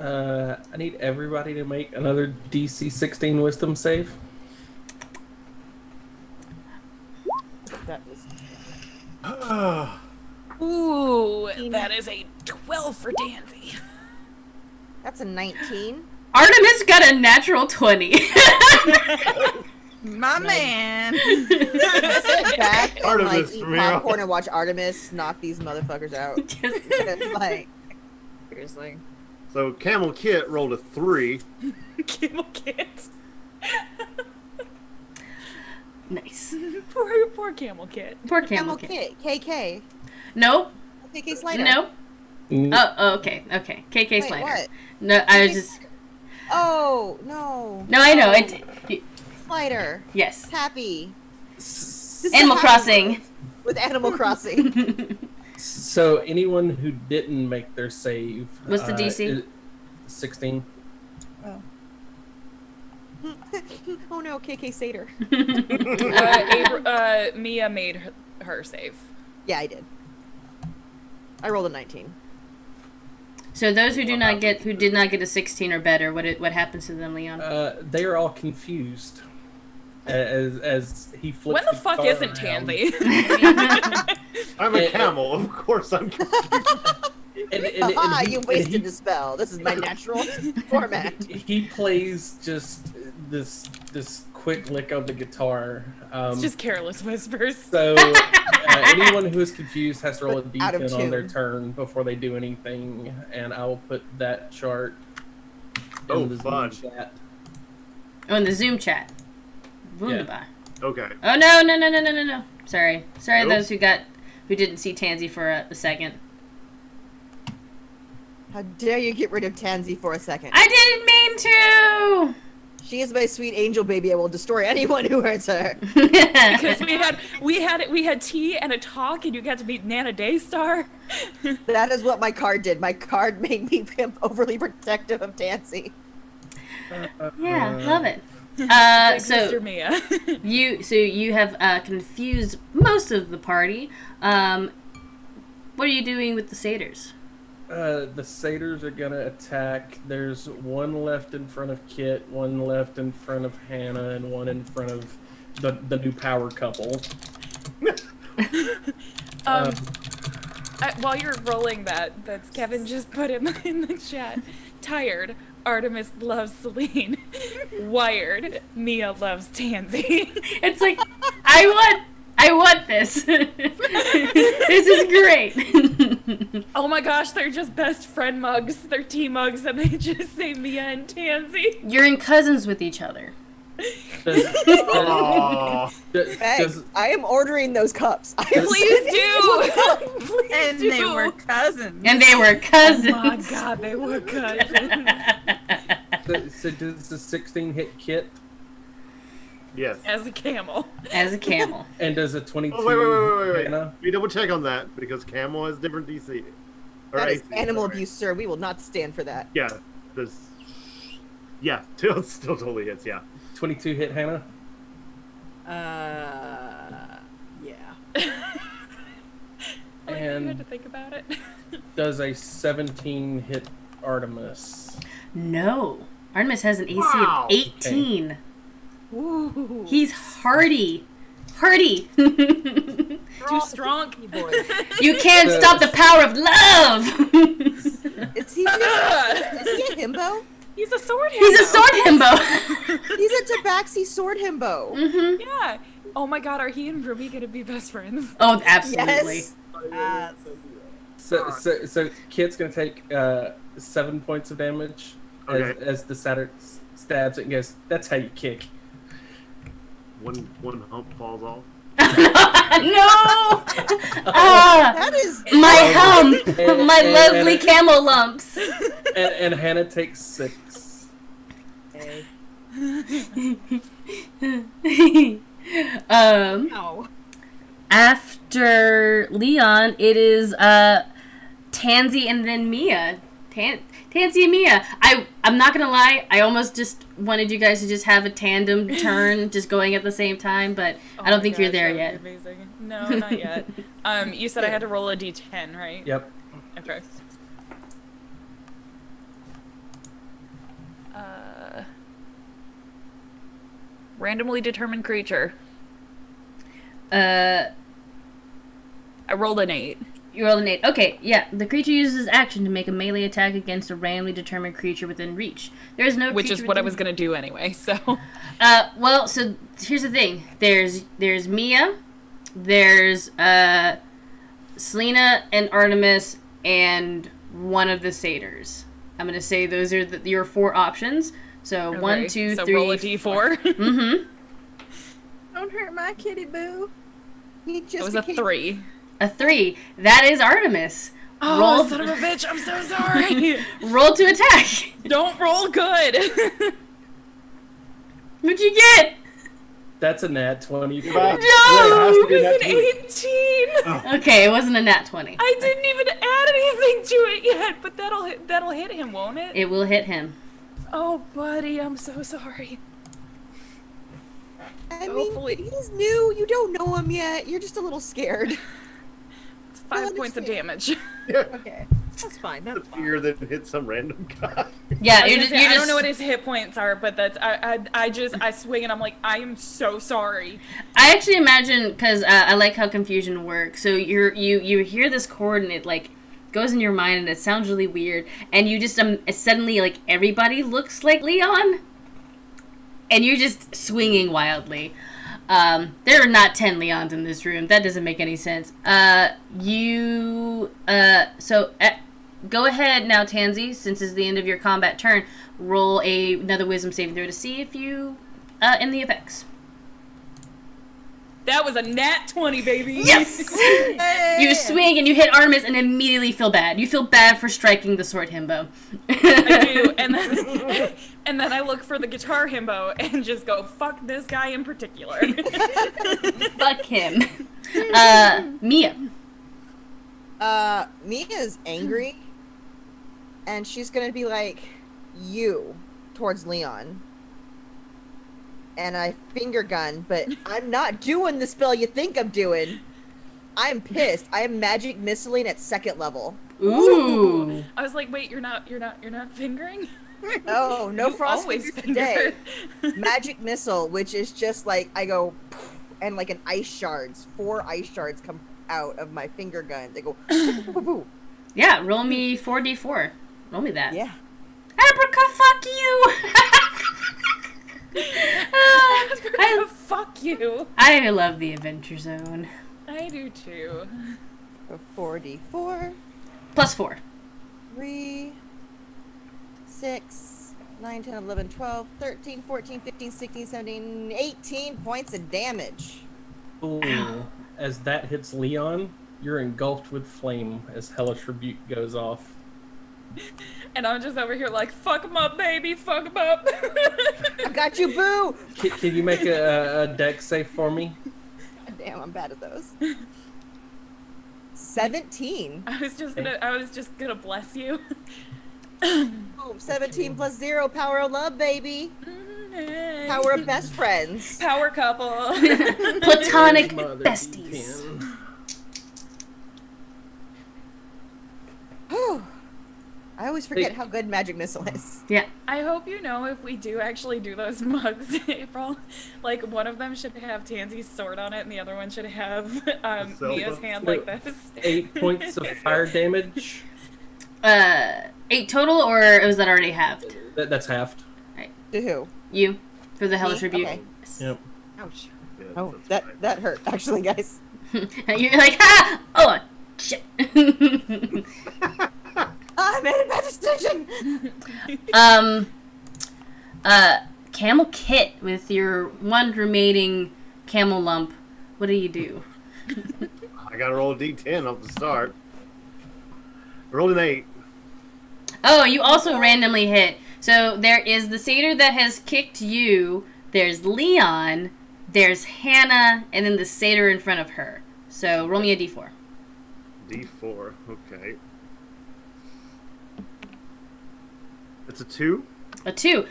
I need everybody to make another DC 16 wisdom save. That was... Ooh, that is a 12 for Tansy. That's a 19. Artemis got a natural 20. My man. Sit back and Artemis, like eat from here on. popcorn and watch Artemis knock these motherfuckers out. Like, seriously. So Camel Kit rolled a 3. Camel Kit. Nice. Poor Camel Kit. Poor Camel Kit. KK. Nope. KK Slider. Nope. Oh, okay. KK Wait, Slider. what? No, I was just... Oh, no. No, I know. Slider. Yes. Happy. Animal Crossing. With Animal Crossing. So anyone who didn't make their save... What's the DC? 16. Oh. Oh no, KK Satyr. Mia made her save. Yeah, I did. I rolled a 19. So those who did not get a 16 or better, what happens to them, Leon? They are all confused as he flips. When the fuck isn't Tansy? I'm a camel, of course I'm confused. You wasted the spell. This is my natural format. He plays just this quick lick of the guitar. It's just careless whispers. So anyone who is confused has to roll a d10 on their turn before they do anything, and I will put that chart in the Zoom chat. Oh, in the Zoom chat. Wunderbar. Okay. Oh no! Sorry, nope. Those who didn't see Tansy for a second. How dare you get rid of Tansy for a second? I didn't mean to! She is my sweet angel baby. I will destroy anyone who hurts her. Because we had tea and a talk, and you got to meet Nana Daystar. That is what my card did. My card made me overly protective of Tansy. Yeah, love it. So Mia. you have confused most of the party. What are you doing with the satyrs? The satyrs are gonna attack. There's one left in front of Kit, one left in front of Hannah, and one in front of the new power couple. While you're rolling that's Kevin just put in the chat. Tired. Artemis loves Celine. Wired. Mia loves Tansy. It's like I want this. This is great. Oh my gosh, they're just best friend mugs. They're tea mugs, and they just say Mia and Tansy. You're in cousins with each other. I am ordering those cups. Please do. And they were cousins. Oh my god, they were cousins. So does the 16 hit Kit? Yes. As a camel. And does a 22 wait. Hannah? We double check on that because camel has different DC. That is animal abuse, sir. We will not stand for that. Yeah. Still totally hits, yeah. 22 hit Hannah? Yeah. And you had to think about it. Does a 17 hit Artemis? No. Artemis has an AC of 18. Okay. Ooh. He's hardy. Too strong. You can't stop the power of love. Is he a himbo? He's a sword himbo. He's a sword himbo. He's a tabaxi sword himbo. Mm-hmm. Yeah. Oh my god, are he and Ruby gonna be best friends? Oh, absolutely. Yes. So Kit's gonna take 7 points of damage as the satyr stabs it and goes, "That's how you kick." One hump falls off. No! That is my hump! My lovely camel lumps! And Hannah takes 6. After Leon, it is Tansy and then Mia. Tansy and Mia. I'm not gonna lie, I almost just wanted you guys to just have a tandem turn, just going at the same time, but I don't think you're there yet. Amazing. No, not yet. You said I had to roll a d10, right? Yep. Okay. Randomly determined creature. I rolled an 8. You rolled an 8. Okay, yeah. The creature uses action to make a melee attack against a randomly determined creature within reach. There is no Which is what I was going to do anyway, so... well, so here's the thing. There's Mia, there's Selena and Artemis, and one of the satyrs. I'm going to say those are your 4 options. So okay. 1, 2, so 3, roll a d4. Mm-hmm. Don't hurt my kitty boo. It was a 3. A 3. That is Artemis. Oh, roll, son of a bitch! I'm so sorry. Roll to attack. Don't roll good. What'd you get? That's a nat 20. No, it was an 18. Okay, it wasn't a nat 20. I didn't even add anything to it yet, but that'll hit him, won't it? It will hit him. Oh, buddy, I'm so sorry. I mean, he's new. You don't know him yet. You're just a little scared. It's 5 points of damage. Okay. That's fine. That's fine. Fear that hit some random guy. Yeah, I don't know what his hit points are, but that's I swing and I'm like, I am so sorry. I actually imagine, because I like how confusion works. So you hear this chord and it like goes in your mind and it sounds really weird, and you just suddenly like everybody looks like Leon, and you're just swinging wildly. There are not 10 Leons in this room. That doesn't make any sense. Go ahead now, Tansy, since it's the end of your combat turn. Roll another wisdom saving throw to see if you in the effects. That was a nat 20, baby. Yes! You swing and you hit Artemis and immediately feel bad. You feel bad for striking the sword himbo. I do, and then I look for the guitar himbo and just go, fuck this guy in particular. Fuck him. Mia. Mia's angry, and she's gonna be like, you, towards Leon. And I finger gun, but I'm not doing the spell you think I'm doing. I'm pissed. I am magic missiling at 2nd level. Ooh. I was like, wait, you're not fingering? Oh, no You frost always finger today. Magic missile, which is just like I go, and like an ice shards. 4 ice shards come out of my finger gun. They go. Yeah, roll me 4d4. Roll me that. Yeah. Abraca, fuck you. Fuck you. I love the Adventure Zone. I do too. 4d4. Plus 4. 3, 6, 9, 10, 11, 12, 13, 14, 15, 16, 17, 18 points of damage. Ooh. As that hits Leon, you're engulfed with flame as Hellish Rebuke goes off. And I'm just over here like, fuck him up, baby, fuck him up. I got you, boo! Can you make a dex save for me? Damn, I'm bad at those. 17. I was just gonna bless you. Oh, 17 plus 0, power of love, baby. Power of best friends. Power couple. Platonic Mother besties. D10. Whew. I always forget how good magic missile is. Yeah. I hope you know if we do actually do those mugs, April, like one of them should have Tansy's sword on it and the other one should have Mia's hand like this. 8 points of fire damage. 8 total, or was that already halved? That's halved. To who? You, for the Hellish Rebuke. Okay. Yes. Yep. Ouch. Yeah, Oh, that's that hurt, actually, guys. You're like, ha! Oh, shit. I made a bad decision! Camel Kit, with your one remaining camel lump, what do you do? I gotta roll a d10 off the start. Rolled an 8. Oh, you also randomly hit. So there is the satyr that has kicked you, there's Leon, there's Hannah, and then the satyr in front of her. So roll me a d4. D4, okay. It's a 2. A 2.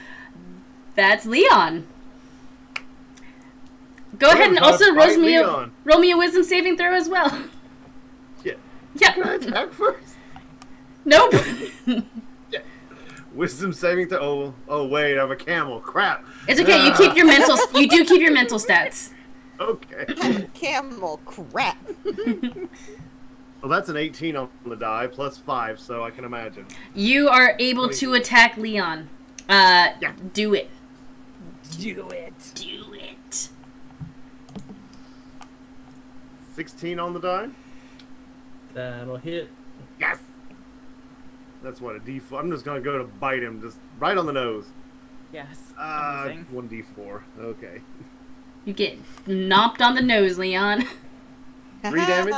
That's Leon. Go ahead and also roll me a wisdom saving throw as well. Yeah. Yeah. Can I attack first? Nope. Yeah. Wisdom saving throw. Oh wait, I have a camel. Crap. It's okay. You keep your mental. You do keep your mental stats. Okay. Camel crap. Well, that's an 18 on the die plus 5, so I can imagine. You are able to attack Leon. Yeah. Do it. Do it. Do it. 16 on the die. That'll hit. Yes. That's what a D4. I'm just gonna go to bite him, just right on the nose. Yes. Amazing. 1D4. Okay. You get knocked on the nose, Leon. 3 damage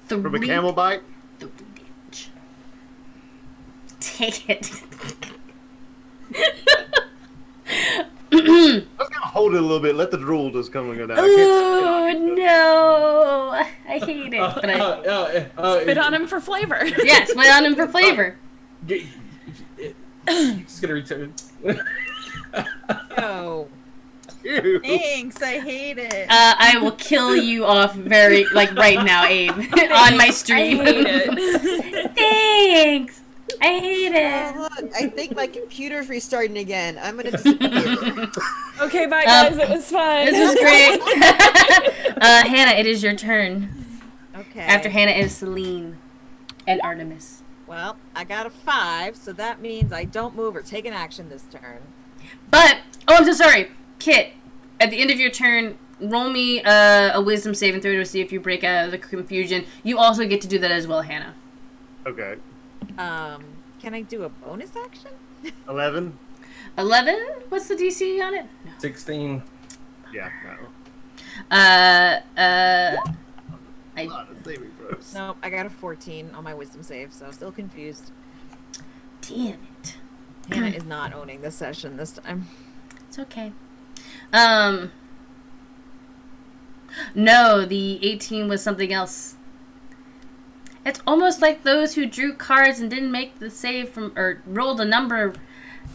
from a camel bite. 3 damage. Take it. I was gonna hold it a little bit, let the drool just come and go down. Oh no! I hate it. But Spit on him for flavor. yeah, spit on him for flavor. Just gonna return. No. Ew. Thanks, I hate it. I will kill you off right now, Abe, on my stream. I hate it. I hate it. Oh, look, I think my computer's restarting again. I'm gonna disappear. Okay, bye guys. It was fun. This was great. Hannah, it is your turn. Okay. After Hannah is Celine and Artemis. Well, I got a 5, so that means I don't move or take an action this turn. But, oh, I'm so sorry. Kit, at the end of your turn, roll me a wisdom saving throw to see if you break out of the confusion. You also get to do that as well, Hannah. Okay. Can I do a bonus action? 11. 11? What's the DC on it? No. 16. Yeah, no. I A lot of saving throws. No, I got a 14 on my wisdom save, so still confused. damn it. Hannah is not owning this session this time. It's okay. No, the 18 was something else. It's almost like those who drew cards and didn't make the save from, or rolled a number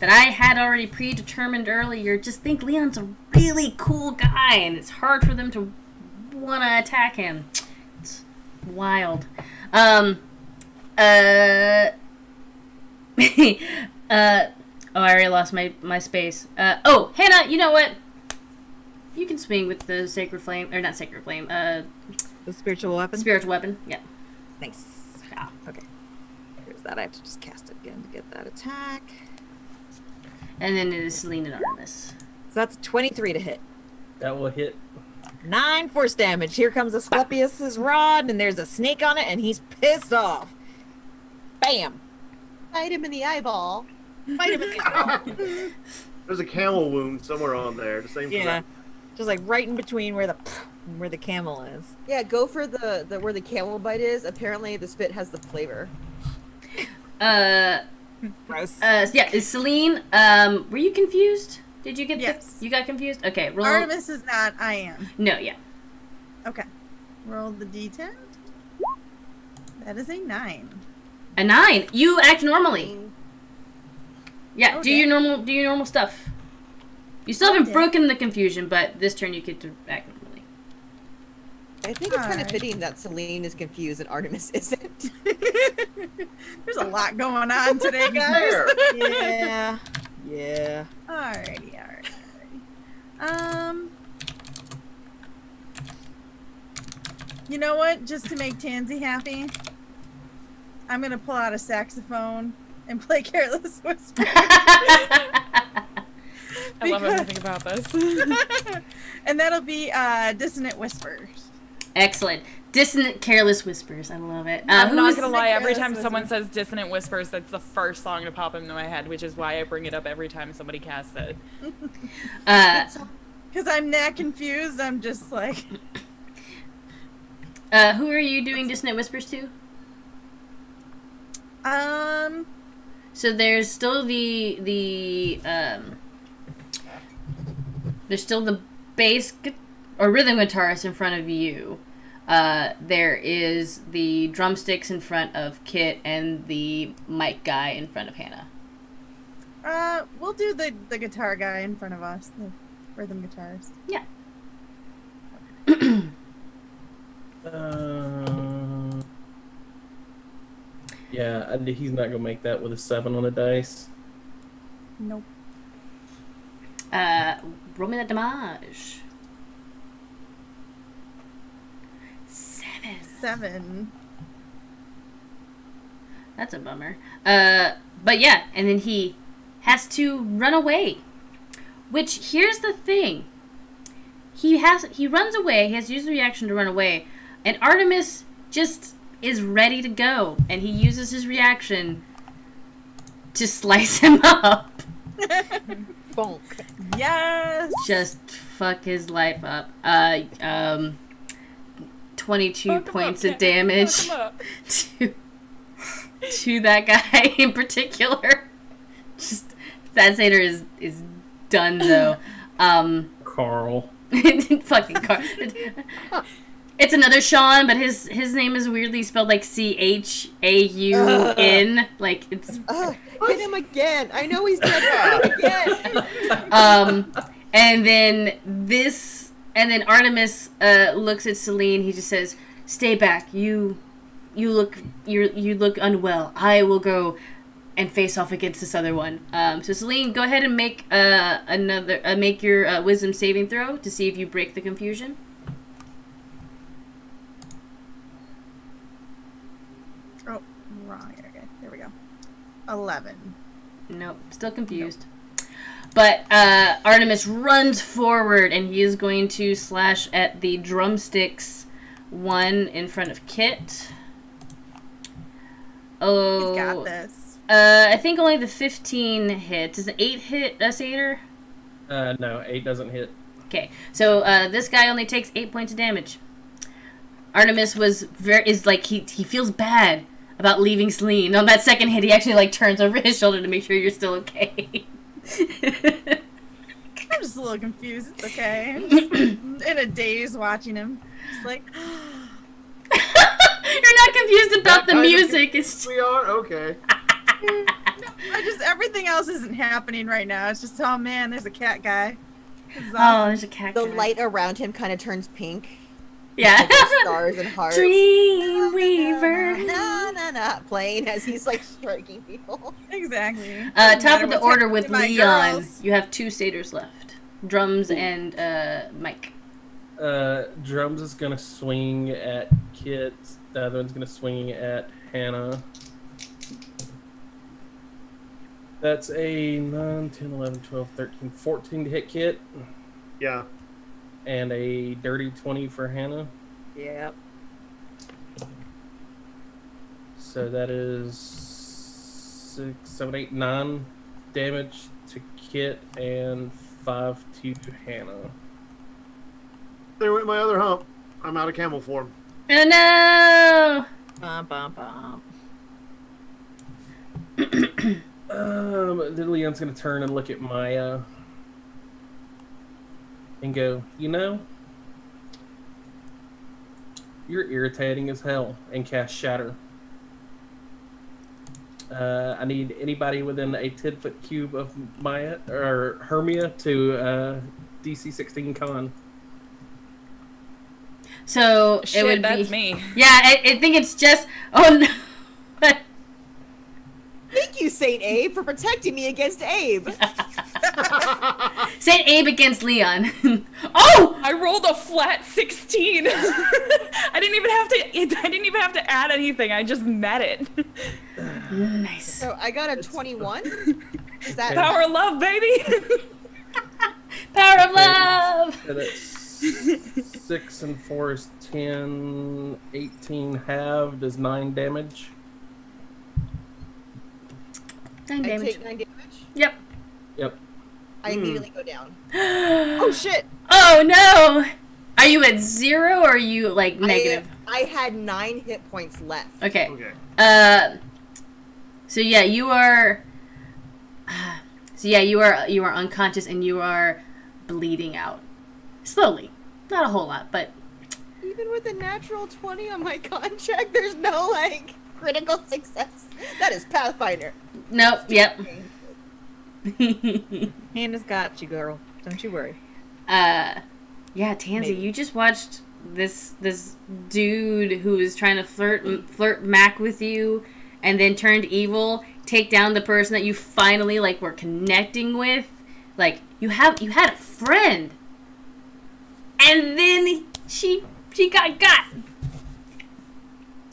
that I had already predetermined earlier. Just think Leon's a really cool guy, and it's hard for them to want to attack him. It's wild. Oh, I already lost my space. Oh, Hannah, you know what? You can swing with the sacred flame, or not sacred flame. The spiritual weapon? Spiritual weapon. Yeah. Nice. Ah, okay. Here's that. I have to just cast it again to get that attack. And then it is Celine and Artemis. So that's 23 to hit. That will hit. 9 force damage. Here comes Asclepius's rod, and there's a snake on it, and he's pissed off. Bam. Bite him in the eyeball. Fight him in the eyeball. There's a camel wound somewhere on there. The same. Yeah. Just like right in between where the camel is. Yeah, go for the where the camel bite is. Apparently, the spit has the flavor. Gross. Yeah, is Celine, were you confused? Did you get Yes. you got confused? Okay, roll. Artemis is not. I am. No, yeah. Okay. Roll the d10. That is a 9. A 9. You act normally. Yeah, Okay. do your normal stuff. You still haven't broken the confusion, but this turn you get to act normally. I think it's kind of Alright. fitting that Celine is confused and Artemis isn't. There's a lot going on today, guys. Yeah. Yeah. Alrighty. You know what? Just to make Tansy happy, I'm gonna pull out a saxophone and play Careless Whisper. I love everything about this. And that'll be Dissonant Whispers. Excellent. Dissonant Careless Whispers. I love it. I'm not who's- gonna lie, every Careless time someone Whisper? says Dissonant Whispers, that's the first song to pop into my head, which is why I bring it up every time somebody casts it. Because I'm that confused, I'm just like... who are you doing Dissonant Whispers to? So there's still there's still the bass or rhythm guitarist in front of you. There is the drumsticks in front of Kit and the mic guy in front of Hannah. We'll do the guitar guy in front of us, the rhythm guitarist. Yeah. Yeah, he's not gonna make that with a 7 on the dice. Nope. Roll me that damage. 7. 7. That's a bummer. But yeah, and then he has to run away. Which, here's the thing. He runs away, he has to use the reaction to run away, and Artemis just is ready to go, and he uses his reaction to slice him up. Bonk. Yes! Just fuck his life up. 22 Fuck 'em points up, of damage Fuck 'em up. to that guy in particular. Just that satyr is done though. Carl. Fucking Carl. It's another Sean, but his name is weirdly spelled like Chaun. Like it's Hit him again. I know he's dead. Again. and then Artemis looks at Celine. He just says, "Stay back. You look unwell. I will go and face off against this other one. So Celine, go ahead and make make your wisdom saving throw to see if you break the confusion. Oh, wrong area. There we go. 11. Nope, still confused. But Artemis runs forward, and he is going to slash at the drumsticks one in front of Kit. Oh, He's got this. I think only the 15 hits. Is it 8 hit, Satyr? No, 8 doesn't hit. Okay, so this guy only takes 8 points of damage. Artemis he feels bad about leaving Celine. On that second hit, he actually like turns over his shoulder to make sure you're still okay. I'm just a little confused. It's okay. I'm just in a daze watching him. Just like, you're not confused about the music. It's We are? Okay. everything else isn't happening right now. It's just, oh man, there's a cat guy. oh, there's a cat. The guy. light around him kind of turns pink. Yeah. Like there's stars and hearts. Dreamweaver. Na playing as he's like striking people. Exactly. Top of the order with my Leon. girls. You have 2 satyrs left. Drums and Mike. Drums is gonna swing at Kit. The other one's gonna swing at Hannah. That's a 9, 10, 11, 12, 13, 14 to hit Kit. Yeah. And a dirty 20 for Hannah. Yep. So that is 6, 7, 8, 9 damage to Kit and 5 to Hannah. There went my other hump. I'm out of camel form. Oh no! Bum, bum, bum. Then Leon's gonna turn and look at Maya and go, you know, you're irritating as hell, and cast Shatter. I need anybody within a 10-foot cube of Maya or Hermia to DC 16 con. So Shit, it would that's be me. Yeah, I think it's just. Oh no! Thank you, Saint Abe, for protecting me against Abe. Saint Abe against Leon. Oh! I rolled a flat 16. I didn't even have to add anything. I just met it. Nice. So I got a 21. Is that Power of love, baby. Power of love. So that's 6 and 4 is 10, 18 halved is 9 damage. 9 I damage. take 9 damage? Yep. Yep. I immediately go down. Oh shit! Oh no! Are you at 0 or are you like negative? I had 9 hit points left. Okay. Okay. So yeah, you are. You are unconscious and you are bleeding out slowly. Not a whole lot, but Even with a natural 20 on my contract, there's no like critical success. That is Pathfinder. nope. Yep. Hannah's got you, girl. Don't you worry. Yeah, Tansy, Maybe. you just watched this dude who was trying to flirt Mac with you, and then turned evil, take down the person that you finally like were connecting with. Like you had a friend, and then she got.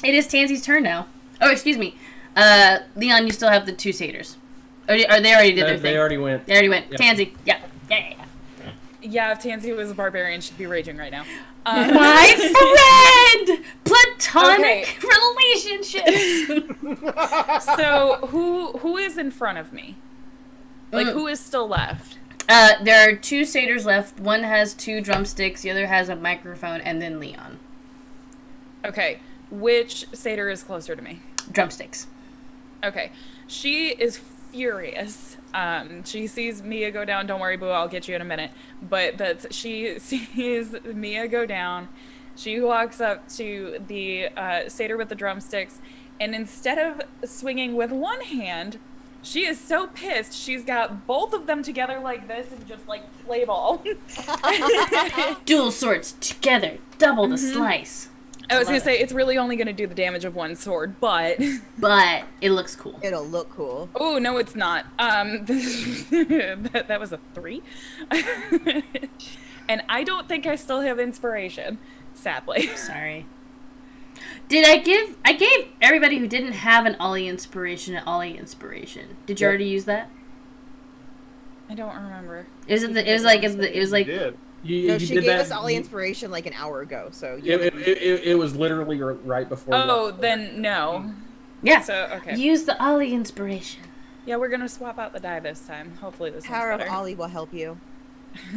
It is Tansy's turn now. Oh, excuse me, Leon, you still have the 2 satyrs. Or they already did their thing. They already went. They already went. Yep. Tansy, yeah. Yeah, if Tansy was a barbarian, she'd be raging right now. My friend! Platonic relationships! So who is in front of me? Like who is still left? There are 2 satyrs left. One has 2 drumsticks, the other has a microphone, and then Leon. Okay, which satyr is closer to me? Drumsticks. Okay, she is furious. She sees Mia go down. Don't worry, boo, I'll get you in a minute. But she sees Mia go down. She walks up to the satyr with the drumsticks, and instead of swinging with one hand, she is so pissed. She's got both of them together like this and just like play ball. Dual swords together. Double the slice. I was gonna say it's really only gonna do the damage of one sword, but But it looks cool. It'll look cool. oh no, it's not. That was a 3, and I don't think I still have inspiration, sadly. Sorry. Did I gave everybody who didn't have an Ollie inspiration an Ollie inspiration. Did you already use that? I don't remember. It was like You did. No, she did gave that- us all the inspiration like an hour ago. So It was literally right before. Oh, then no. yeah. So okay. Use the Ollie inspiration. Yeah, we're gonna swap out the die this time. Hopefully this Power one's of better. Ollie will help you.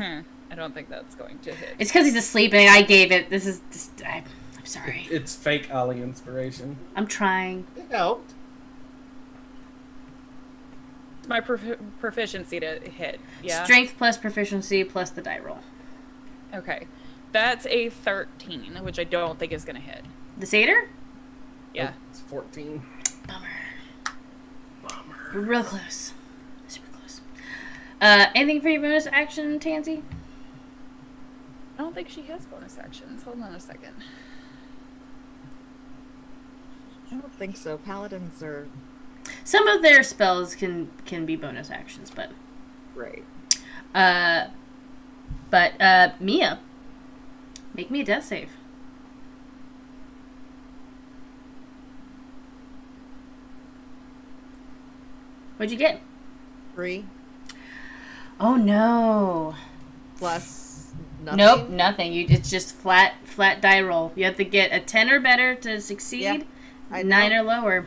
I don't think that's going to hit. It's because he's asleep and I gave it. This is just, I'm sorry. It's fake Ollie inspiration. I'm trying. It helped. It's my proficiency to hit. Yeah. Strength plus proficiency plus the die roll. Okay. That's a 13, which I don't think is gonna hit. The satyr? Yeah. Oh, it's 14. Bummer. We're real close. Super close. Anything for your bonus action, Tansy? I don't think she has bonus actions. Hold on a second. I don't think so. Paladins are Some of their spells can be bonus actions, but right. Mia, make me a death save. What'd you get? 3 Oh no. plus nothing. Nope, nothing. It's just flat die roll. You have to get a 10 or better to succeed. Yeah, I 9 know. or lower.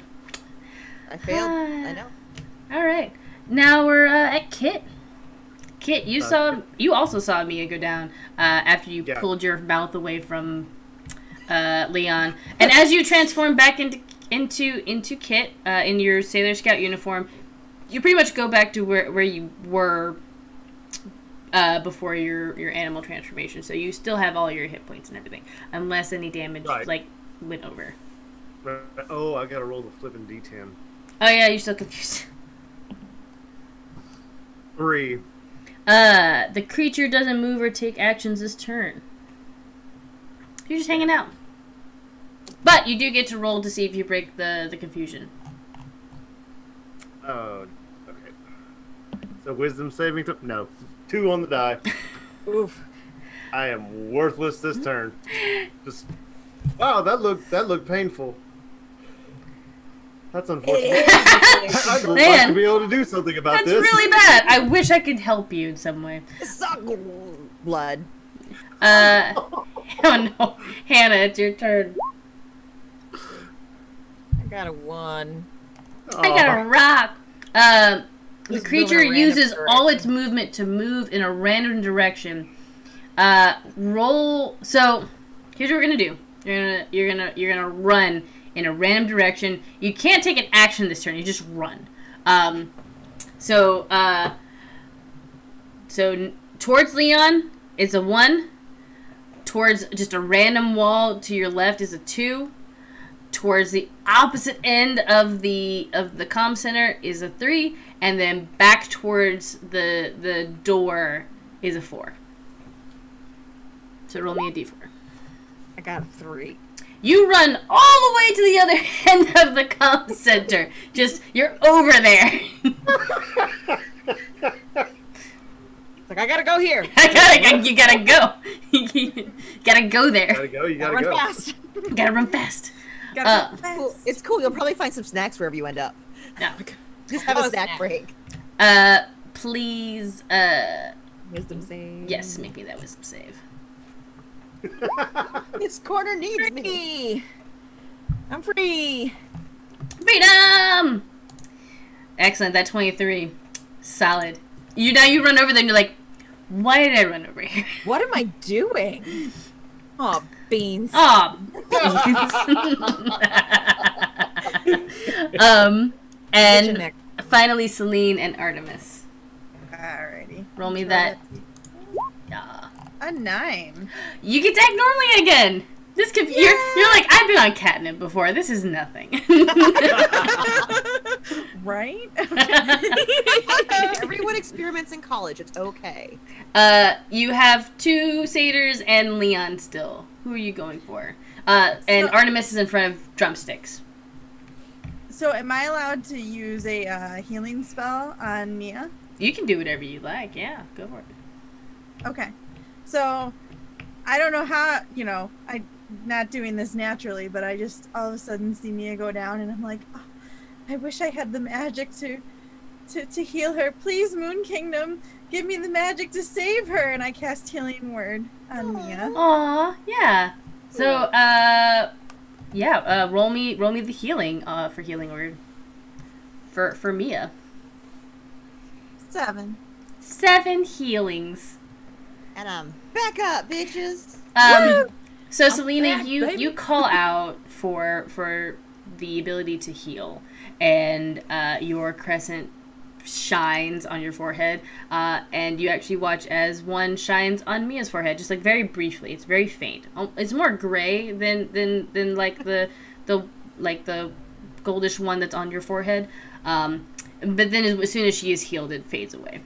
I failed. I know. All right. Now we're at Kit. Kit, you also saw Mia go down after you pulled your mouth away from Leon, and as you transform back into Kit in your Sailor Scout uniform, you pretty much go back to where you were before your animal transformation. So you still have all your hit points and everything, unless any damage went over. Right. Oh, I gotta roll the flipping D10. Oh yeah, you're still confused. 3. The creature doesn't move or take actions this turn. You're just hanging out. But you do get to roll to see if you break the confusion. Oh, okay. So wisdom saving no. 2 on the die. Oof. I am worthless this turn. Just wow, that looked painful. That's unfortunate. I'd like to be able to do something about That's this. really bad. I wish I could help you in some way. Suck blood. Oh no, Hannah, it's your turn. I got a 1. I got a rock. The Just creature moving in a uses random all direction. its movement to move in a random direction. Roll. So here's what we're gonna do. You're gonna run in a random direction. You can't take an action this turn. You just run. So towards Leon is a 1. Towards just a random wall to your left is a 2. Towards the opposite end of the comm center is a 3, and then back towards the door is a 4. So roll me a d4. I got a 3. You run all the way to the other end of the comm center. Just you're over there. It's like I gotta go here. You gotta go. You gotta go there. Gotta go. You gotta Run go. fast. You gotta run fast. Cool. It's cool. You'll probably find some snacks wherever you end up. No. Just have a Oh, snack snack. break. Please, Wisdom save. yes, make me that wisdom save. This corner needs me. Free. I'm free. Freedom! Excellent, that 23. Solid. You run over there and you're like, why did I run over here? What am I doing? Oh, beans. Aw. And Nick. finally Celine and Artemis. Alrighty. Roll me that. Yeah. A 9. You get to act normally again. This could you're like, I've been on catnip before. This is nothing. Right? Everyone experiments in college. It's okay. You have 2 satyrs and Leon still. Who are you going for? And Artemis is in front of drumsticks. So am I allowed to use a healing spell on Mia? You can do whatever you like. Yeah, go for it. Okay. So I don't know how, I'm not doing this naturally, but I just all of a sudden see Mia go down and I'm like, oh, I wish I had the magic to heal her. Please, Moon Kingdom, give me the magic to save her. And I cast Healing Word on Mia. Aw, yeah. So, roll me the healing for Healing Word for Mia. 7. 7 healings. And I'm back up, bitches. So Selena, you call out for the ability to heal, and your crescent shines on your forehead, and you actually watch as one shines on Mia's forehead, just like very briefly. It's very faint. It's more gray than like the goldish one that's on your forehead. But then as soon as she is healed, it fades away.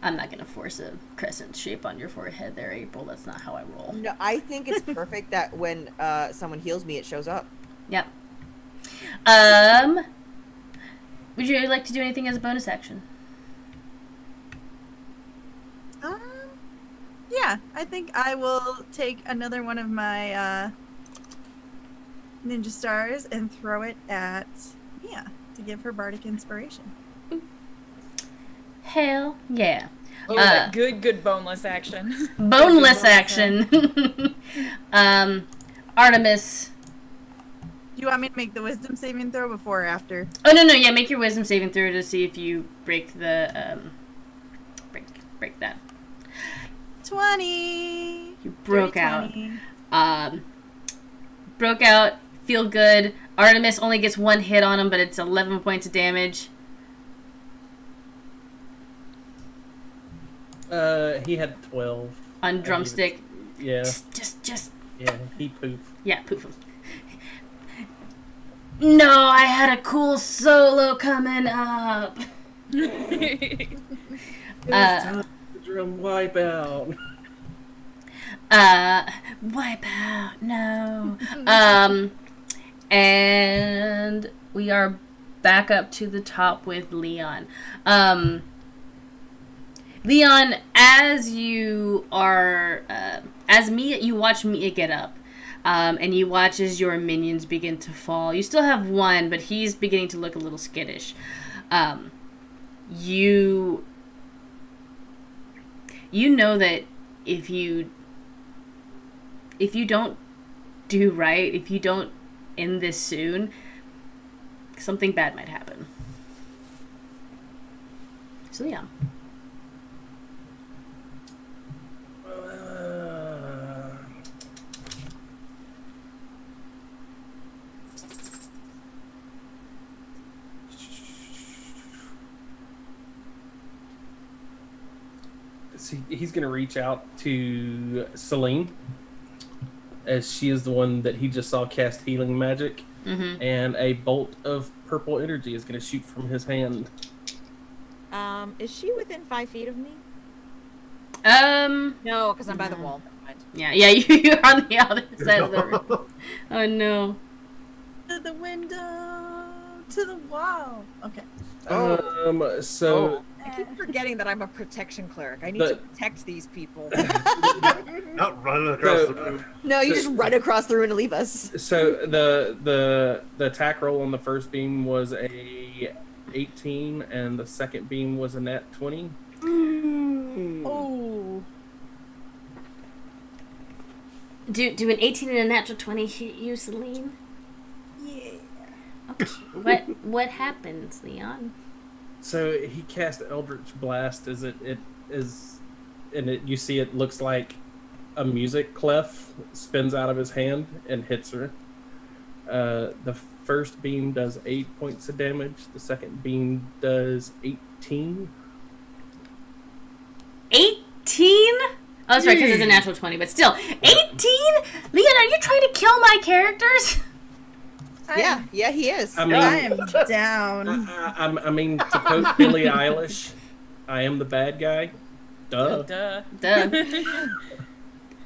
I'm not going to force a crescent shape on your forehead there, April. That's not how I roll. No, I think it's perfect that when someone heals me, it shows up. Yep. Would you like to do anything as a bonus action? Yeah, I think I will take another one of my ninja stars and throw it at Mia to give her bardic inspiration. Hell yeah. Oh, good boneless action. Boneless action. Artemis. Do you want me to make the wisdom saving throw before or after? Oh, no, yeah, make your wisdom saving throw to see if you break the, break that. 20! You broke out. Broke out, feel good. Artemis only gets 1 hit on him, but it's 11 points of damage. He had 12. On drumstick. Yeah. Just. Yeah, he poofed. Yeah, poof. No, I had a cool solo coming up. It's time to drum wipe out. Wipe out, no. And we are back up to the top with Leon. Leon, as you are, as Mia, you watch Mia get up. And you watch as your minions begin to fall. You still have one, but he's beginning to look a little skittish. You know that if you don't do right, if you don't end this soon, something bad might happen. So yeah. See, he's going to reach out to Celine, as she is the one that he just saw cast healing magic, and a bolt of purple energy is going to shoot from his hand. Is she within 5 feet of me? No, because I'm by the wall. Yeah, you're on the other side of the room. Oh no. To the window, to the wall. Okay. I keep forgetting that I'm a protection cleric. I need to protect these people. Not running across the room. No, you just run across the room and leave us. So the attack roll on the first beam was a 18, and the second beam was a nat 20. Oh. Do an 18 and a natural 20 hit you, Celine? Yeah. Okay. What happens, Leon? So he cast Eldritch Blast as it is, and you see it looks like a music clef spins out of his hand and hits her. The first beam does 8 points of damage. The second beam does 18. 18? Oh, sorry, because it's a natural 20, but still. 18? Leon, are you trying to kill my characters? Yeah, he is. I mean, I am down. I mean, to quote Billie Eilish, I am the bad guy. Duh. Duh.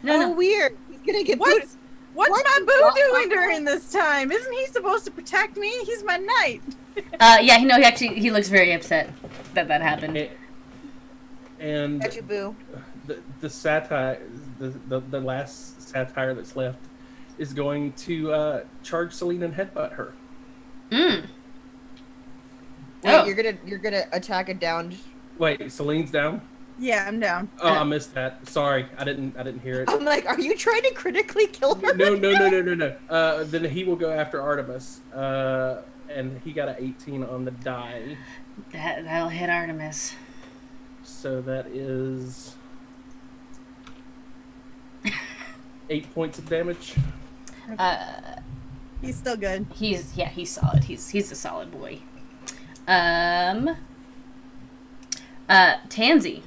No. Weird. He's gonna get What? boots. What's What my the boo fuck? doing during this time? Isn't he supposed to protect me? He's my knight. Yeah, no, he looks very upset that happened. And Got you, boo. the satire, the last satire that's left, is going to charge Celine and headbutt her. Mm. Wait, Oh. you're gonna attack it down. Wait, Celine's down? Yeah, I'm down. Oh, I missed that. Sorry, I didn't hear it. I'm like, are you trying to critically kill her? No. Then he will go after Artemis. And he got an 18 on the die. That'll hit Artemis. So that is 8 points of damage. He's still good. He's solid. He's a solid boy. Tansy.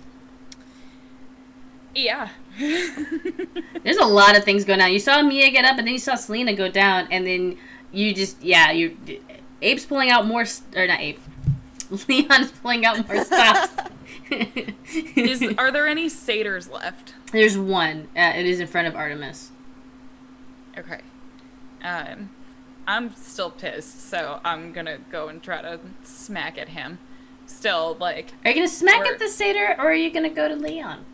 Yeah. There's a lot of things going on. You saw Mia get up, and then you saw Selena go down, and then you just Ape's pulling out more, or not Ape. Leon's pulling out more stops. Are there any satyrs left? There's one. It is in front of Artemis. Okay. I'm still pissed, so I'm gonna go and try to smack at him. Still, like... Are you gonna smack at the satyr, or are you gonna go to Leon?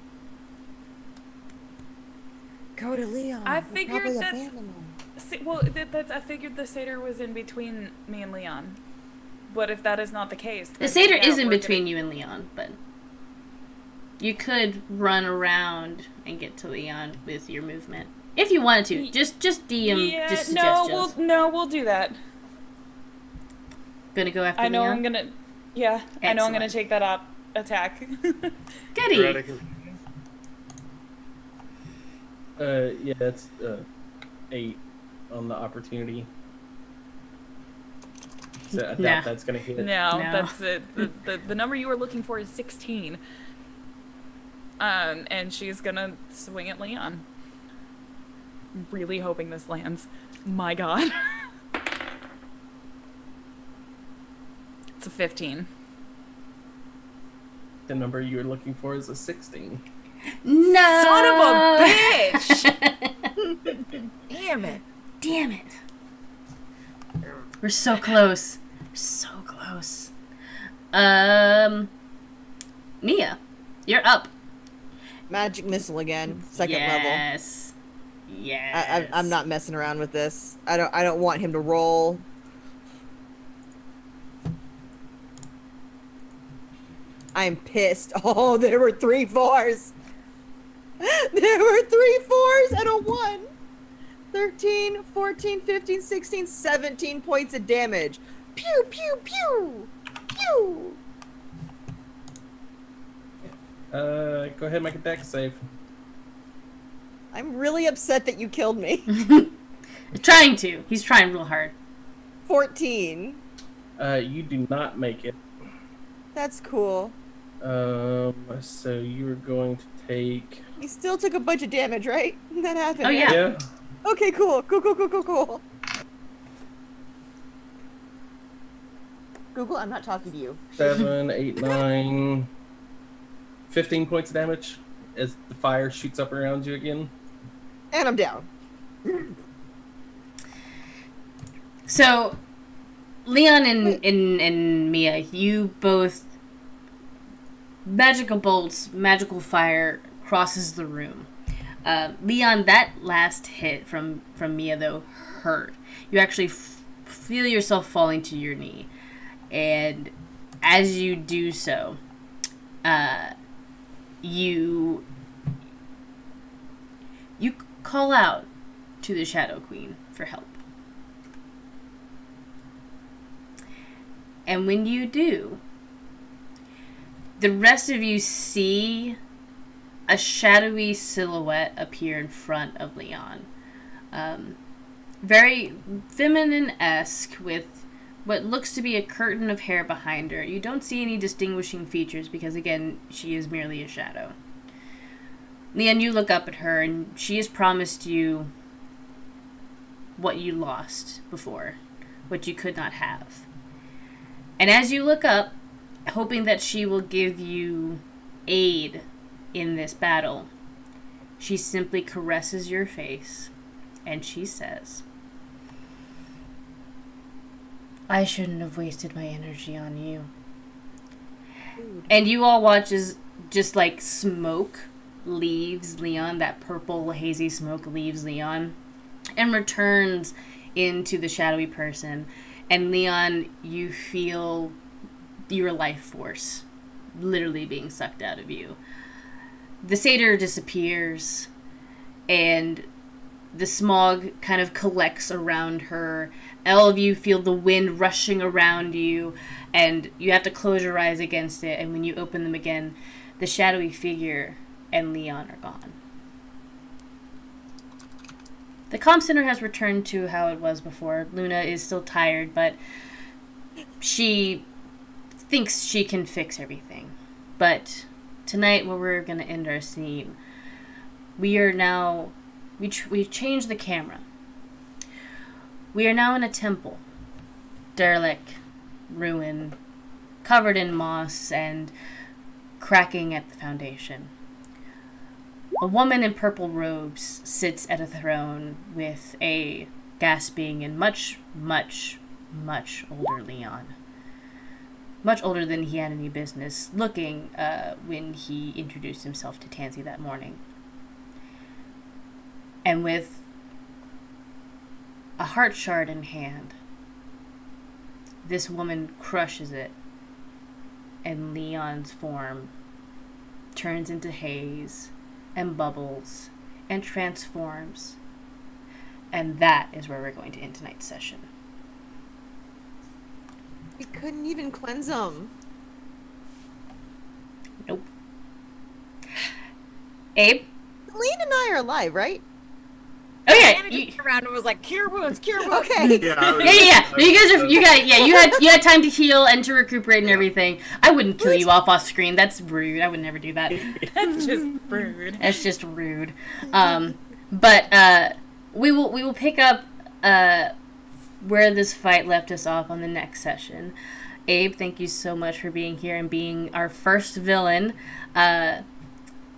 Go to Leon. I We'll figured probably that- abandon him. Well, I figured the satyr was in between me and Leon. But if that is not the case... The then, satyr yeah, is in we're between gonna- you and Leon, but you could run around and get to Leon with your movement if you wanted to. Just DM. Yeah, just no, suggestions. we'll do that. Gonna go after I know Leon. I'm gonna... Yeah, I know I'm gonna Excellent. take that up attack. Goody. Yeah, it's 8 on the opportunity. So I doubt Nah. that's gonna hit. No, No. that's it. The number you were looking for is 16. And she's gonna swing at Leon. Really hoping this lands. My god. It's a 15. The number you were looking for is a 16. No. Son of a bitch! Damn it. Damn it. We're so close. We're so close. Mia, you're up. Magic missile again. Second level. Yes. Yes. I'm not messing around with this. I don't want him to roll. I'm pissed. Oh, there were 3 4s. There were 3 4s and a 1. 13, 14, 15, 16, 17 points of damage. Pew, pew, pew. Pew. Go ahead and make a dex save. I'm really upset that you killed me. Trying to. He's trying real hard. 14. You do not make it. That's cool. So you're going to take... You still took a bunch of damage, right? That happened. Oh, yeah. Yeah. Okay, cool. Cool. Google, I'm not talking to you. 7, 8, 9... 15 points of damage as the fire shoots up around you again. And I'm down. So, Leon and Mia, you both... Magical bolts, magical fire crosses the room. Leon, that last hit from Mia, though, hurt. You actually feel yourself falling to your knee. And as you do so, you call out to the Shadow Queen for help. And when you do, the rest of you see a shadowy silhouette appear in front of Leon. Very feminine-esque, with what looks to be a curtain of hair behind her. You don't see any distinguishing features because, again, she is merely a shadow. Leon, you look up at her, and she has promised you what you lost before, what you could not have. And as you look up, hoping that she will give you aid in this battle, she simply caresses your face and she says, I shouldn't have wasted my energy on you. And you all watch as just like smoke leaves Leon, that purple hazy smoke leaves Leon and returns into the shadowy person. And Leon, you feel your life force literally being sucked out of you. The satyr disappears and the smog kind of collects around her. All of you feel the wind rushing around you, and you have to close your eyes against it, and when you open them again, the shadowy figure and Leon are gone. The comm center has returned to how it was before. Luna is still tired, but she thinks she can fix everything. But tonight, where we're going to end our scene, we are now... We've changed the camera. We are now in a temple. Derelict, ruin, covered in moss and cracking at the foundation. A woman in purple robes sits at a throne with a gasping and much, much, much older Leon. Much older than he had any business looking when he introduced himself to Tansy that morning. And with a heart shard in hand, this woman crushes it, and Leon's form turns into haze and bubbles and transforms. And that is where we're going to end tonight's session. We couldn't even cleanse them. Nope. Abe? Lean and I are alive, right? Oh yeah, Anna just around and was like, "Cure wounds, cure wounds." Okay. Yeah. You had time to heal and to recuperate and everything. I wouldn't kill you off screen. That's rude. I would never do that. That's just rude. That's just rude. But we will pick up where this fight left us off on the next session. Abe, thank you so much for being here and being our first villain.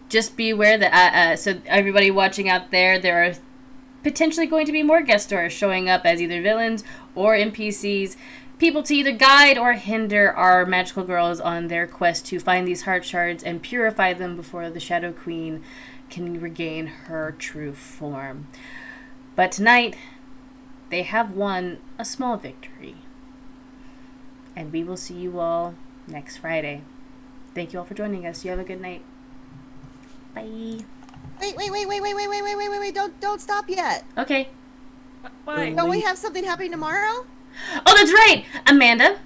Just be aware that so everybody watching out there are potentially going to be more guest stars showing up as either villains or NPCs, people to either guide or hinder our magical girls on their quest to find these heart shards and purify them before the Shadow Queen can regain her true form. But tonight, they have won a small victory. And we will see you all next Friday. Thank you all for joining us. You have a good night. Bye. Wait, don't stop yet. Okay. Why? Don't we have something happening tomorrow? Oh, that's right! Amanda,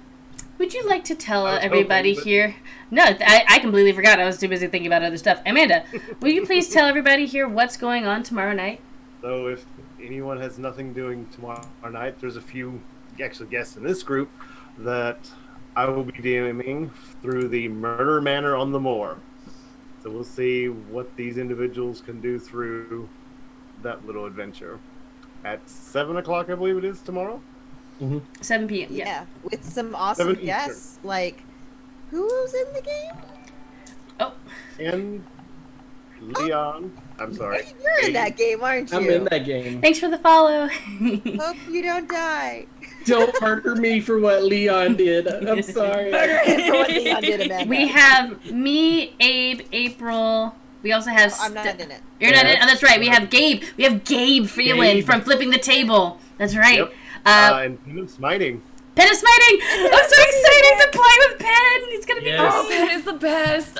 would you like to tell everybody here... No, I completely forgot. I was too busy thinking about other stuff. Amanda, will you please tell everybody here what's going on tomorrow night? So if anyone has nothing doing tomorrow night, there's a few actually guests in this group that I will be DMing through the Murder Manor on the Moor. So we'll see what these individuals can do through that little adventure. At 7 o'clock, I believe it is, tomorrow? 7 p.m. Yeah, with some awesome 7 guests. Like, who's in the game? Oh. And Leon. I'm sorry. Hey, you're in that game, aren't you? I'm in that game. Thanks for the follow. Hope you don't die. Don't murder me for what Leon did. I'm sorry. Murder him for what Leon did, Amanda. We have me, Abe, April. We also have... I'm not in it. You're not in it? Oh, that's right. We have Gabe. We have Gabe Freeland from Flipping the Table. That's right. Yep. And Pen of Smiting. Pen of Smiting! I'm so excited to play with Pen! He's gonna be Oh, Pen is the best.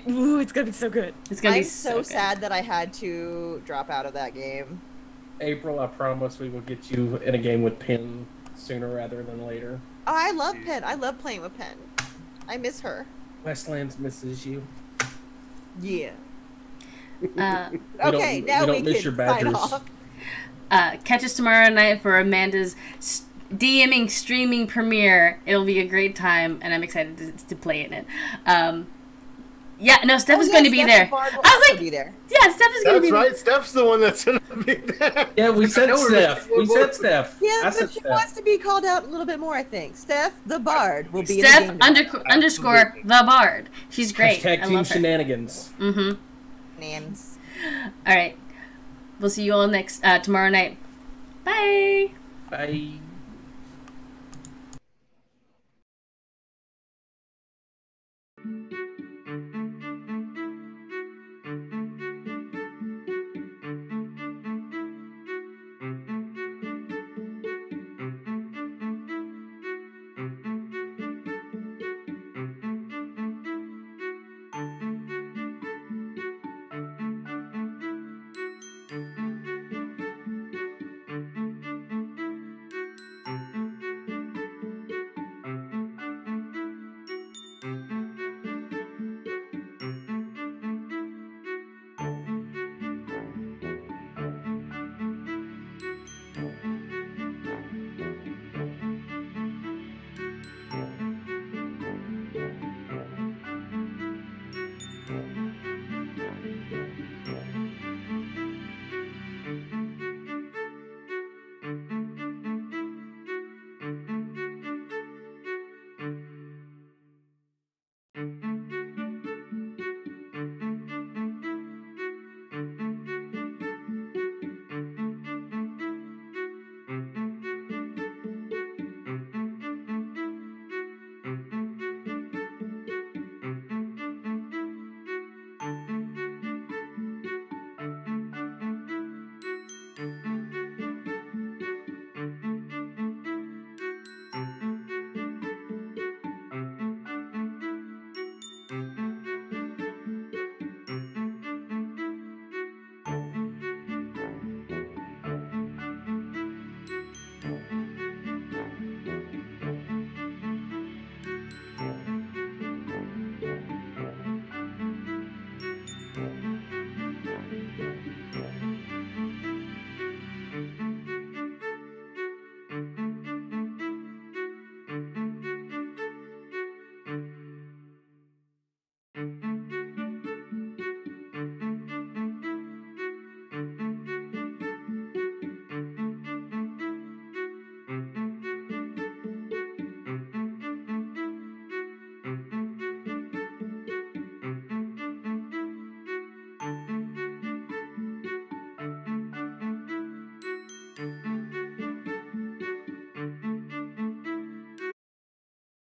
Ooh, it's gonna be so good. It's gonna be I'm so so good. sad that I had to drop out of that game. April, I promise we will get you in a game with Penn sooner rather than later. Oh, I love Pen. I love playing with Pen. I miss her. Westlands misses you. Yeah. Uh, Okay, now we miss can your sign badgers. off. catch us tomorrow night for Amanda's DMing streaming premiere. It'll be a great time, and I'm excited to play in it. Yeah, no, Steph is going to be there. I was like, be there. yeah, Steph is going to be That's there. right. Steph's the one that's going to be there. Yeah, we said Steph. We said Steph. Yeah, I but said she Steph. wants to be called out a little bit more, I think. Steph, the Bard, will be Steph in the game. underscore the Bard. She's great. Hashtag I Team love her. Shenanigans. Mm-hmm. Nans. All right. We'll see you all next tomorrow night. Bye. Bye.